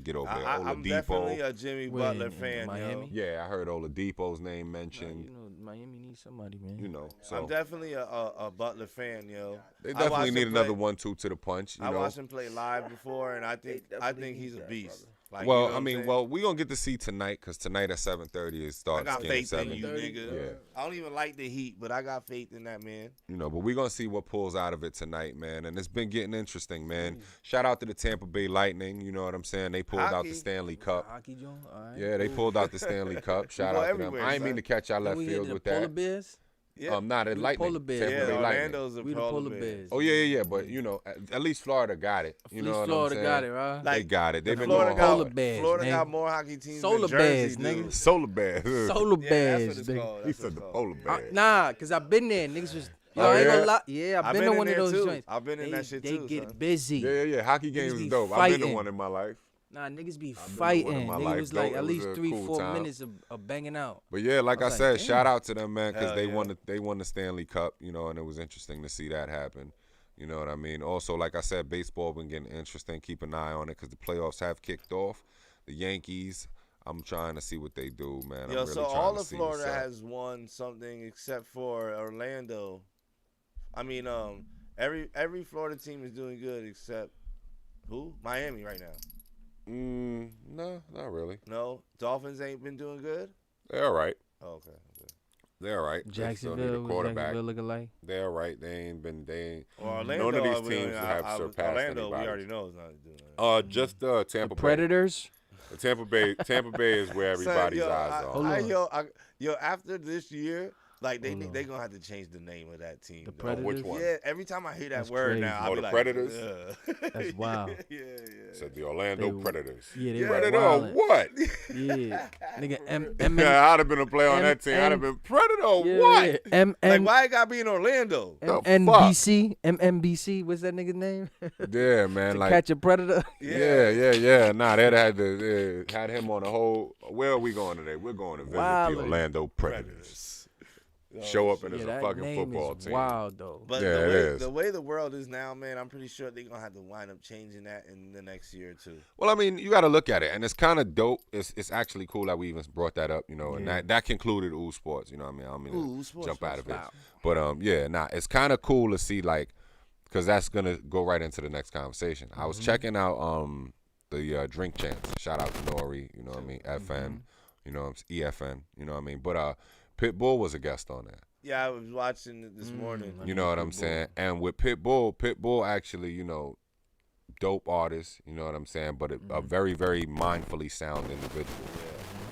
get over there. I'm definitely a Jimmy Where, Butler in fan, Miami? yo. Yeah, I heard Oladipo's name Nah, mentioned. you know, Miami needs somebody, man. You know, so I'm definitely a Butler fan, yo. they I definitely watched need him another play- 1-2 to the punch. You I know. watched him play live before, and I think definitely he's a need that, beast. brother. Like, you Well, know I what I'm mean, saying? well, we gonna get to see tonight because tonight at 7:30 it I starts got game faith 7. in you, nigga. Yeah. I don't even like the Heat, but I got faith in that man. You know, but we're going to see what pulls out of it tonight, man. And it's been getting interesting, man. Shout out to the Tampa Bay Lightning. You know what I'm saying? They pulled out Hockey. the Stanley Cup. Hockey joint? All right. Yeah, they pulled out the Stanley Cup. Shout go out to them. everywhere, I ain't mean son. to catch y'all Then left we field hit with the Polar that. Bears? Yeah. Not at the Lightning. Polar Bears. Tampa Yeah, Bay Lightning. Orlando's a We the Polar Polar Bears. Bears. Oh, yeah. But, you know, at least Florida got it. You At know least what Florida I'm saying? got it, right? They got it. They've been Florida going got Polar hard. Bears, Florida nigga. got more hockey teams Solar than Jersey Bears, do. nigga. Solar Bears. Solar Yeah, Bears, that's what it's nigga. called. He That's said what the it's Polar called. Bears. Nah, because I've been there. Niggas was, yo, Oh, I ain't yeah? gonna lie. Yeah, I've been to one of there those too. joints. I've been in that shit They too, get son. busy. Yeah. Hockey Niggas games be is dope. I've been to fighting. one in my life. Nah, niggas be been to one fighting. in my Nigga, life, it was like though. at It least was a 3-4 cool time. minutes of banging out. But yeah, like I was said, like, shout damn. out to them, man, because Hell they yeah. won the Stanley Cup, you know, and it was interesting to see that happen. You know what I mean? Also, like I said, baseball been getting interesting. Keep an eye on it because the playoffs have kicked off. The Yankees, I'm trying to see what they do, man. Yo, I'm really so trying all to of see what's Florida up. has won something except for Orlando. I mean, every Florida team is doing good except who? Miami right now. No, not really. No, Dolphins ain't been doing good. They're all right. Oh, okay. They're all right. They still need a Jacksonville, quarterback. Jacksonville looking like. They're all right. They ain't. Well, Orlando, None of these we teams don't- have I- surpassed Orlando, anybody. we already know is not doing that. Just The Tampa Bay. Predators. The Tampa Bay is where everybody's Son, yo, eyes are. Hold on. Yo, after this year, like Hold on. they gonna have to change the name of that team. The though. Predators. Which one? Yeah, every time I hear that That's word crazy. now, I'll Oh, be the like, Predators? Ugh. That's wild. yeah. Said the Orlando They- Predators. Yeah, they Predator wildin'. what? Yeah, nigga. Yeah, I'd have been a player on that team. I'd have been Predator what? Like, why it gotta be in Orlando? The NBC, MNBC. What's that nigga's name? Yeah, man. To Like, catch a predator. yeah. Nah, they'd had him on the whole. Where are we going today? We're going to visit Wildin'. the Orlando Predators. Show up and it's a that fucking name football is team. wild though. But Yeah, it is. the way the world is now, man, I'm pretty sure they're gonna have to wind up changing that in the next year or two. Well, I mean, you got to look at it, and it's kind of dope. It's actually cool that we even brought that up, you know, and Yeah. that concluded Ooh Sports, you know what I mean? I don't mean Ooh, to sports, jump out of it. sports. But, it's kind of cool to see, like, because that's going to go right into the next conversation. I was checking out the Drink Champs. Shout out to Nori, you know what I mean? FN, you know, EFN, you know what I mean? But Pitbull was a guest on there. Yeah, I was watching it this morning. You know what I'm saying? And with Pitbull actually, you know, dope artist, you know what I'm saying? But a very, very mindfully sound individual.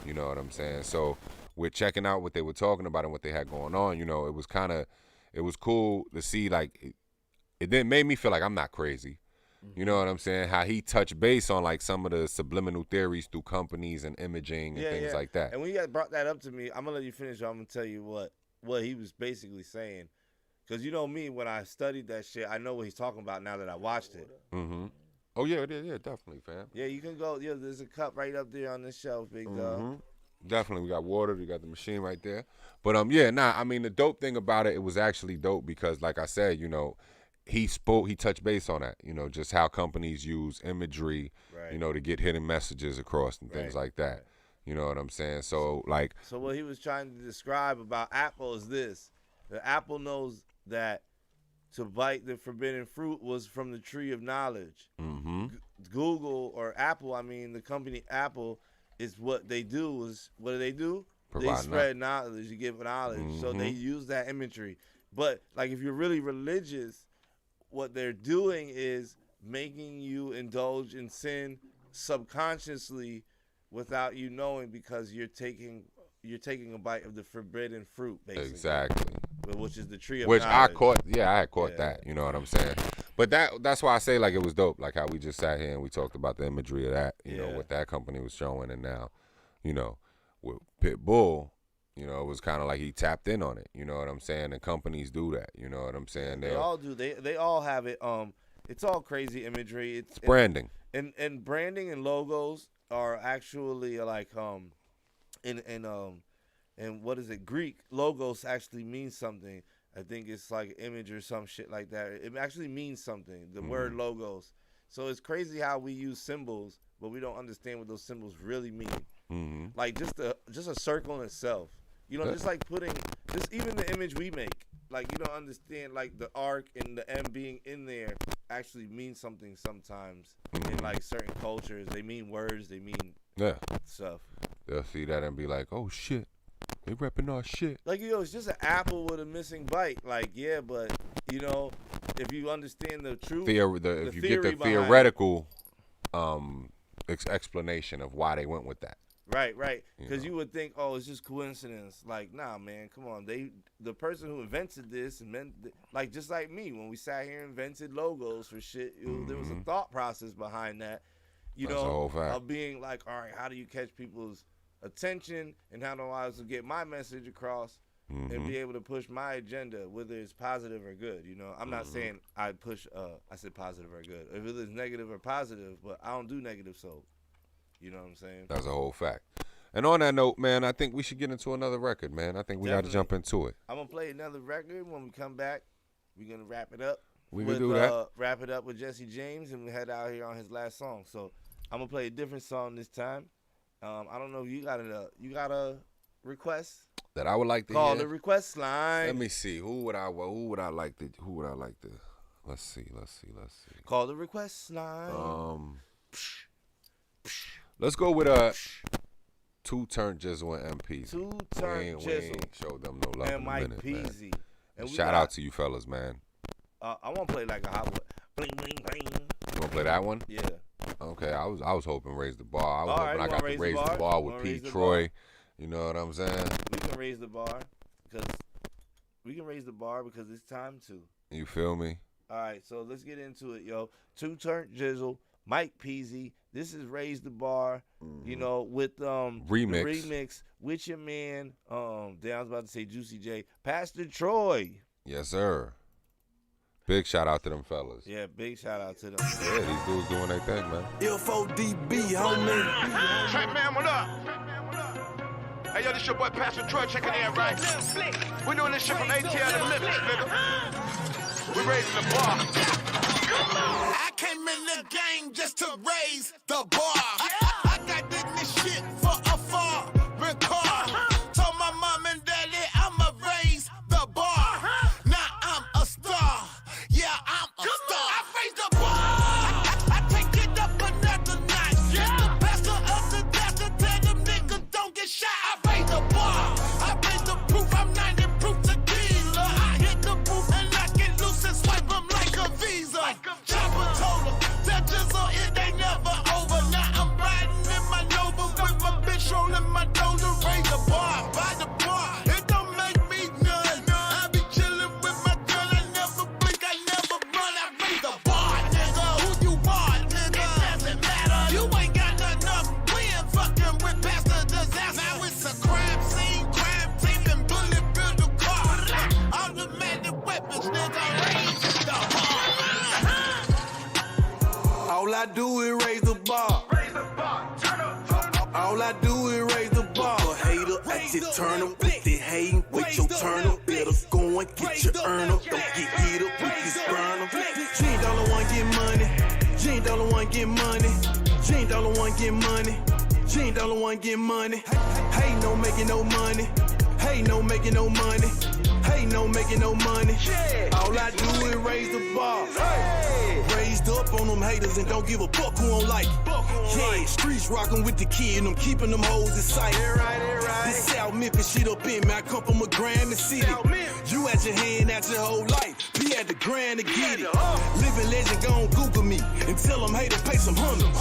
You know what I'm saying? So we're checking out what they were talking about and what they had going on. You know, it was cool to see, like, it then made me feel like I'm not crazy. You know what I'm saying? How he touched base on, like, some of the subliminal theories through companies and imaging and things like that. And when you had brought that up to me, I'm gonna let you finish. I'm gonna tell you what he was basically saying, because you know me, when I studied that shit, I know what he's talking about now that I watched it. Mm-hmm. Oh, yeah, definitely, fam. Yeah, you can go. Yeah, there's a cup right up there on this shelf, big dog. Definitely, we got water. We got the machine right there. But I mean, the dope thing about it was actually dope because, like I said, you know, he touched base on that. You know, just how companies use imagery, you know, to get hidden messages across and things like that. Right. You know what I'm saying? So what he was trying to describe about Apple is this: that Apple knows that to bite the forbidden fruit was from the tree of knowledge. Google or Apple, I mean, the company Apple, is what they do. What do? They spread knowledge. You give knowledge. So they use that imagery. But, like, if you're really religious, what they're doing is making you indulge in sin subconsciously without you knowing, because you're taking a bite of the forbidden fruit, basically. Exactly. Which is the tree of knowledge. I had caught that. You know what I'm saying? But that's why I say, like, it was dope. Like how we just sat here and we talked about the imagery of that, you know, what that company was showing. And now, you know, with Pitbull, You know, it was kind of like he tapped in on it. You know what I'm saying? And companies do that. You know what I'm saying? They all do. They all have it. It's all crazy imagery. It's branding. And branding and logos are actually like and what is it? Greek logos actually means something. I think it's like image or some shit like that. It actually means something. The word logos. So it's crazy how we use symbols, but we don't understand what those symbols really mean. Like just a circle in itself. You know, just like just even the image we make. Like you don't understand like the arc and the M being in there actually means something sometimes in like certain cultures. They mean words. They mean stuff. They'll see that and be like, oh shit. They repping our shit. Like, it's just an apple with a missing bite. Like, yeah, but, if you understand the truth, if you get the theoretical explanation of why they went with that. Right. Because you would think, oh, it's just coincidence. Like, nah, man, come on. The person who invented this, like, just like me, when we sat here and invented logos for shit, there was a thought process behind that, That's a whole fact. Of being like, all right, how do you catch people's attention and how do I get my message across and be able to push my agenda, whether it's positive or good. I'm not saying I said positive or good. If it is negative or positive, but I don't do negative, so you know what I'm saying? That's a whole fact. And on that note, man, I think we should get into another record, man. I think we got to jump into it. I'm going to play another record. When we come back, we're going to wrap it up. We can do that. Wrap it up with Jesse James, and we head out here on his last song. So I'm going to play a different song this time. I don't know if you got a request that I would like to call hear. The request line. Let me see. Who would I like to? Let's see. Call the request line. Let's go with Two Turn Jizzle and MP. Two Turn Jizzle. We ain't showed them no love and in a Mike minute, Peasy. man. And Shout out to you fellas, man. I want to play like a hot one. Bling bling bling. You want to play that one? Yeah. Okay, I was hoping Raise the Bar. I was hoping I got to raise the bar with Pete Troy. You know what I'm saying? We can raise the bar because it's time to. You feel me? All right, so let's get into it, yo. Two Turn Jizzle, Mike Peasy. This is Raise the Bar, with remix with your man. I was about to say Juicy J, Pastor Troy. Yes, sir. Big shout out to them fellas. Yeah, big shout out to them. Yeah, these dudes doing their thing, man. F-O-D-B, homie. Track man, what up? Hey, yo, this your boy Pastor Troy checking in, right? We doing this shit from ATL to Memphis, nigga. We raising the bar. I came in the game just to raise the bar. I got this shit for a far record. Told my mom and daddy I'ma raise the bar. Now I'm a star. Yeah, I'm a star. I raised the bar. I take it up another notch. The pastor of the pastor tell them niggas don't get shot. I raised the bar. I raised the proof. I'm 90 proof tequila. I hit the booth and lock it loose and swipe them like a visa. Chopper told them that Jizzle it ain't never over. Now I'm riding in my Nova with my bitch rolling my dough to raise the bar. By the bar. It don't make me none. I be chilling with my girl. I never blink. I never run. I raise the bar, nigga. Who you are, nigga? It doesn't matter. You ain't got enough. We ain't fucking with Pastor Disaster. Now it's a crime scene, crime team, and bullet build a car. Automatic weapons, nigga. Raise the bar. All I do is raise the bar. All I do is raise the bar. Hater, I just turn them with the hating. Wait your turn up. Better go and get your earn up. Don't get hit up with this burn up. She ain't dollar one get money. She ain't dollar one get money. She ain't dollar one get money. She ain't dollar one get money. Hey, no making no money. Hey, no making no money. Hey, no making no money. All I do is raise the bar. Raised up on them haters and don't give a fuck who don't like it. Yeah, streets rockin' with the kid and I'm keeping them hoes in sight. This South Memphis shit up in me. I come from a Grammy city. You at your hand at your whole life. Be at the grand to get it. Living legend gon' Google me and tell them haters pay some hundreds.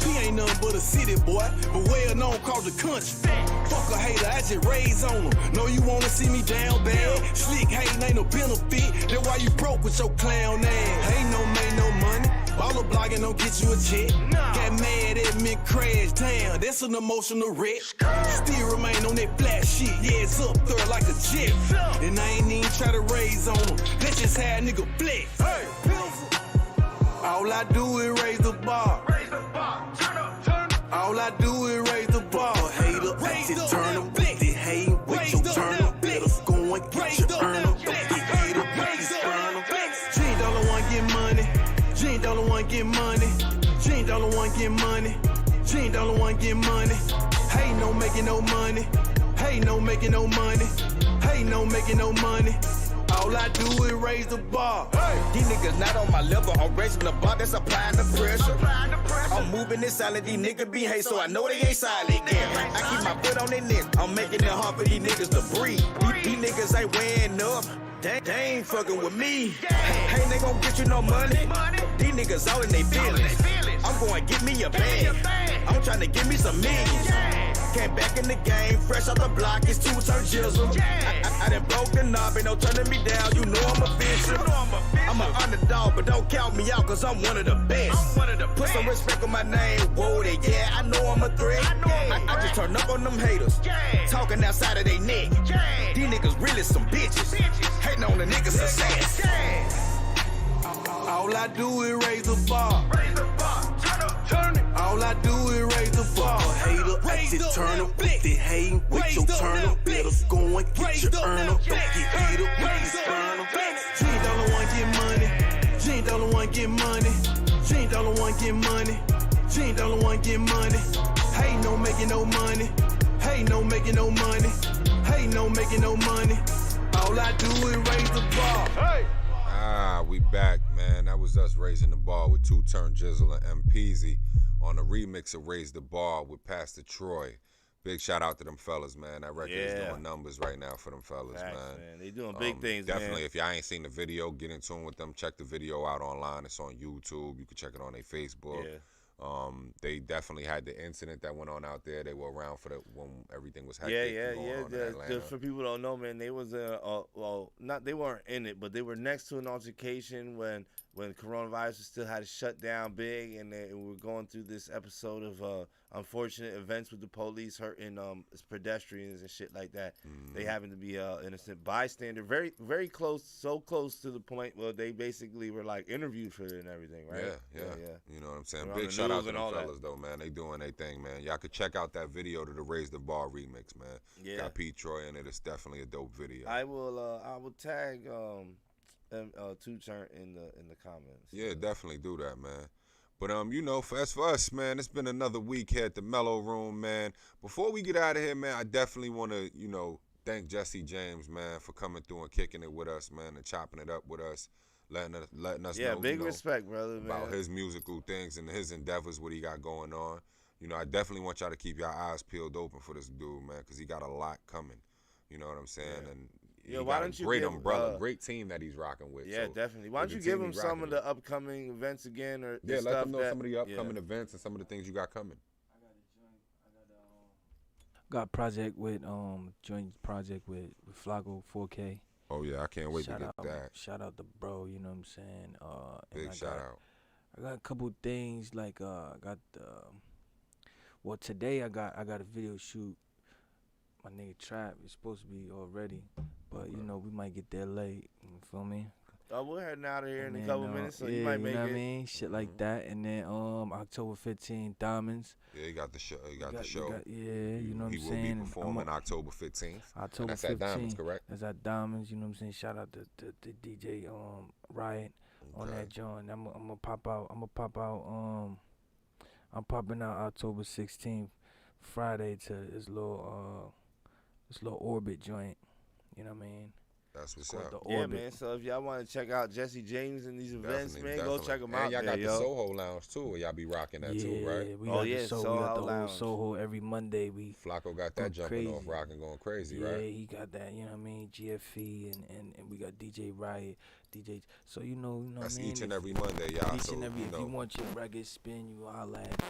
She ain't nothing but a city boy, but well known across the country. Fuck a hater, I just raise on them. Know you wanna see me down bad. Slick hating ain't no benefit. That's why you broke with your clown ass. Ain't no made no money. All the blogging ain't gonna get you a check. Got mad at me, crash, damn, that's an emotional wreck. Still remain on that flat shit, yeah, it's up there like a jet. And I ain't even try to raise on them, let's just have a nigga flex. All I do is raise the bar. All I do is raise the bar. Hater, just turn up, they hate with your turn up. Let us go and get your earn up. They hater, just burn up. Gene Dollar one get money. Gene Dollar one get money. Gene Dollar one get money. Gene Dollar one get money. Hey, no making no money. Hey, no making no money. Hey, no making no money. All I do is raise the bar. These niggas not on my level, I'm raising the bar, that's applying the pressure. I'm moving this silent, these niggas be hate, so I know they ain't silent. Yeah. I keep my foot on their neck, I'm making it hard for these niggas to breathe. These niggas ain't weighing up, they ain't fucking with me. Hey, they gon' get you no money. These niggas all in they feelings. I'm going get me a bag. I'm trying to get me some millions. Came back in the game, fresh off the block, it's two-turn jizzle. I done broke the knob, ain't no turning me down, you know I'm official. I'm an underdog, but don't count me out, cause I'm one of the best. Put some respect on my name, whoa, yeah, I know I'm a threat. I just turn up on them haters, talking outside of they neck. These niggas really some bitches, hating on the niggas' success. All I do is raise the bar. All I do is raise the bar. Hater, just turn up, they hating with your turn up. Let us go and get your earn up. Don't get hater, just burn up. Gene Dollar one get money. Gene Dollar one get money. Gene Dollar one get money. Gene Dollar one get money. Hey, no making no money. Hey, no making no money. Hey, no making no money. All I do is raise the bar. Hey. We back, man. That was us raising the bar with two-turn Jizzle and M. Peasy on a remix of Raise the Bar with Pastor Troy. Big shout out to them fellas, man. That record is doing numbers right now for them fellas, man. They doing big things, definitely, man. if y'all ain't seen the video, get in tune with them. Check the video out online. It's on YouTube. You can check it on their Facebook. Yeah. They definitely had the incident that went on out there. They were around for when everything was hectic. Just for people who don't know, man, they was they weren't in it, but they were next to an altercation when coronavirus still had to shut down big, and we were going through this episode of unfortunate events with the police hurting pedestrians and shit like that. They happen to be innocent bystander, very very close, so close to the point where they basically were like interviewed for it and everything, right? Yeah. You know what I'm saying? Big shout out to them fellas though, man. They doing their thing, man. Y'all could check out that video to the Raise the Bar remix, man. Yeah. Got Pete Troy in it. It's definitely a dope video. I will tag two-turn in the comments. Yeah, definitely do that, man. But you know, for us, man, it's been another week here at the MELLO-ROOM, man. Before we get out of here, man, I definitely want to, thank Jesse James, man, for coming through and kicking it with us, man, and chopping it up with us, letting us know. Big respect, brother, man. About his musical things and his endeavors, what he got going on. I definitely want y'all to keep your eyes peeled open for this dude, man, because he got a lot coming. You know what I'm saying? Yeah. And why don't you great umbrella, great team that he's rocking with. Yeah, so definitely. Why don't you give him some of the upcoming events again, or let them know some of the upcoming events and some of the things you got coming. Got a project with joint project with Flacco 4K. Oh yeah, I can't wait to get that. Shout out to bro, you know what I'm saying? Big shout out. I got a couple things like today I got a video shoot. My nigga Trap is supposed to be all ready, but we might get there late. You feel me? We're heading out of here in a couple minutes, so you might make it. You know what I mean? Shit like that, and then October 15th, Diamonds. Yeah, you got the show. You know what I'm saying? He will be performing October 15th. October 15th. That's at Diamonds, correct? That's at Diamonds. You know what I'm saying? Shout out to DJ Riot on that joint. I'm gonna pop out. I'm popping out October 16th, Friday, to this little Orbit joint. You know what I mean? That's what's up. Yeah, man. So if y'all want to check out Jesse James and these events, man, go check them out. And y'all got the Soho Lounge too, where y'all be rocking that too, right? We got the whole Soho every Monday. Flacco got that jumping off, rocking, going crazy, right? Yeah, he got that. You know what I mean? GFE and we got DJ Riot, DJ. So you know that's what I mean? Each and every Monday, y'all. Each and every. If you want your record spin, you holla at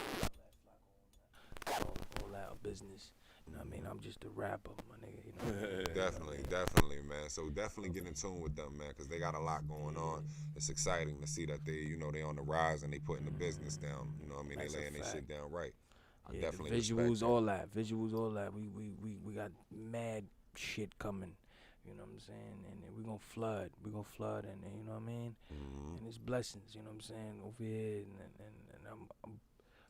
all that business. I mean, I'm just a rapper, my nigga. You know? Definitely, man. So definitely get in tune with them, man, because they got a lot going on. It's exciting to see that they on the rise and they putting the business down. You know what I mean? That's they a laying their fact. shit down right. I Yeah, definitely the respect visuals, that. all that. We got mad shit coming. You know what I'm saying? And we gonna flood. We gonna flood, and you know what I mean? Mm-hmm. And it's blessings. You know what I'm saying? Over here, and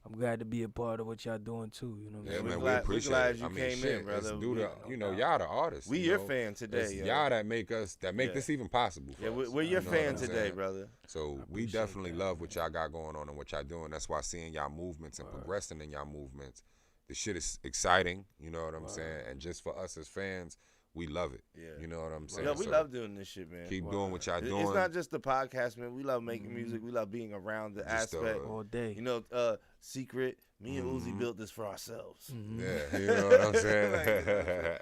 I'm glad to be a part of what y'all doing too. You know what I'm Yeah, saying? man, we glad appreciate it. you I mean, came shit, in, brother. it's due to, No doubt. y'all the artists. We you your know? fan today, It's yo. y'all that make this even possible for us. We're your You know what fan I'm today, saying? brother. So we appreciate definitely that, love what y'all got going on and what y'all doing. That's why seeing y'all movements and progressing in y'all movements, the shit is exciting. You know what I'm saying? And just for us as fans, we love it. Yeah. You know what I'm saying? Yo, we So love doing this shit, man. keep doing what y'all doing. It's not just the podcast, man. We love making music. We love being around the Just, aspect. all day. You know, Secret, me and Uzi built this for ourselves. Yeah, you know what I'm saying?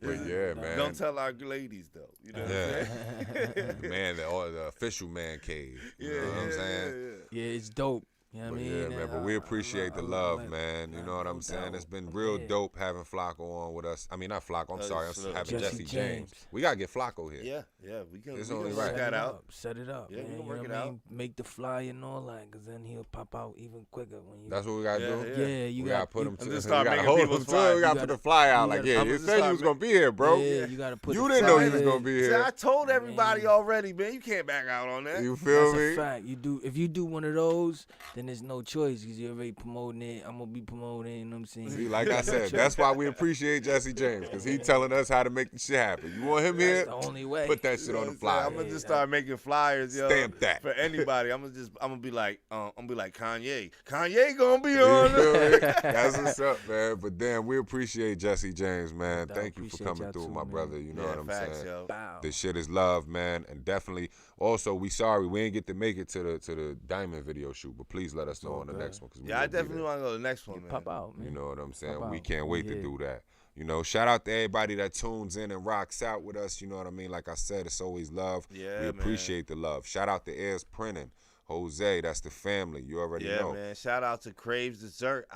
But yeah, man. Don't tell our ladies, though. You know what I'm saying? Man, the official man cave. You know what I'm saying? Yeah, it's dope. You know what I But mean? yeah, man, but we appreciate the love, man. You know what I'm saying? It's been real dope having Flacco on with us. I mean, not Flacco, I'm sorry. I'm having Jesse Jesse James. We got to get Flacco here. Yeah, we can, It's we only can right. work that out. Set it up. Yeah, man. we can You work know it what I out. mean? Make the flyer and all that, because then he'll pop out even quicker when you. That's what we got to do? Yeah, you we got to put him and to just we start got to making hold him people's to it. flyers. We got to put the flyer out. Like, yeah, I'ma you just said you start was going to be here, bro. Yeah, you got to put You the didn't know flyer. you was going to be See, here. I told everybody already, man. You can't back out on that. You feel That's me? a fact. If you do one of those, then there's no choice because you're already promoting it. I'm gonna be promoting. You know what I'm saying? See, like I said, that's why we appreciate Jesse James, because he telling us how to make the shit happen. You want him here? That's the only way. Put that shit on the flyer. I'm gonna just start making flyers, yo. Stamp that. For anybody. I'm gonna be like Kanye. Kanye gonna be You on feel it. me? That's what's up, man. But damn, we appreciate Jesse James, man. Dog, Thank you for appreciate coming y'all through, too, my man. brother. You know Yeah, what I'm facts, saying? yo. Bow. The shit is love, man, and definitely. Also, we sorry we ain't get to make it to the Diamond video shoot, but please let us know all on the good. next one. Cause we Yeah, I gonna be definitely there. want to go to the next one, man. Pop out, man. You know what I'm saying? Pop We out. can't wait to Yeah. do that. You know, shout out to everybody that tunes in and rocks out with us. You know what I mean? Like I said, it's always love. Yeah, we man. appreciate the love. Shout out to Airs Printing, Jose. That's the family. You already Yeah, know. man. Shout out to Craves Dessert.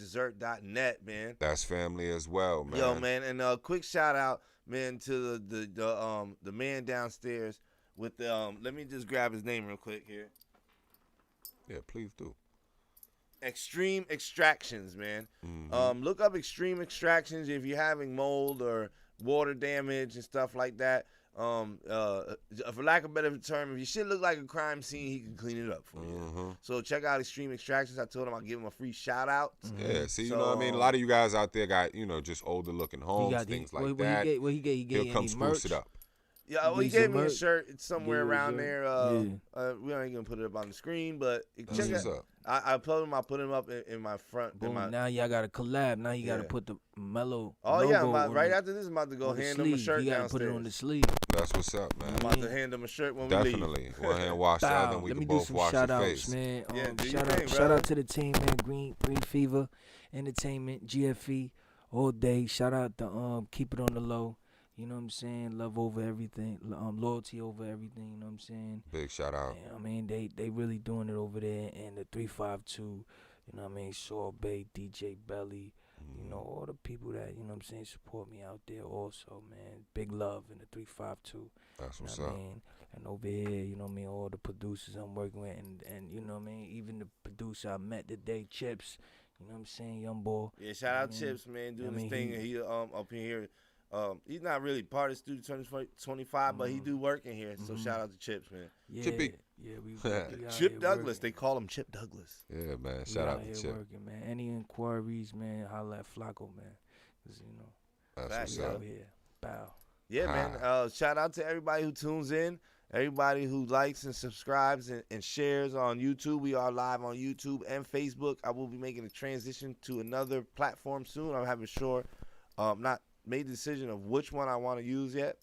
iCravesDessert.net, man. That's family as well, man. Yo, man, and quick shout out, man, to the man downstairs with the let me just grab his name real quick here. Yeah, please do. Extreme Extractions, man. Mm-hmm. Look up Extreme Extractions if you're having mold or water damage and stuff like that. For lack of a better term, if your shit look like a crime scene, he can clean it up for you. Mm-hmm. So check out Extreme Extractions. I told him I'll give him a free shout out. Yeah, see, you So, know what I mean? A lot of you guys out there got, just older looking homes, things like that. What he gave He'll come any spruce merch? it up. Yeah, well, he Decent gave me a merch. shirt. It's somewhere Yeah, around sure. there. We ain't gonna put it up on the screen, but check what's it. up. I told him I put him up in my front. Boom, in my, now y'all got to collab. Now you got to Yeah. put the Mellow oh logo yeah, on right the, after this, I'm about to go on the hand him a sleeve. shirt You got to downstairs. put it on the sleeve. That's what's up, man. I'm about to hand him a shirt when we leave. Definitely. One hand wash the other, and we Let can me do both some wash shout your outs, face. man. Yeah, do your shout thing, out, shout brother. out to the team, man. Green Fever Entertainment, GFE, all day. Shout out to Keep It On The Low. You know what I'm saying? Love over everything. Loyalty over everything. You know what I'm saying? Big shout out. I mean, they really doing it over there. And the 352, you know what I mean? Sorbet, DJ Belly, you know, all the people that, you know what I'm saying, support me out there also, man. Big love in the 352. That's You what's know up. what I mean? And over here, you know what I mean, all the producers I'm working with, and you know what I mean, even the producer I met today, Chips, you know what I'm saying, young boy. Yeah, shout out Mhm. Chips, man, doing I his mean, thing. And he up in here. He's not really part of Studio 2025, but he do work in here. So shout out to Chips, man. Yeah, Chippy. yeah, we out Chip here Douglas, working. they call him Chip Douglas. Yeah, man. We Shout out to here Chip. working, man. Any inquiries, man, holla at Flacco, man. 'Cause, you know, That's Facts, what's we up. out here. Bow. Yeah, man. Shout out to everybody who tunes in, everybody who likes and subscribes and shares on YouTube. We are live on YouTube and Facebook. I will be making a transition to another platform soon. I haven't not made the decision of which one I want to use yet,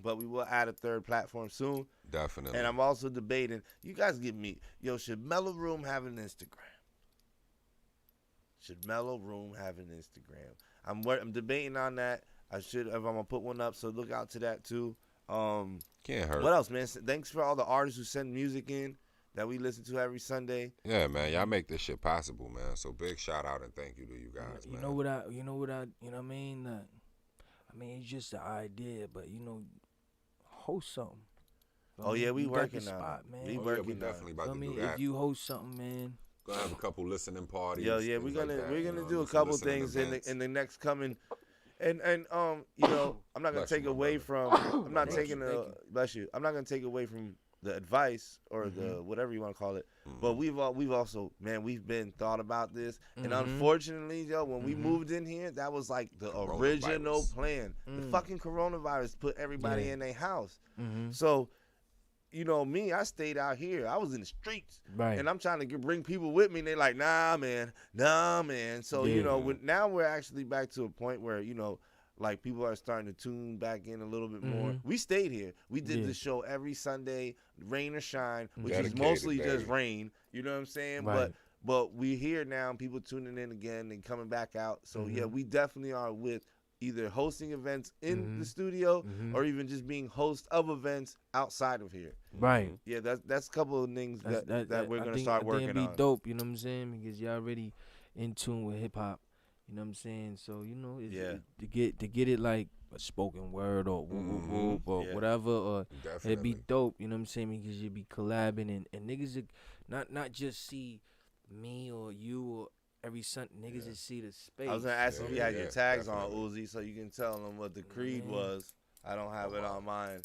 but we will add a third platform soon. Definitely. And I'm also debating. You guys give me, should MELLO-ROOM have an Instagram? Should MELLO-ROOM have an Instagram? I'm debating on that. I should if I'm gonna put one up, so look out to that too. Can't hurt. What else, man? Thanks for all the artists who send music in. that we listen to every Sunday. Yeah, man, y'all make this shit possible, man. So big shout out and thank you to you guys, You man. know what I I mean? I mean, it's just an idea, but host something. Oh yeah, we You got working the on spot, it. man. We Oh, yeah, working we on definitely it. about I to mean, do that. if you host something, man. Gonna have a couple listening parties. Yeah, we're things gonna like that, we're you gonna know, do a some couple listening things events. in the next coming, and I'm not gonna Bless you, take my away brother. from I'm not Thank taking you. bless you. I'm not gonna take away from the advice or the whatever you want to call it. But we've also, man, we've been thought about this, and unfortunately, yo, when we moved in here, that was like the original plan. The fucking coronavirus put everybody in their house. So, me, I stayed out here. I was in the streets, Right. and I'm trying to bring people with me. And they're like, nah, man. So now we're actually back to a point where like people are starting to tune back in a little bit more. We stayed here. We did the show every Sunday, rain or shine, which is Dedicated, mostly baby. just rain. You know what I'm saying? Right. But we here now, people tuning in again and coming back out. So yeah, we definitely are with either hosting events in the studio or even just being host of events outside of here. Right. Yeah, that's a couple of things that we're gonna I think start working it'd be on. dope, you know what I'm saying? Because y'all already in tune with hip hop, you know what I'm saying? So to get it like a spoken word or whoop, whoop, whoop, or whatever, or it'd be Definitely. dope, you know what I'm saying? Because you'd be collabing and niggas would not just see me or you or every Sunday, niggas just see the space. I was gonna ask if you had your Yeah, tags definitely. on, Uzi, so you can tell them what the creed was. I don't have it on mine.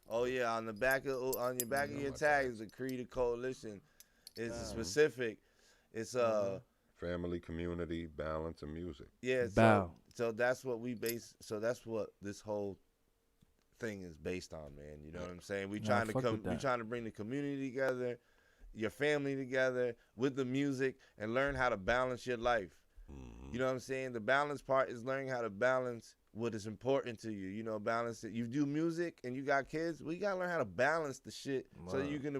Oh yeah, on your back of your tags, the creed of coalition is specific. It's Family, community, balance, and music. yeah. Bow. So that's what we base. So that's what this whole thing is based on, man. You know what I'm saying? We Nah, trying to fuck come. with We that. trying to bring the community together, your family together with the music, and learn how to balance your life. You know what I'm saying? The balance part is learning how to balance what is important to you. Balance it. You do music and you got kids. We gotta learn how to balance the shit so you can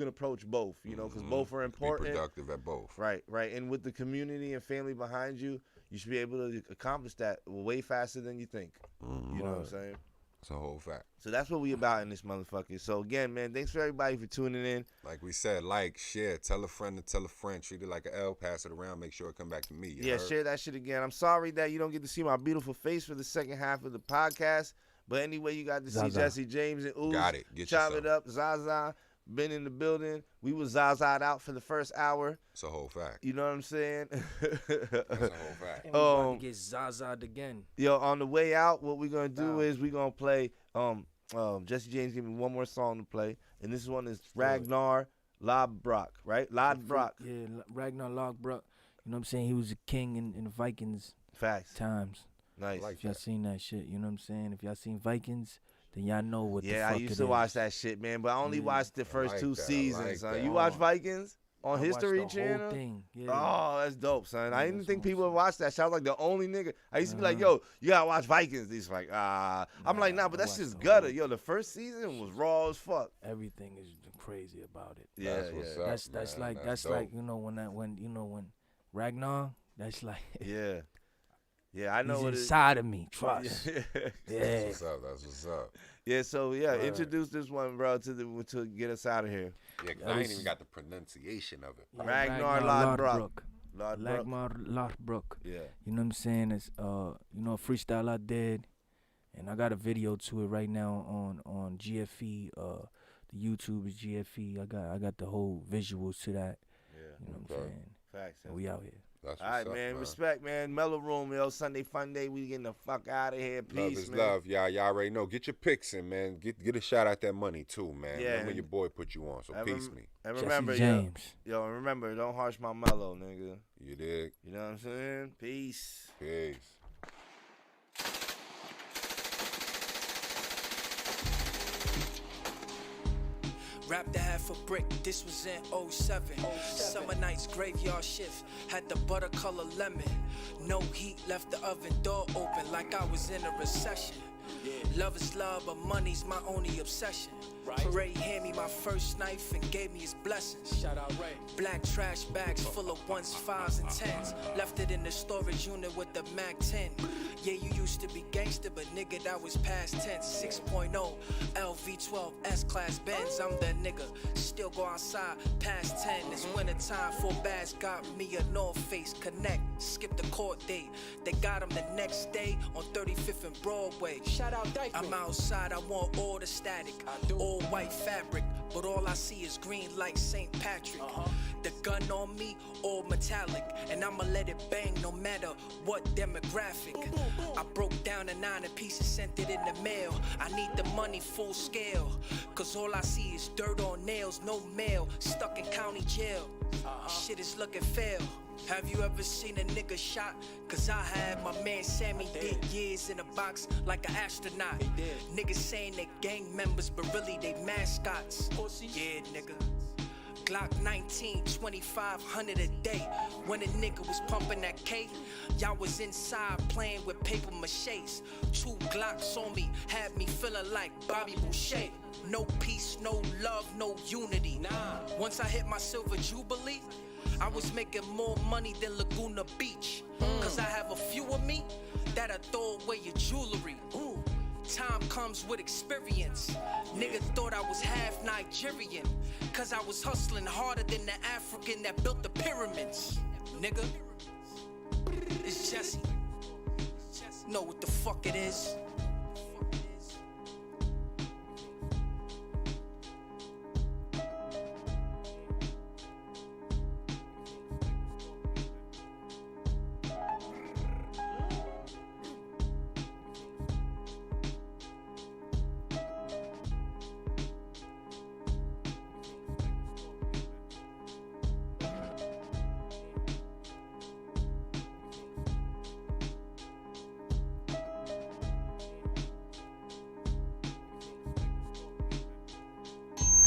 approach both. Because both are important. Be productive at both. Right. And with the community and family behind you, you should be able to accomplish that way faster than you think. You know what I'm saying? It's a whole fact. So that's what we about in this motherfucker. So again, man, thanks for everybody for tuning in. Like we said, share, tell a friend to tell a friend. Treat it like an L, pass it around, make sure it come back to me. You heard? Share that shit again. I'm sorry that you don't get to see my beautiful face for the second half of the podcast. But anyway, you got to see Zaza. Jesse James and Ooze. Got it. Get Chop yourself. it up. Zaza been in the building. We was Zaza'd out for the first hour. It's a whole fact. You know what I'm saying? That's a whole fact. And we about to get Zaza'd again. Yo, on the way out, what we're gonna do is we're gonna play Jesse James gave me one more song to play, and this one is Ragnar Lodbrok, right? Lodbrok. Yeah, Ragnar Lodbrok. You know what I'm saying? He was a king in the Vikings Facts. times. Nice. Like If y'all seen that shit, you know what I'm saying? If y'all seen Vikings, then y'all know what the Yeah, fuck I used it to is. watch that shit, man, but I only watched the first like 2 that. I seasons. like Son. that. You watch Vikings on I History watched the Channel? whole thing. Yeah. Oh, that's dope, son. I didn't that's think my people would shit. watch that shit. I was like the only nigga. I used to be like, yo, you gotta watch Vikings. He's like, I'm like, nah, but I that's watched just the gutter. whole- Yo, the first season was raw as fuck. Everything is crazy about it. Yeah, That's what's yeah. up. That's man. like that's dope. like when Ragnar. That's like Yeah. Yeah, I know he's what it inside of me. Trust. Yeah. Yeah. That's what's up. That's what's up. Yeah, so yeah, introduce this one, bro, to get us out of here. Yeah, 'cause I ain't even got the pronunciation of it. Yeah, Ragnar Lodbrok. Ragnar Lodbrok. Yeah. You know what I'm saying? It's a freestyle I did, and I got a video to it right now on GFE. The YouTube is GFE. I got the whole visuals to that. Yeah. You know what I'm saying? Facts. And we out here. That's what's All right, up, man. Respect, man. MELLO-ROOM, yo. Sunday Fun Day. We getting the fuck out of here. Peace, Love is man. love, y'all. Y'all already know. Get your picks in, man. Get a shot at that money too, man. Yeah, Remember and- your boy put you on, so And peace rem- me. And Jesse remember, James. yo, and remember, don't harsh my mellow, nigga. You dig? You know what I'm saying? Peace. Peace. Wrapped the half a brick, this was in 07. Summer nights, graveyard shift, had the butter color lemon. No heat, left the oven door open like I was in a recession. Love is love, but money's my only obsession. Ray handed me my first knife and gave me his blessings. Shout out Ray. Black trash bags full of 1s, 5s, and 10s. Left it in the storage unit with the Mac 10. Yeah, you used to be gangster, but nigga, that was past tense. 6.0 LV12 S-Class Benz. I'm that nigga. Still go outside past 10. It's wintertime. 4 bags got me a North Face Connect. Skip the court date. They got him the next day on 35th and Broadway. Shout out Dyke. I'm outside. I want all the static. All white fabric, but all I see is green like St. Patrick. The gun on me, all metallic, and I'ma let it bang no matter what demographic. I broke down a 9 pieces, sent it in the mail. I need the money full scale, cause all I see is dirt on nails, no mail, stuck in county jail. Shit is looking fair. Have you ever seen a nigga shot? Cause I had. My man Sammy did years in a box like an astronaut. Niggas saying they gang members, but really they mascots. Yeah, nigga. Glock 19, 2500 a day. When a nigga was pumping that K, y'all was inside playing with paper maches. 2 Glocks on me, had me feeling like Bobby Boucher. No peace, no love, no unity. Once I hit my silver jubilee, I was making more money than Laguna Beach. Cause I have a few of me that'll throw away your jewelry. Time comes with experience. Nigga thought I was half Nigerian, cause I was hustling harder than the African that built the pyramids. Nigga, it's Jesse. Know what the fuck it is.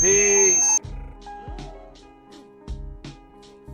Peace.